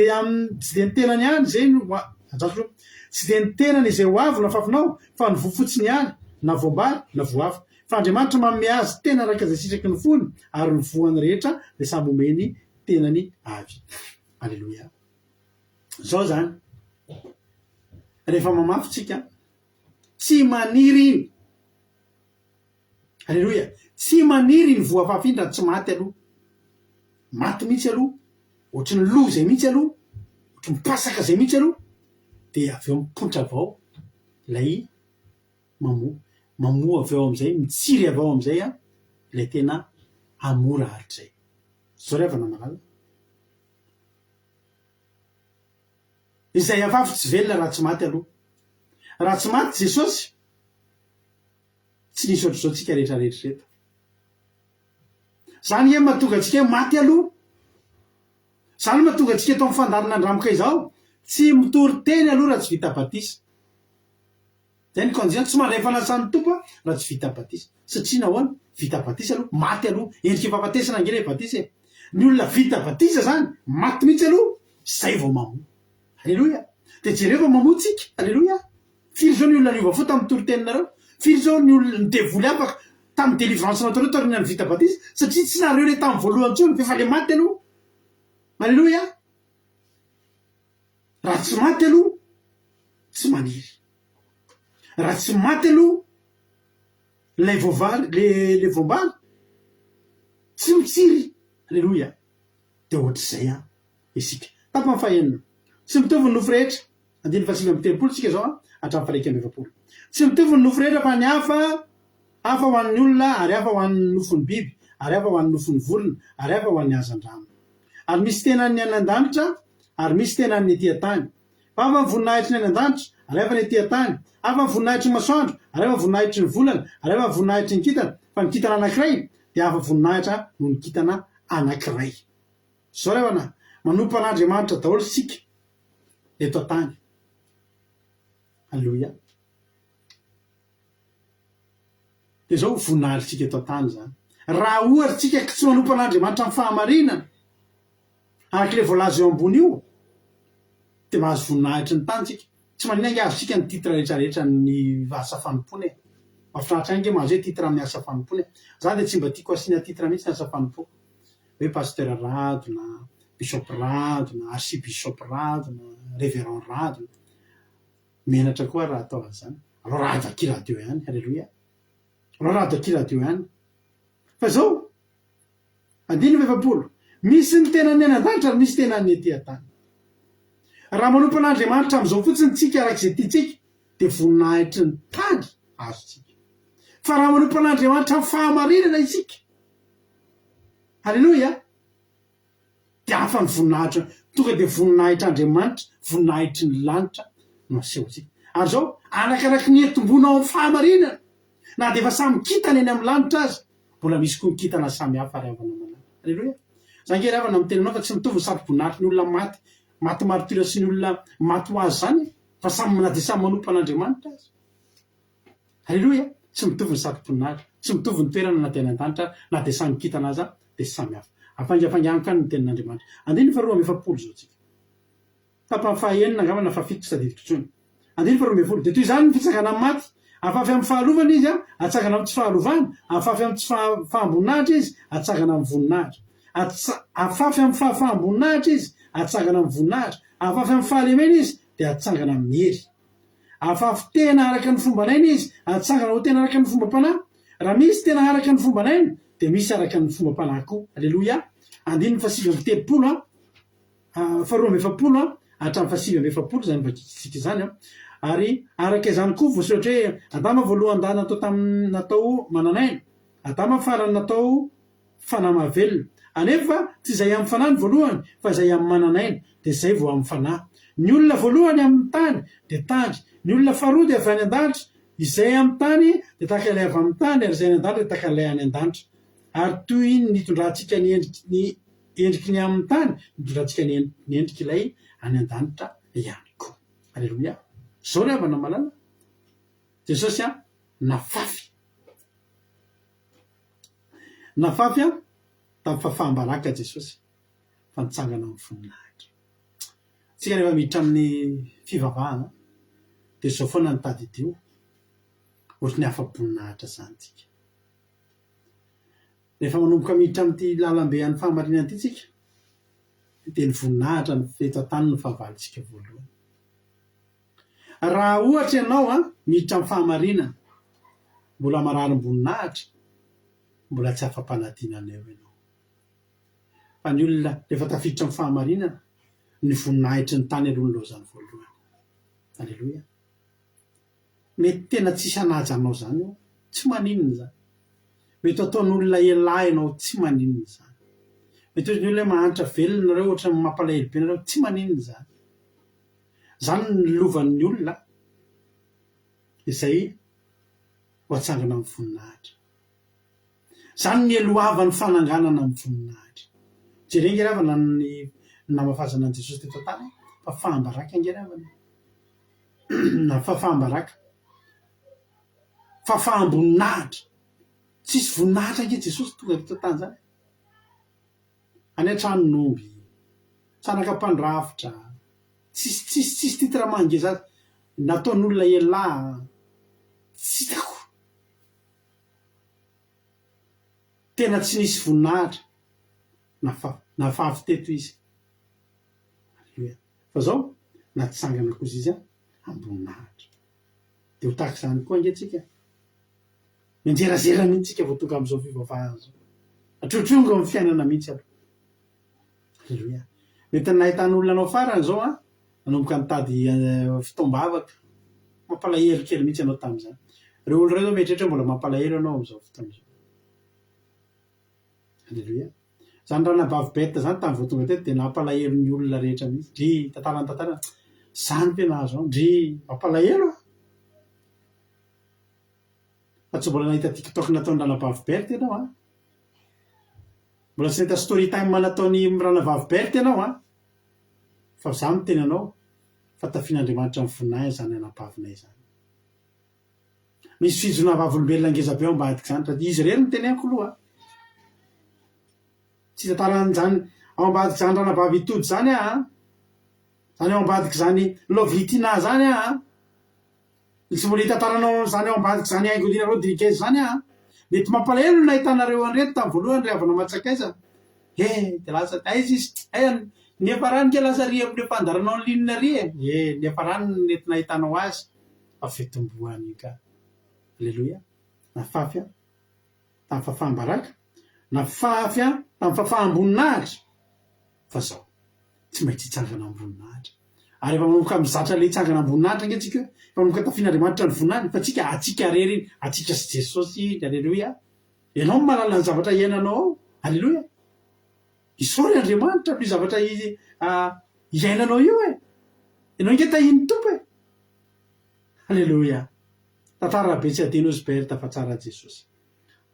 S3: de ny tenany any zay ajaso tsy de ny tenany izay ho avy no afafinao fa ny vofotsiny any na voambary na voafa fa Andriamanitra manome azy tena raika zay sitraky ny fony ary ny voany rehetra de samby omeny tenany avy alleloia zao zany rehefa mamafy tsika tsy maniry iny alleloia tsy maniry ny voafafindra tsy maty aloha maty mihitsy aloha ohatra ny lo zay mihitsy aloha ohatra mipasaka zay mihitsy aloha de avy eo mipoitra avao lay mamoa avy eo am'izay mitsiry avy ao am'izay lay tena amora haritray zao rehefa namalala izay afafy tsy velona raha tsy maty aloha raha tsy maty Jesosy tsy nisy ohatra zao tsika rehetrarehetra reto zany hoe mahatonga atsika hoe maty aloha zany mahatonga atsika tao am'fandarina andramokay zao tsy mitory teny aloha raha tsy vita batisa zay ny condition tsy mandray fanasan'ny tompo raha tsy vita batisa satria nahoana vita batisa aloha maty aloha endriky fahafatesana angely batisa e ny olona vita batisa zany maty mihitsy aloha zay vao mamoa alleloia de jereo fa mamoatsika alleloia firy zao ny olona niova fo tamin'ny toroteninareo firy zao ny olona nidevoly afaka tamin'ny délivrance natareo tarina ny vita batisa satria tsy nareo le tamin'ny voalohany tsony fefa le maty aloha alleloia raha tsy maty aloha tsy maniry raha tsy maty aloha lay voavary le voambary tsy mitsiry alleloia de ohatr'izay isika tapam'fahenina tsy mitovy ny nofo rehetra andiny fa sivy amby telopolo tsika zao hatramin'ny faraika amby efapolo tsy mitovy ny nofo rehetra fa ny hafa ho an'ny olona ary hafa ho an'ny nofony biby ary hafa ho an'ny nofony vorona ary hafa ho an'ny hazan-drano ary misy tenan'ny any an-danitra ary misy tenan'ny etỳ tany fa hafa nyvoninahitry ny any an-danitra ary hafa ny etỳ tany hafa nyvoninahitry ny masoandro ary hafa voninahitry ny volana ary hafa voninahitry ny kitana fa ny kitana anankiray de hafa voninahitra no ny kitana anankiray zao rehana manompo an'Andriamanitra daholo sika eto an-tany alleloia de zao voninahitsika eto an-tany zany raha ohatra tsika tsy manompo an'Andriamanitra amin'ny fahamarinana araka le voalaza eo ambony io de mahazo voninahitra ny tany tsika tsy maninangy azo tsika ny titra rehetrarehetra ny asa fanompony e mahafinaritra ange mahazo hoe titra amin'ny asa fanompony zany de tsy mba tiako asiana titra mihitsy ny asa fanompo hoe pasteur radona bishop radona archibishop radona révérend radona menatra koa raha atao azany alo rado akiradio ihany alleloia alo rado akiradio ihany fa zao andiny efapolo misy ny tenany any an-danitra ary misy tenany etỳ tany raha manompo an'Andriamanitra am'izao fotsiny tsika arak'izay tiatsika de voninahitry ny tany azo tsika fa raha manompo an'Andriamanitra amin'ny fahamarinana isika alleloia de hafa ny voninahitra tonga de voninahitr'Andriamanitra voninahitry ny lanitra no asehotsika ary zao anakaraky ny etombona ao amin'ny fahamarinana na de efa samy kitana eny amin'ny lanitra azy mbola misy koa nikitana samy hafa ary avana manana alleloia zangery avana amin'ny teninao fa tsy mitovy ny sampy-boninahitry ny olona maty martyra sy ny olona maty ho azy zany fa samy na de samy manompo an'Andriamanitra azy alleloia tsy mitovy ny sampy-boninahitra tsy mitovy ny toerana na de any an-danitra na de samy kitana aza de samy hafa afangafanganika ny tenin'Andriamanitra andiny fa roa amby efapolo zao tsika tapany fahaenina angambana fa fito sadidiko tsony andiny fa roa amby efapolo de toy izany ny fitsangana amin'ny maty afafy amin'ny fahalovana izy atsangana amin'ny tsy fahalovana afafy amin'ny tsy fahamboninahitra izy atsangana amin'ny voninahitra afafy amin'ny fahamboninahitra izy atsangana amin'ny voninahitra afafy amin'ny fahalemena izy de atsangana amin'ny hery afafy tena araka ny fombanaina izy atsangana ho tena araka ny fomba-panahy raha misy tena araka ny fombanaina de misy araka ny fomba-panahy koa alleloia andiny fa sivy amby telopolo fa roa amby efapolo hatramin'ny fa sivy amby efapolo zany vakitsika zany ary araka izany koa voasoratra hoe adama voalohany natao mananaina adama farany natao fanahy mahavelona anefa tsy izay amin'ny fanahy ny voalohany fa izay amin'ny mananaina de zay vao amin'ny fanahy ny olona voalohany amin'ny tany de tandry ny olona faharoa de avy any an-danitra izay amin'ny tany de tahaka ilay avy amin'ny tany ary izay any an-danitra de tahaka ilay any an-danitra ary toy iny nitondrantsika ny endriky ny amin'ny tany nitondrantsika ny endriky ilay any an-danitra ihany koa alleloia zao re avana malala jesosy nafafy tamin'ny fahafahambaraka jesosy fa nitsangana amin'ny voninahitra tsika rehefa miditra amin'ny fivavahana de zao foana nitady idio ohatry ny afa-boninahitra zany tsika rehefa manomboka miditra amin'ity lalambe an'ny fahamarinana ity tsika de ny voninahitra ny feto an-tany ny fahavalitsika voalohany raha ohatra ianao miditra amin'ny fahamarinana mbola mararim-boninahitra mbola tsy afa-panadinana eo ianao fa ny olona rehefa tafiditra amin'ny fahamarinana ny voninahitry ny tany aloha ny lozany voalohany alleloia mety tena tsisy anaja anao zany io tsy maninona zany mety ataon'olona elahy ianao tsy maninona zany mety ohatry ny olona hoe mahantra velona nareo ohatra mampalahelo be nareo tsy maninona zany zany ny lovan'ny olona izay ho atsangana amin'ny voninahitra zany ny eloavany fananganana amin'ny voninahitra jerenge ravana ny namafazana an' Jesosy teto tany fa fahambaraka angeravana na fahambaraka fahamboninahitra tsisy voninahitra ange Jesosy tonga teto tany zany any an-tranon'omby tsanaka mpandrafitra tsisy titre mangeza nataon'olona elahy tsy hitako tena tsy nisy voninahitra na fafy teto izy fa zao na tsangana kozy izy amboninahitra de ho tahaka zany koa ange menjerazera mihitsy tsika vo tonga am'izao fivavahana zao atrotrongo amin'ny fiainana mihitsy aloha alleloia mety nahitan'olona anao farany zao nanomboka nitady fitombavaka mampalahelo kely mihitsy anao tam'izany reo olo reo zao mietrehitra mbola mampalahelo anao am'izao fotoana zao alleloia zany raha nabavy beta zany tamy vo tonga teto de nampalahelo ny olona rehetra mihitsy dry tantarana zany pe nahazo ao dry mampalahelo fa tsy mbola nahita tiktok nataony ranavavy berta ianao mbola tsy nahita story time nataony ranavavy berta ianao fa za miteny anao fa tafian'Andriamanitra ny voninay zany anapavinay zany misy fijona vavolombelona angeza be ao ambadiky zany fa izy rery miteny ako loha tsy tantaran'zany ao ambadiky zany ranavavy itody zany zany ao ambadiky zany lovlitina zany tsy mbola hitantaranao zany ao ambadiky zany Aigolina Rodriguez zany mety mampalahelo nahitanareo anreto tamy voalohany ry havana matsakaiza de lasa izy nefarany ke lasa ry amle fandaranao ny linina ry nefarany nety nahitanao azy afetomboany ka alleloia na fafy tamy fafahambaraka na fafy tamy fafahamboninahitra fa zao tsy maintsy hitsangana amboninahitra ary efa manomboka mizatra le hitsangana amboninahitra nge tsika fa manomboka tafian'Andriamanitra ny voninahitra fa tsika atsika sy Jesosy alleloia ianao malala ny zavatra iainanao alleloia isory Andriamanitra amy zavatra iainanao io ianao nge tahiny tompo alleloia tantara be tsy adino zy berta fa tsara Jesosy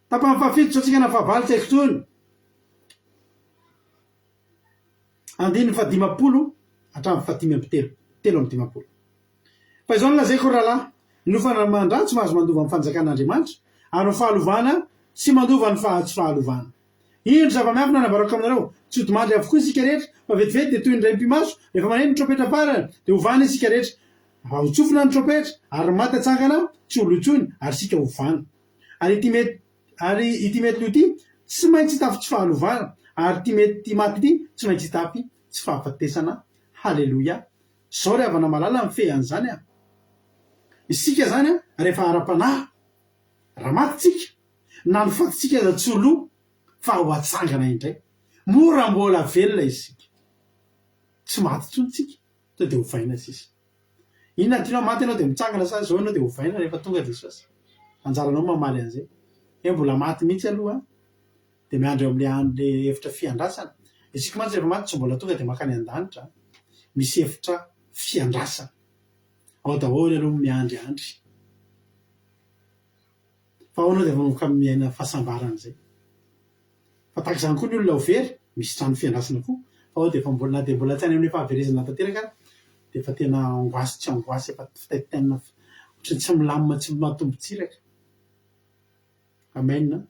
S3: tapany fafito so tsika na favalo tsy haiko tony andiny fa 50 hatramy fa 5 fa izao nolazaiko rahalahy nofana mandra tsy mahazo mandova amin'ny fanjakan'Andriamanitra ary fahalovana sy mandova ny tsy fahalovana indro zava-miafina nabarako aminareo tsy odomandry avokoa isika rehetra fa vetivety de toy ny raim-pimaso rehefa maneno ny tropetra farany de hovana isika rehetra hotsofina ny tropetra ary maty atsangana tsy olotsony ary sika hovana ary ity mety lo ity tsy maintsy hitafy tsy fahalovana ary ty mety ty maty ity tsy maintsy hitafy tsy fahafatesana halleloia zao ry havana malala mifehan'zany isika zany rehefa ara-panahy raha maty tsika na ny fatitsika za tsy olo fa ho atsangana indray mora mbola velona isika tsy maty tsony tsika sao de hovaina sisa inona tinao maty anao de mitsangana sa zao anao de hovaina rehefa tonga Jesosy anjaranao mamaly an'izay mbola maty mihitsy aloha de miandro amle anle efitra fiandrasana isika mantsy rehefa maty tsy mbola tonga de makany an-danitra misy efitra fiandrasana ao daholy aloha miandry andry fa ao anao de manomboka miaina fahasambarana zay fa taky zany koa ny olona overy misy trano fiandrasana koa fa ao de fa mbola de mbola tsy any amin'ny fahaverezana tanteraka de fa tena angoasy tsy angoasy efa fitaitenina ohatrany tsy milamina tsy matombotsiraka amen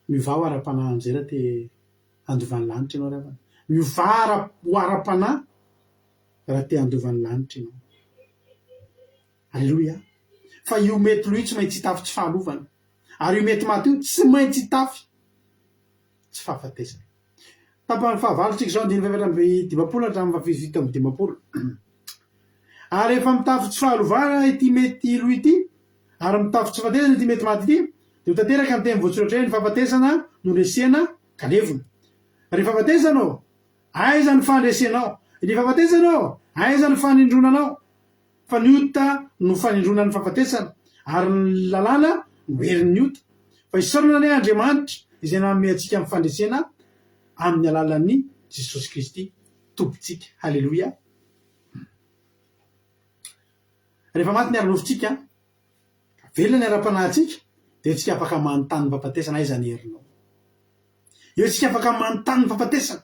S3: mivao ara-panahy amizay raha te andovan'ny lanitra ianao raha mivara ho ara-panahy raha te andovan'ny lanitra ianao alleloia fa io mety lo io tsy maintsy hitafy tsy fahalovana ary io mety maty io tsy maintsy hitafy tsy fahafatesana tapany fahavalotsika zao andiny faefatra 50 hatramy fafito amy 50 ary efa mitafy tsy fahalovana ity mety lo ity ary mitafy tsy fahatesana ity mety maty ity de ho tanteraka ny teny voatsoratra ny fahafatesana no resena kalevona ry fahafatesanao aiza ny fandresenao ry fahafatesanao aiza ny fanindronanao fa niota no fanindrona ny fahafatesana ary ny lalàna no herin'ny ota fa isorana ny Andriamanitra izay nanome atsika amin'ny fandresena amin'ny alalan'ny Jesosy Kristy tompontsika halleloia rehefa maty ny ara-nofontsika velona ny ara-panahintsika de tsika afaka manontany ny fahafatesana aiza ny herinao eo tsika afaka manontany ny fahafatesana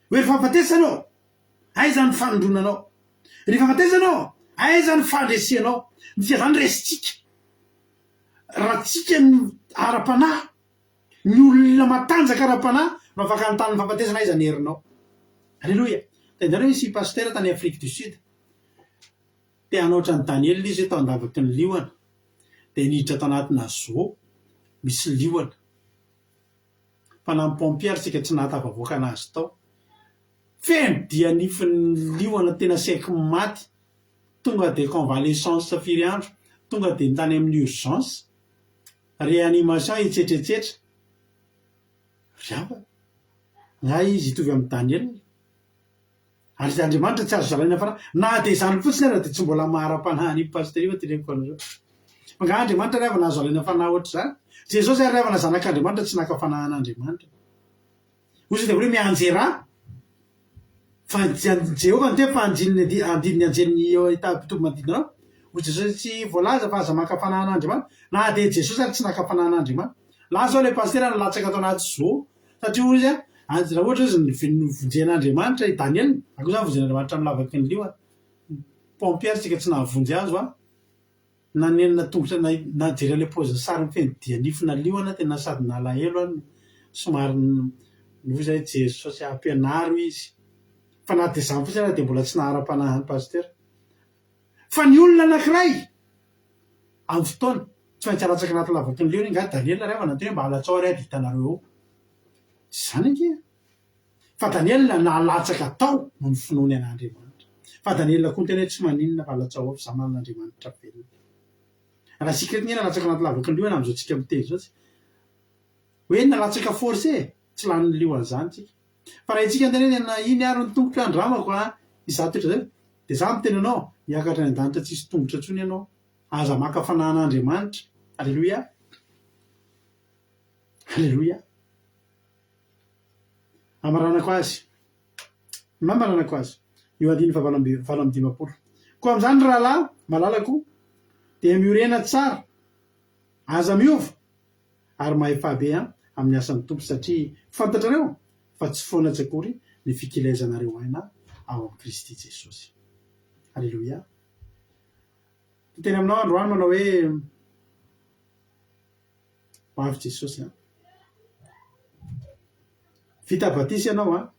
S3: hoe ry fahafatesanao aiza ny fanondronanao rehefa fatezanao aiza ny fandresenao dia zany resitsika raha tsika ny ara-panahy ny olona matanjaka ara-panahy no afaka anytany fampatezana aiza ny herinao alleloia tandareo isy pasteur tany Afrique du Sud te hanaotra ny Daniel izy tao andavaky ny liona de niditra tao anatina zoo misy liona mpanampy pompière tsika tsy nahatafavoaka anazy tao feno dia nifin'ny liona tena saiky maty tonga de convalescence safiry andro tonga de nitany amin'ny urgence réanimation itsetretsetra riava nga izy hitovy amin'ny Daniel ary Andriamanitra tsy azo zalaina fa na de zany fotsiny ara de tsy mbola mahara-panahy ny pasteur iva teneniko anareo nga Andriamanitra riava nahazo zalaina fanahy ohatry zany Jesosy ary riava nazanak'Andriamanitra tsy naka fanahan'Andriamanitra ozy de hoe mianjera fa Jehova ny fa andidiny anjeny itapitombo manodidinao ozy Jesosy tsy voalaza fa aza maka fanahan'Andriamanitra na de Jesosy ary tsy naka fanahan'Andriamanitra la zao le pasteur nalatsaka atao anaty zoo satria ozy raha ohatra izy nivonjen'Andriamanitra i Daniel ako zany vonjen'Andriamanitra milavaky ny liona pompière tsika tsy nahavonjy azo nanenina tongotra najery le pôziny sary mifeny dia nifina liona tena sady nalahelo any somary noho zay Jesosy ampianaro izy fa na de zany fotsiny de mbola tsy nahara-panahy ny pasteur fa ny olona anankiray amin'ny fotoana tsy maintsy alatsaka anaty lavaky ny liona nga Daniel riava nanteny mba halatsao ary ady hitanareo zany ankia fa Daniel nalatsaka tao no ny finoany an'Andriamanitra fa Daniel koa tena tsy maninona fa halatsao ao fa zaman'Andriamanitra velona raha sikret ny nalatsaka anaty lavaky ny liona am'izao tsika miteny zao tsy hoe nalatsaka forcé tsy lan'ny liona zany tsika fa raha itsika antenena iny ary ny tombotra andramako izato etra zay de za miteny anao miakatra ny an-danitra tsisy tongotra ntsony ianao aza maka fanahan'Andriamanitra alleloia alleloia amaranako azy mamaranako azy io andiny fa valo amby dimapolo koa am'izany rahalahy malalako de miorena tsara aza miova ary mahay fahabe amin'ny asan'ny tompo satria fantatrareo fa tsy foana tsakory ny fikilaizanareo aina ao amin'ny Kristy Jesosy alleloia teny aminao androany manao hoe hoavy Jesosy vita batisy ianao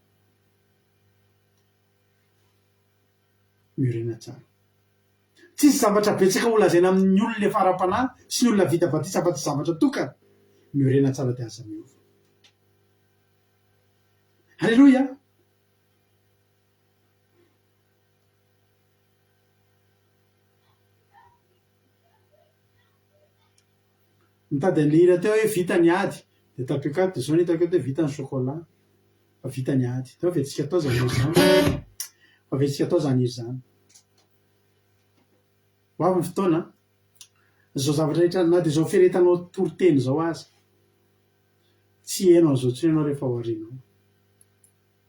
S3: miorena tsara tsisy zavatra betsaka olazaina amin'ny olona le fara-panahy sy ny olona vita batisy afa tsy zavatra tokana miorena tsara de aza miova alleloia mitady an'lehira teo hoe vita ny ady de tapiokaty de zao ny hitako hoe vita ny chocolat fa vita ny ady teo vetsika atao zany iry zany fa vetsika atao zany iry zany ho avy ny fotoana zao zavatra rehetra na de zao feretanao toroteny zao azy tsy hainao zao tsony ianao rehefa hoarinao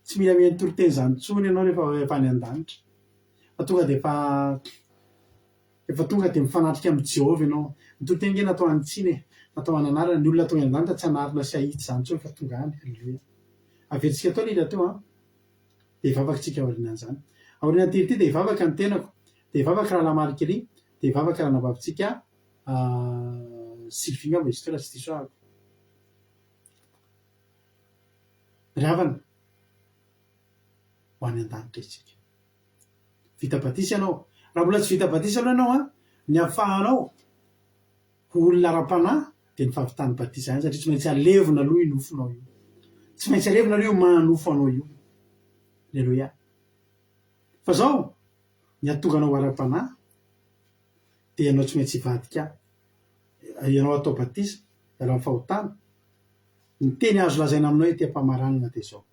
S3: tsy mila mihaino toroteny zany tsony ianao rehefa efa any an-danitra fa tonga de efa tonga de mifanatrika amin'ny Jehova ianao ny toroteny nge natao antsiny natao ananarana ny olona tonga an-danitra tsy anarina sy ahitsy zany tsony fa tonga any alleloia avetsika atao lera teo de hivavaka tsika aorinan'izany aorinan tirity de hivavaka ny tenako de hivavaka raha lamarikely de hivavaka raha navavitsika Sylvie ngamba izy teo raha tsy diso ahako ravana ho any an-danitra itsika vita batisy ianao raha mbola tsy vita batisy aloha ianao ny afahanao olona ara-panahy de ny fahavitany batisy any satria tsy maintsy alevina aloha inofonao io tsy maintsy alevina aloha io manofo anao io alleloia fa zao ny atonganao ara-panahy de ianao tsy maintsy hivadika ianao atao batisa ialao amin'ny fahotana ny teny azo lazaina aminao hoe te-pamaranana de zao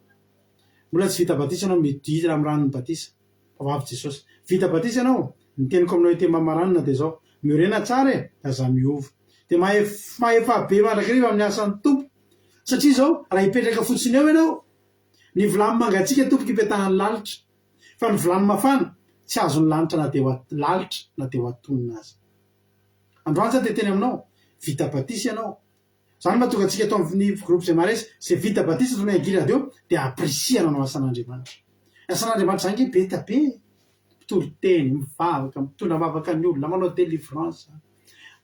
S3: mbola tsy vita batisa ianao miditra amin'ny ranony batisa fa hoavy Jesosy vita batisa ianao ny teniko aminao hoe te-pamaranana de zao miorena tsara aza miova de mahay fahabe mandrakariva amin'ny asan'ny tompo satria zao raha hipetraka fotsiny eo ianao ny vilany mangatsika tompoka ipetahany lalitra fa ny vilany mafana tsy azo ny lanitra na de ho lalitra na de ho atonina azy androany za de teny aminao vita batisa ianao zany mahatonga atsika atao amin'ny groupe zay maresy zay vita batisa zao miagira eo de aprisiana anao asan'Andriamanitra asan'andriamanitra zangy be tabe mpitolo-teny mivavaka mitondra mavaka ny olona manao délivrance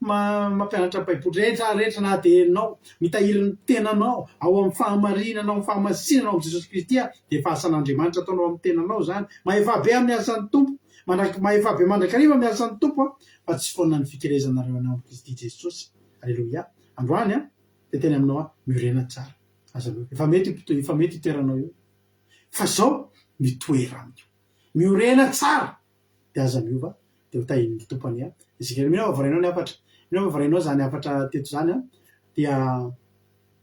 S3: mampianatra baiboly rehetrarehetra na de enao mitahiry ny tenanao ao amin'ny fahamarinanao amin'ny fahamasinanao am' Jesosy Kristy de fahasan'andriamanitra ataonao amin'ny tenanao zany mahefabe amin'ny asan'ny tompo mahefabe mandrakariva amin'ny asan'ny tompo fa tsy foana ny fikerezanareo anao amin'ny Kristy Jesosy. Alleluia. Androany de teny aminao miorena tsara efa mety itoeranao io fa zao mitoera amio miorena tsara de aza miova de ho tahin'ny tompony isika mino varainao ny afatra mino varainao zany afatra teto zany dia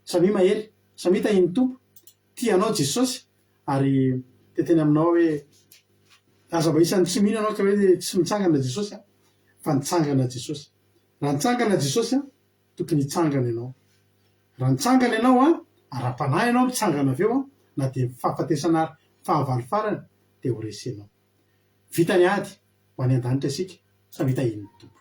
S3: samy mahery samy tahin'ny tompo tianao Jesosy ary de teny aminao hoe aza mba isan'ny tsy mino anao ka hoe tsy mitsangana Jesosy fa nitsangana Jesosy raha nitsangana Jesosy tokony hitsangana ianao raha nitsangana ianao ara-panahy ianao mitsangana aveo na de fahafatesana fahavalo farany de ho resenao vitany ady ho any an-danitra isika samy tahin'ny tompo.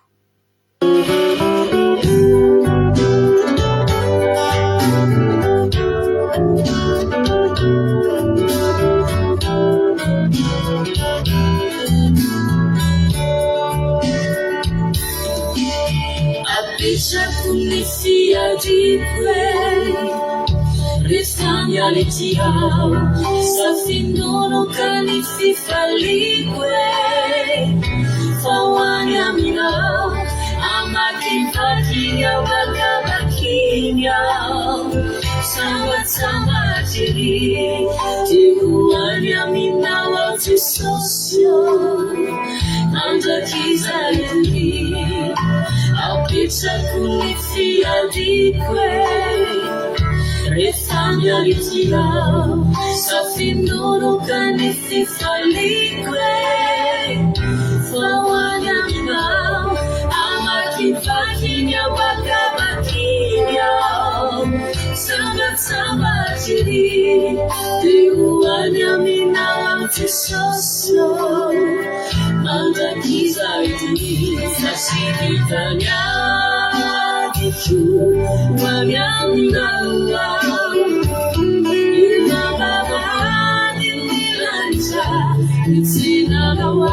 S2: Apetrako ny fiadiko rehefa mialety aho safinonoka ny fifaliko fa ho any aminao amakivaky aho bakabakiny aho sambatsambatery de ho any aminao aho Jesosy andrakizaytory apetrako ny fiadiko rehefa mialety aho safinonoka ny fifaliko fa ho any aminao amakivaky aho bakabakiny aho sambatsambatery de ho any aminao aho Jesosy mandrakizaytory fasivitany adiko ho any aminao inababahady milanja mitsinanao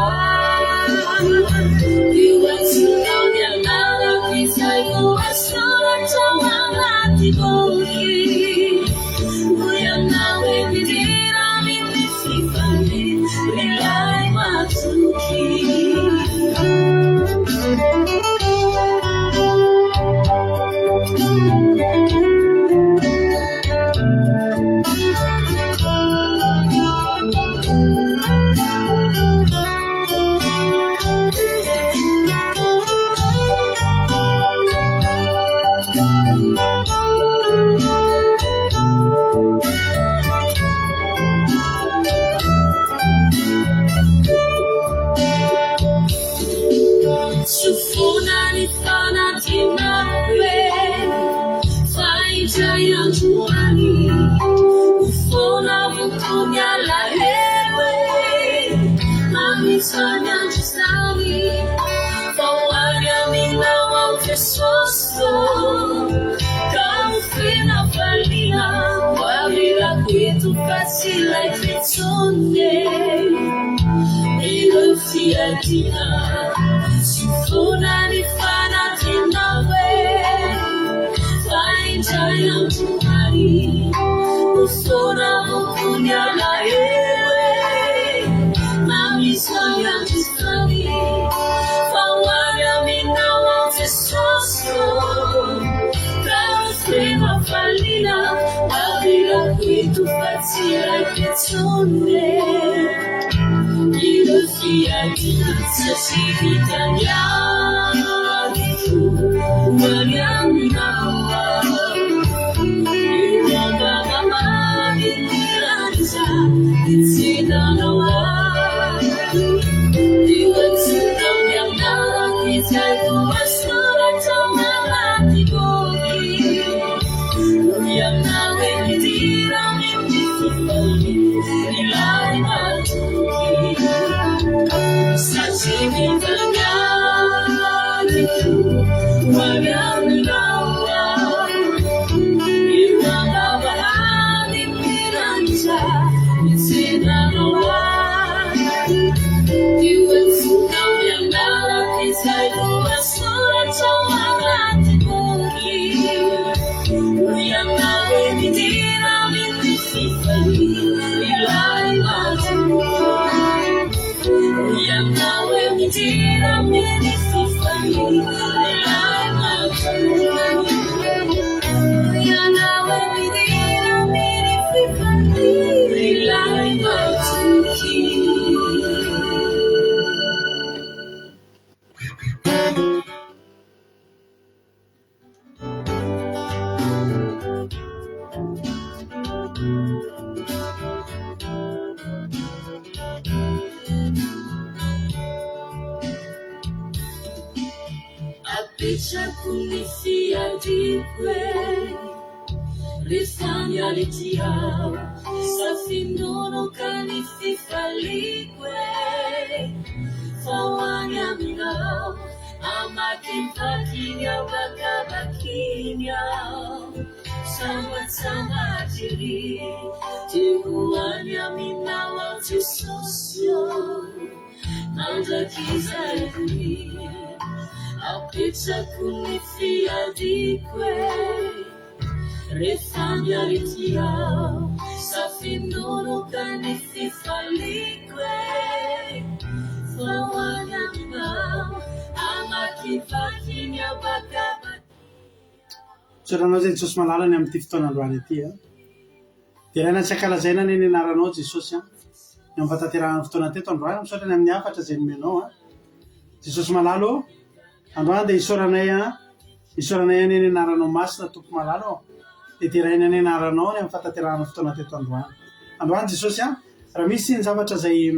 S2: io atsinao ny anarako izay ho asoratra manaty boky ho ianao e midira amin'ny fifany ilay matoky. Suffonani fanatinawe fainjaya tuhari usona mukunyala ewe mamisanya tistani fawaya minawa Jesosyo kausema falina wabila kwitu fatila ketsone Fiatina sasivitanya diku wanyamnawa inababama dikiranza itsinanawa diwatsinam yamnara kitaku asurata malati bogi uyamnawe midira mimdififali ilai matuki Sasivitanya diku wanyamnawa inababahadi miranja itsinanawa apetsako ny fiadiko rehefa mialitiao safinonoka ny fifaliko fa hoany aminao amakimpakiny ao bakabakiny ao sambatsamajiry ty hoany aminao ao Jesosy andrakizayry apetsako ny fiadiko rehefa mialitiao safinonoka ny fifaliko fa hoany aminao amakimpakiny ao bakabakiny.
S3: Soranao zay Jesosy malalany amin'ity fotoanandroany ity dia raina tsy akalazaina ny anaranao Jesosy ny amin'ny fataterahana fotoana teto androany misaotrany amin'ny afatra zay nomenao Jesosy malalo androany dia isoranay any anaranao masina tompo malalo dia teraina ny anaranao ny amin'ny fataterahana fotoana teto androany Jesosy raha misy ny zavatra zay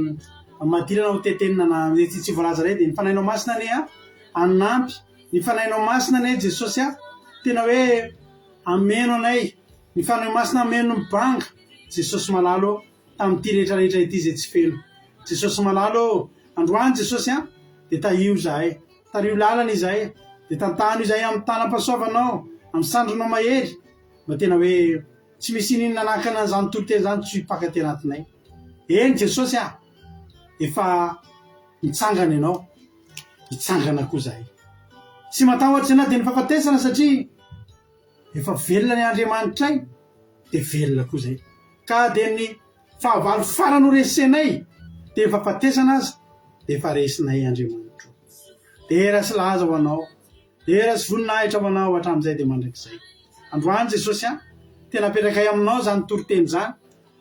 S3: madirana ho tetenina na tsy voalaza ray dia ny fanahinao masina ny anampy ny fanahinao masina ny Jesosy tena hoe ameno anay ny fanahy masina ameno mibanga Jesosy malalo tamin'ity rehetrarehetra ity zay tsy feno Jesosy malalo androany Jesosy dia tahio zahay tario lalana izahay dia tantano izahay amin'ny tanam-pasoavanao amin'ny sandronao mahery mba tena hoe tsy misy inona nanakana zany toloteny zany tsy hipakaty anatinay eny Jesosy efa mitsangana ianao mitsangana koa zahay tsy matahotra ianao dia ny fahafatesana satria efa velona ny Andriamanitray dia velona koa zay ka dia ny fahavalo farany ho resenay dia ny fahafatesana azy dia efa resinay Andriamanitra dia era sy laza ho anao era sy voninahitra ho anao hatramin'izay dia mandrakizay androany Jesosy tena apetraka aminao zany toroteny zany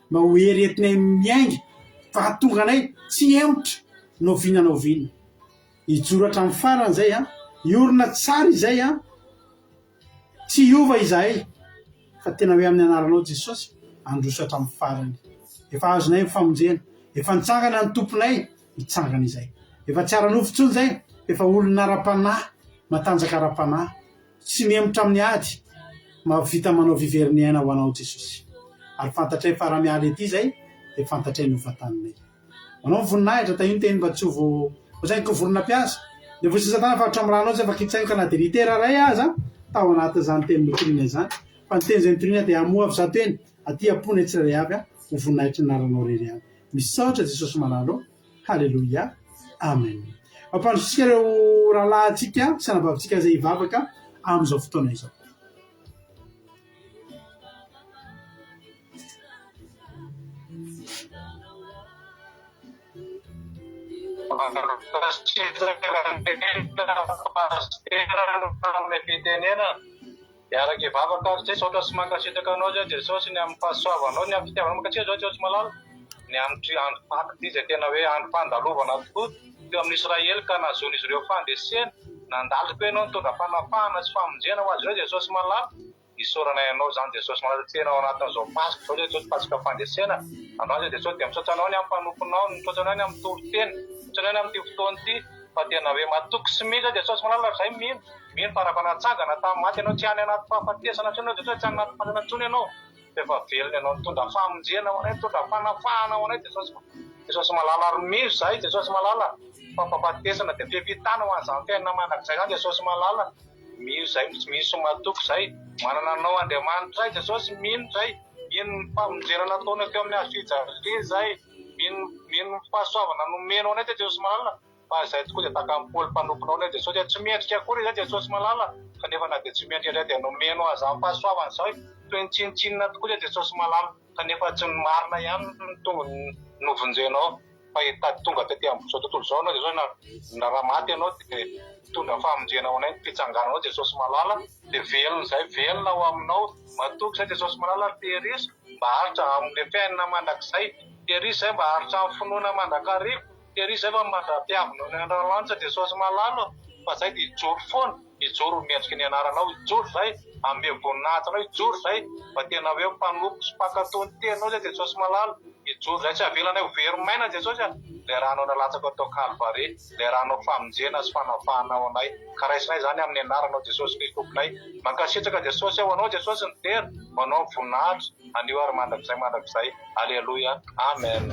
S3: mba ho heretinay miainga fa hatonga anay tsy emotra novinana hijoro hatramin'ny farany zay iorona tsara izay tsy hiova izahay fa tena hoe amin'ny anaranao Jesosy androso hatramin'ny farany efa azonay mifamonjena efa nitsangana ny tomponay mitsangana izay efa tsy ara-nofontsony zay efa olona ara-panahy matanjaka ara-panahy tsy miemotra amin'ny ady mavita manao viveriny aina ho anao Jesosy ary fantatray fa raha mialy ety zay dia fantatray ny hofatanonay manao voninahitra tahio ny teny mba tsy ho zaiko vorona piasa dia vosisatana fa hatramin'ranao zay fa kitsainka na dia litera ray aza tao anatin'izany teny notorina izany fa ny teny zay notorina dia amoa avy zato eny aty apony tsirairay avy ho voninahitra ny naranao rery avy misaotra Jesosy malalo halleloia amen mampandrotsika ireo rahalahintsika sy anabavintsika zay hivavaka amin'izao fotoana izao
S4: Iaraka ivavaka ary saotra sy mankasitraka anao zay Jesosy ny amin'ny fahasoavanao ny amin'ny fitiavanao makatsia zao Jesosy malala ny amin'ny andro paky ity zay tena hoe andro fandalovana tokoa teo amin'ny Israely ka nahazoan'izy ireo fandresena nandalika hoe ianao nitondra fanafahana sy famonjena ho azy ireo Jesosy malala isoranay ianao zany Jesosy malala tena ao anatin'izao pasika zao Jesosy pasika fandresena androany zay Jesosy dia misaotranao ny amin'ny mpanomponao misaotranao ny amin'ny toroteny misaotranao ny amin'ity fotoana ity fa tena hoe matoky sy mihitsy Jesosy malala zay mino farampanatsangana tamin'ny maty ianao tsy any anaty fahafatesana tsy ianao Jesosy tsy anaty fasana tsony ianao dia efa velona ianao nitondra famonjena ho anay nitondra fanafahana ho anay Jesosy malala ary mizo zahay Jesosy malala fa fahafatesana dia fiavitana ho an'izany fiainana mandrakizay zany Jesosy malala mizo zay mizo matoky zay manana anao Andriamanitra zay Jesosy mino zay ino famonjena nataona teo amin'ny hazo fijaly zay mino fahasoavana nomeno anay Jesosy malala fa zay tokoa dia takampolo mpanomponao anay Jesosy tsy mendrika akory zay Jesosy malala kanefa na dia tsy mendrika indray dia nomeno azy amin'ny fahasoavana zao toy ny tsinitsinina tokoa zay Jesosy malala kanefa tsy ny marina ihany tonga novonjenao fa hitady tonga tety amin'izao tontolo zao anao Jesosy na raha maty ianao dia tondra famonjena ho anay fitsangananao Jesosy malala dia velona zay velona ho aminao matoky zay Jesosy malala tehirisy mba haritra amin'ilay fiainana mandrakizay tehirisy zay mba haritra amin'ny finoana mandrakarivo tehirisy zay fa mandra-piavina ny androlanitra Jesosy malala fa zay dia hijoro foana hijoro mendriky ny anaranao hijoro zay ame voninahitranao hijoro zay fa tena hoe mpanompo sy mpakatony tenao zay Jesosy malala joro zay tsy avelana ho very maina Jesosy le ranao nalatsaka atao Kalvary le ranao famonjena sy fanafahanao anay ka raisinay zany amin'ny anaranao Jesosy Kristy tomponay mankasitraka Jesosy ao anao Jesosy ny tery manao voninahitra anio ary mandrakizay alleluia amen.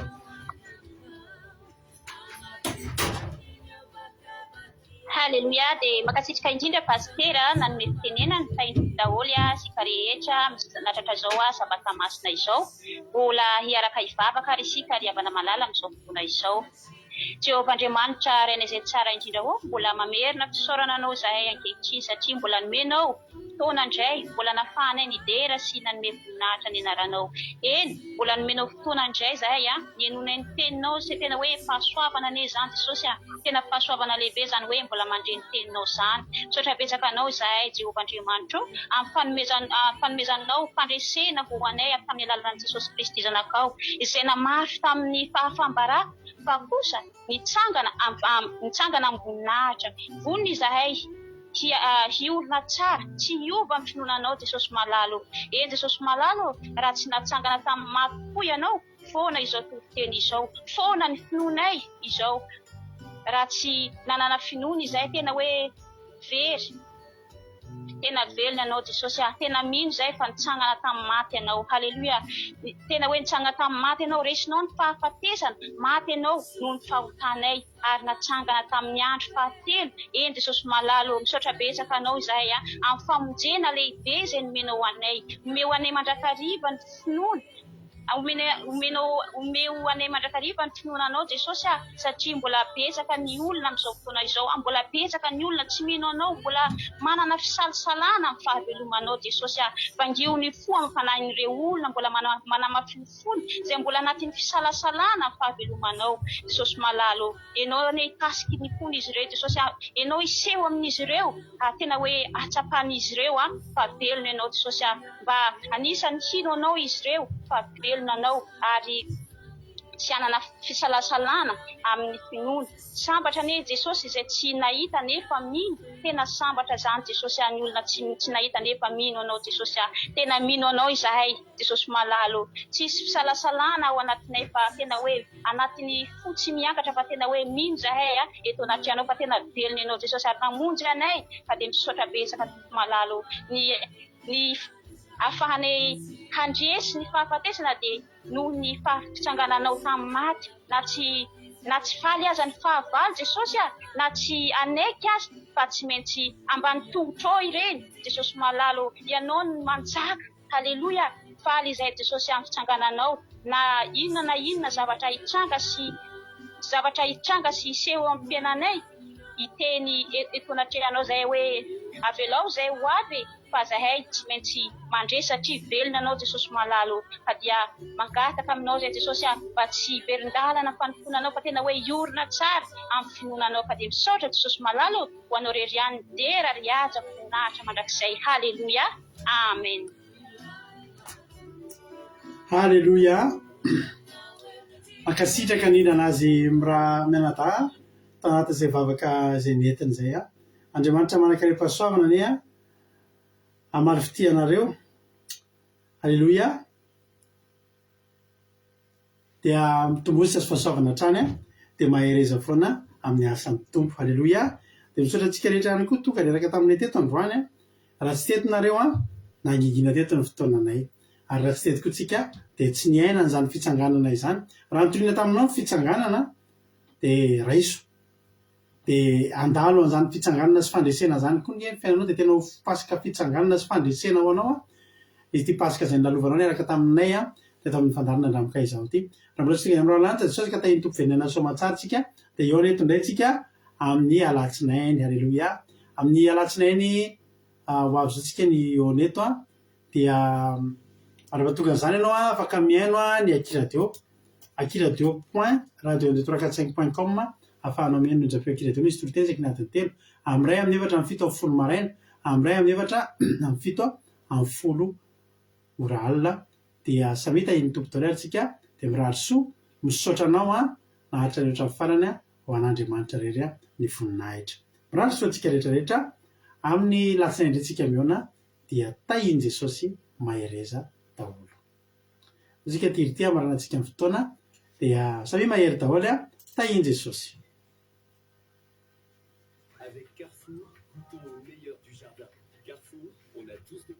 S5: Halleluja dia makasitrika indrindra pastera nanome fitenenana tain'ny daholo sika rehetra natratra izao sabata masina izao mbola hiaraka hivavaka ary isika ary havana malala amin'izao fotoana izao. Jehovah Andriamanitra rainay izay tsara indrindra mbola mamerina fisaorana anao zahay ankehitriny satria mbola nomenao fotoana indray mbola nafahanay nidera sy nanome voninahitra ny anaranao. Eny mbola nomenao fotoana indray zahay nienonay ny teninao sy tena hoe fahasoavana ane izany Jesosy tena fahasoavana lehibe zany hoe mbola mandre ny teninao zany. Misaotra betsaka anao zahay Jehovah Andriamanitra amin'ny fanomezanao fandresena ho anay amin'ny alalan'i Jesosy Kristy zanakao izay namafy tamin'ny fahafambarana fa kosa nitsangana amboninahitra vonony zahay hiorina tsara tsy hiova amin'ny finoananao Jesosy malalo. Eny Jesosy malalo raha tsy natsangana tamin'ny mafy ianao foana izao tontolo izao foana ny finoanay izao raha tsy nanana finoana izay tena hoe very tena velona anao Jesosy tena mino zay fa nitsangana tamin'ny maty ianao. Halleluja tena hoe nitsangana tamin'ny maty ianao resinao ny fahafatesana maty ianao noho ny fahotanay ary natsangana tamin'ny andro fahatelo. Eny Jesosy malalo misaotra betsaka anao zahay amin'ny famonjena lehibe izay nomenao anay omeo anay mandrakariva ny finoana omeo anay mandrakariva ny finoananao Jesosy satria mbola betsaka ny olona amin'izao fotoana izao mbola betsaka ny olona tsy mino anao mbola manana fisalasalana amin'ny fahavelomanao Jesosy vangio ny fo amin'ny fanahin'ireo olona mbola manamafiny izay mbola anatin'ny fisalasalana amin'ny fahavelomanao Jesosy malalo. Enao ane ikasiky ny fony izy ireo Jesosy enao iseho amin'izy ireo tena hoe atsapan'izy ireo fa velona ianao Jesosy mba anisany hino anao izy ireo fa velona anao ary tsy hanana fisalasalana amin'ny finoana sambatra ane Jesosy izay tsy nahita nefa mino tena sambatra zany Jesosy ny olona tsy nahita nefa mino anao Jesosy tena mino anao izahay Jesosy malalo tsisy fisalasalana ao anatinay fa tena hoe anatin'ny fotsy miakatra fa tena hoe mino zahay eto anaty anao fa tena velona anao Jesosy ary namonjy anay fa dia misaotra betsaka malalo ny afahanay handresy ny fahafatesana dia noho ny fitsangananao tamin'ny maty na tsy faly aza ny fahavalo Jesosy na tsy anaiky azy fa tsy maintsy ambany tongotra ao ireny Jesosy malalo ianao ny manjaka. Halleluja faly izay Jesosy amin'ny fitsangananao na inona zavatra hitranga sy hiseho amin'ny fiainanay iteny eto anatrehanao zay hoe avelao zay ho avy fa zahay tsy maintsy mandre satria velona anao Jesosy malalo fa dia mangataka aminao zay Jesosy mba tsy verin-dalana fanofonanao fa tena hoe iorina tsara amin'ny finoananao fa dia misaotra Jesosy malalo ho anao rery ihany dera riaja voninahitra mandrakizay. Halleluja amen.
S3: Halleluja mankasitraka nina anazy miraha mianada tanaty izay vavaka izay netiny zay Andriamanitra manakaream-pahasoavana ane amaly fitianareo. Halleluja dia mitombosa sy fahasoavana hatrany dia mahereza foana amin'ny asan'ny tompo. Halleluja dia misaotra antsika rehetra ihany koa tonga reraka taminay teto androany raha tsy tetinareo nangingina teto ny fotoananay ary raha tsy tetiko tsika dia tsy niainana zany fitsanganana izany raha nitoriana taminao fitsanganana dia raiso dia andalo an'izany fitsanganana sy fandresena zany koa ny fiainanao dia tena ho pasika fitsanganana sy fandresena ho anao izy ty pasika izay nalovanao niaraka taminay teto amin'ny fandarina andramika izao ty raha mbola tsika am'rao lanitra Jesosy ka tahiny tompo venena soamatsara tsika dia eo reto indray tsika amin'ny alatsinainy. Halleluja amin'ny alatsinainy ho avy zaontsika ny eo neto dia raha tongan'izany ianao afaka miaino ny akiradio point radio 245.com afahanao miaino ny japeo akiradio misy tolo teny zay kinadiny telo amiray amin'ny 7 amin'ny 7 amin'ny folo maraina amiray amin'ny 7 amin'ny 7 amin'ny folo ora alina dia samita iny tompo torerytsika dia mirary soa misaotra anao naharitra rehetra amin'ny farany ho an'Andriamanitra rery ny voninahitra. Mirary soa antsika rehetrarehetra amin'ny latsinaindrentsika miona dia tahiny Jesosy mahereza daholo. zika tirity maranantsika amin'ny fotoana dia savia mahery daholo tahiny Jesosy.
S6: Avec Carrefour, goûtons au meilleur du jardin. Carrefour, on a tous de...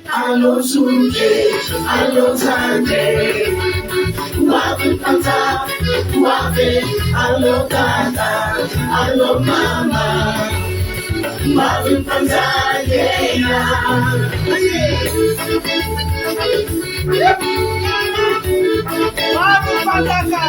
S2: Allo Sunday, allo Sunday, Wabi Panta, Wabi, allo Tata, allo Mama, Wabi Panta, yeah. Wabi Panta,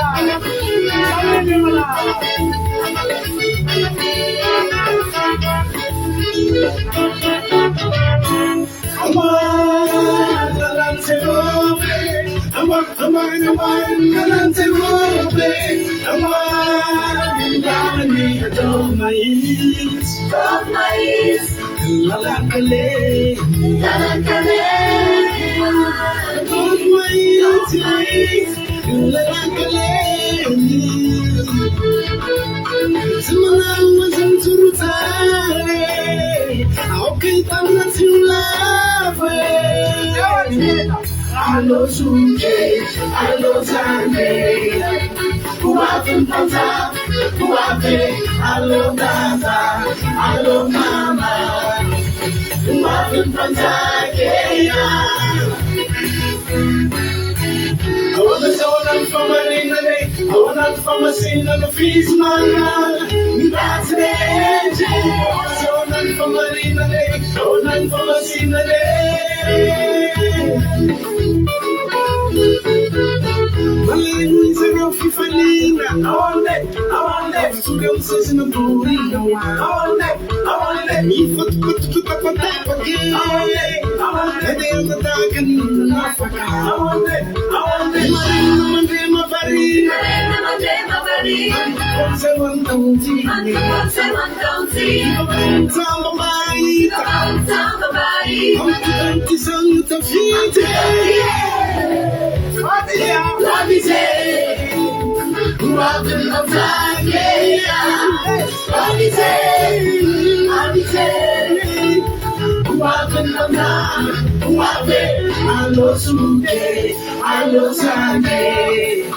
S2: Allo Sunday, allo Sunday, Wabi Panta, Wabi, allo Tata, allo Mama, Wabi Panta, yeah. I wanna someone from a ring, I wanna from a sin and a feast, man. That's the edge. I wanna someone from a ring, I wanna from a sin and I want that, to go season of booty. I want that, me for to put up again. I want that, they are the dark and in Africa. I want that, my body. One county, allo Sunday, allo Sunday,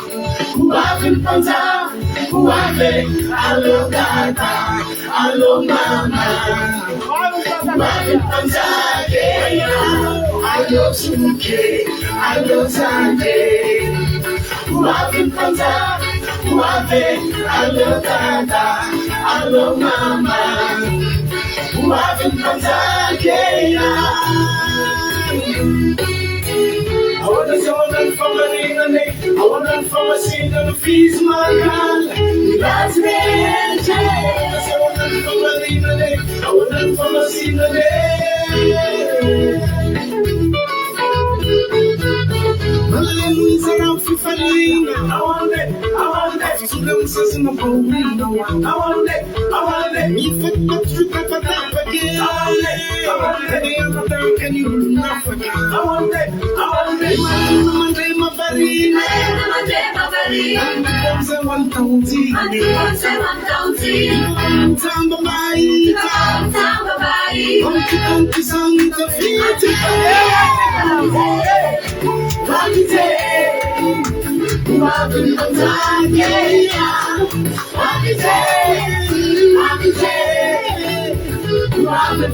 S2: Wabi Panta, Wabi, allo Tata, allo Mama, Wabi Panta, allo Sunday, allo Sunday, Wabi Panta, Wabi, allo Tata, allo Mama, Wabi Panta, I wanna someone from a ring, I wanna from a sin and a feast, my God. That's the edge. I wanna someone from a ring, I wanna from a sin and I want that, to them says in the bowl. I want that, me for the trip up again. I want that, any other time can you not forget? I want that, my body. And becomes a 1 county. County song the feet. Why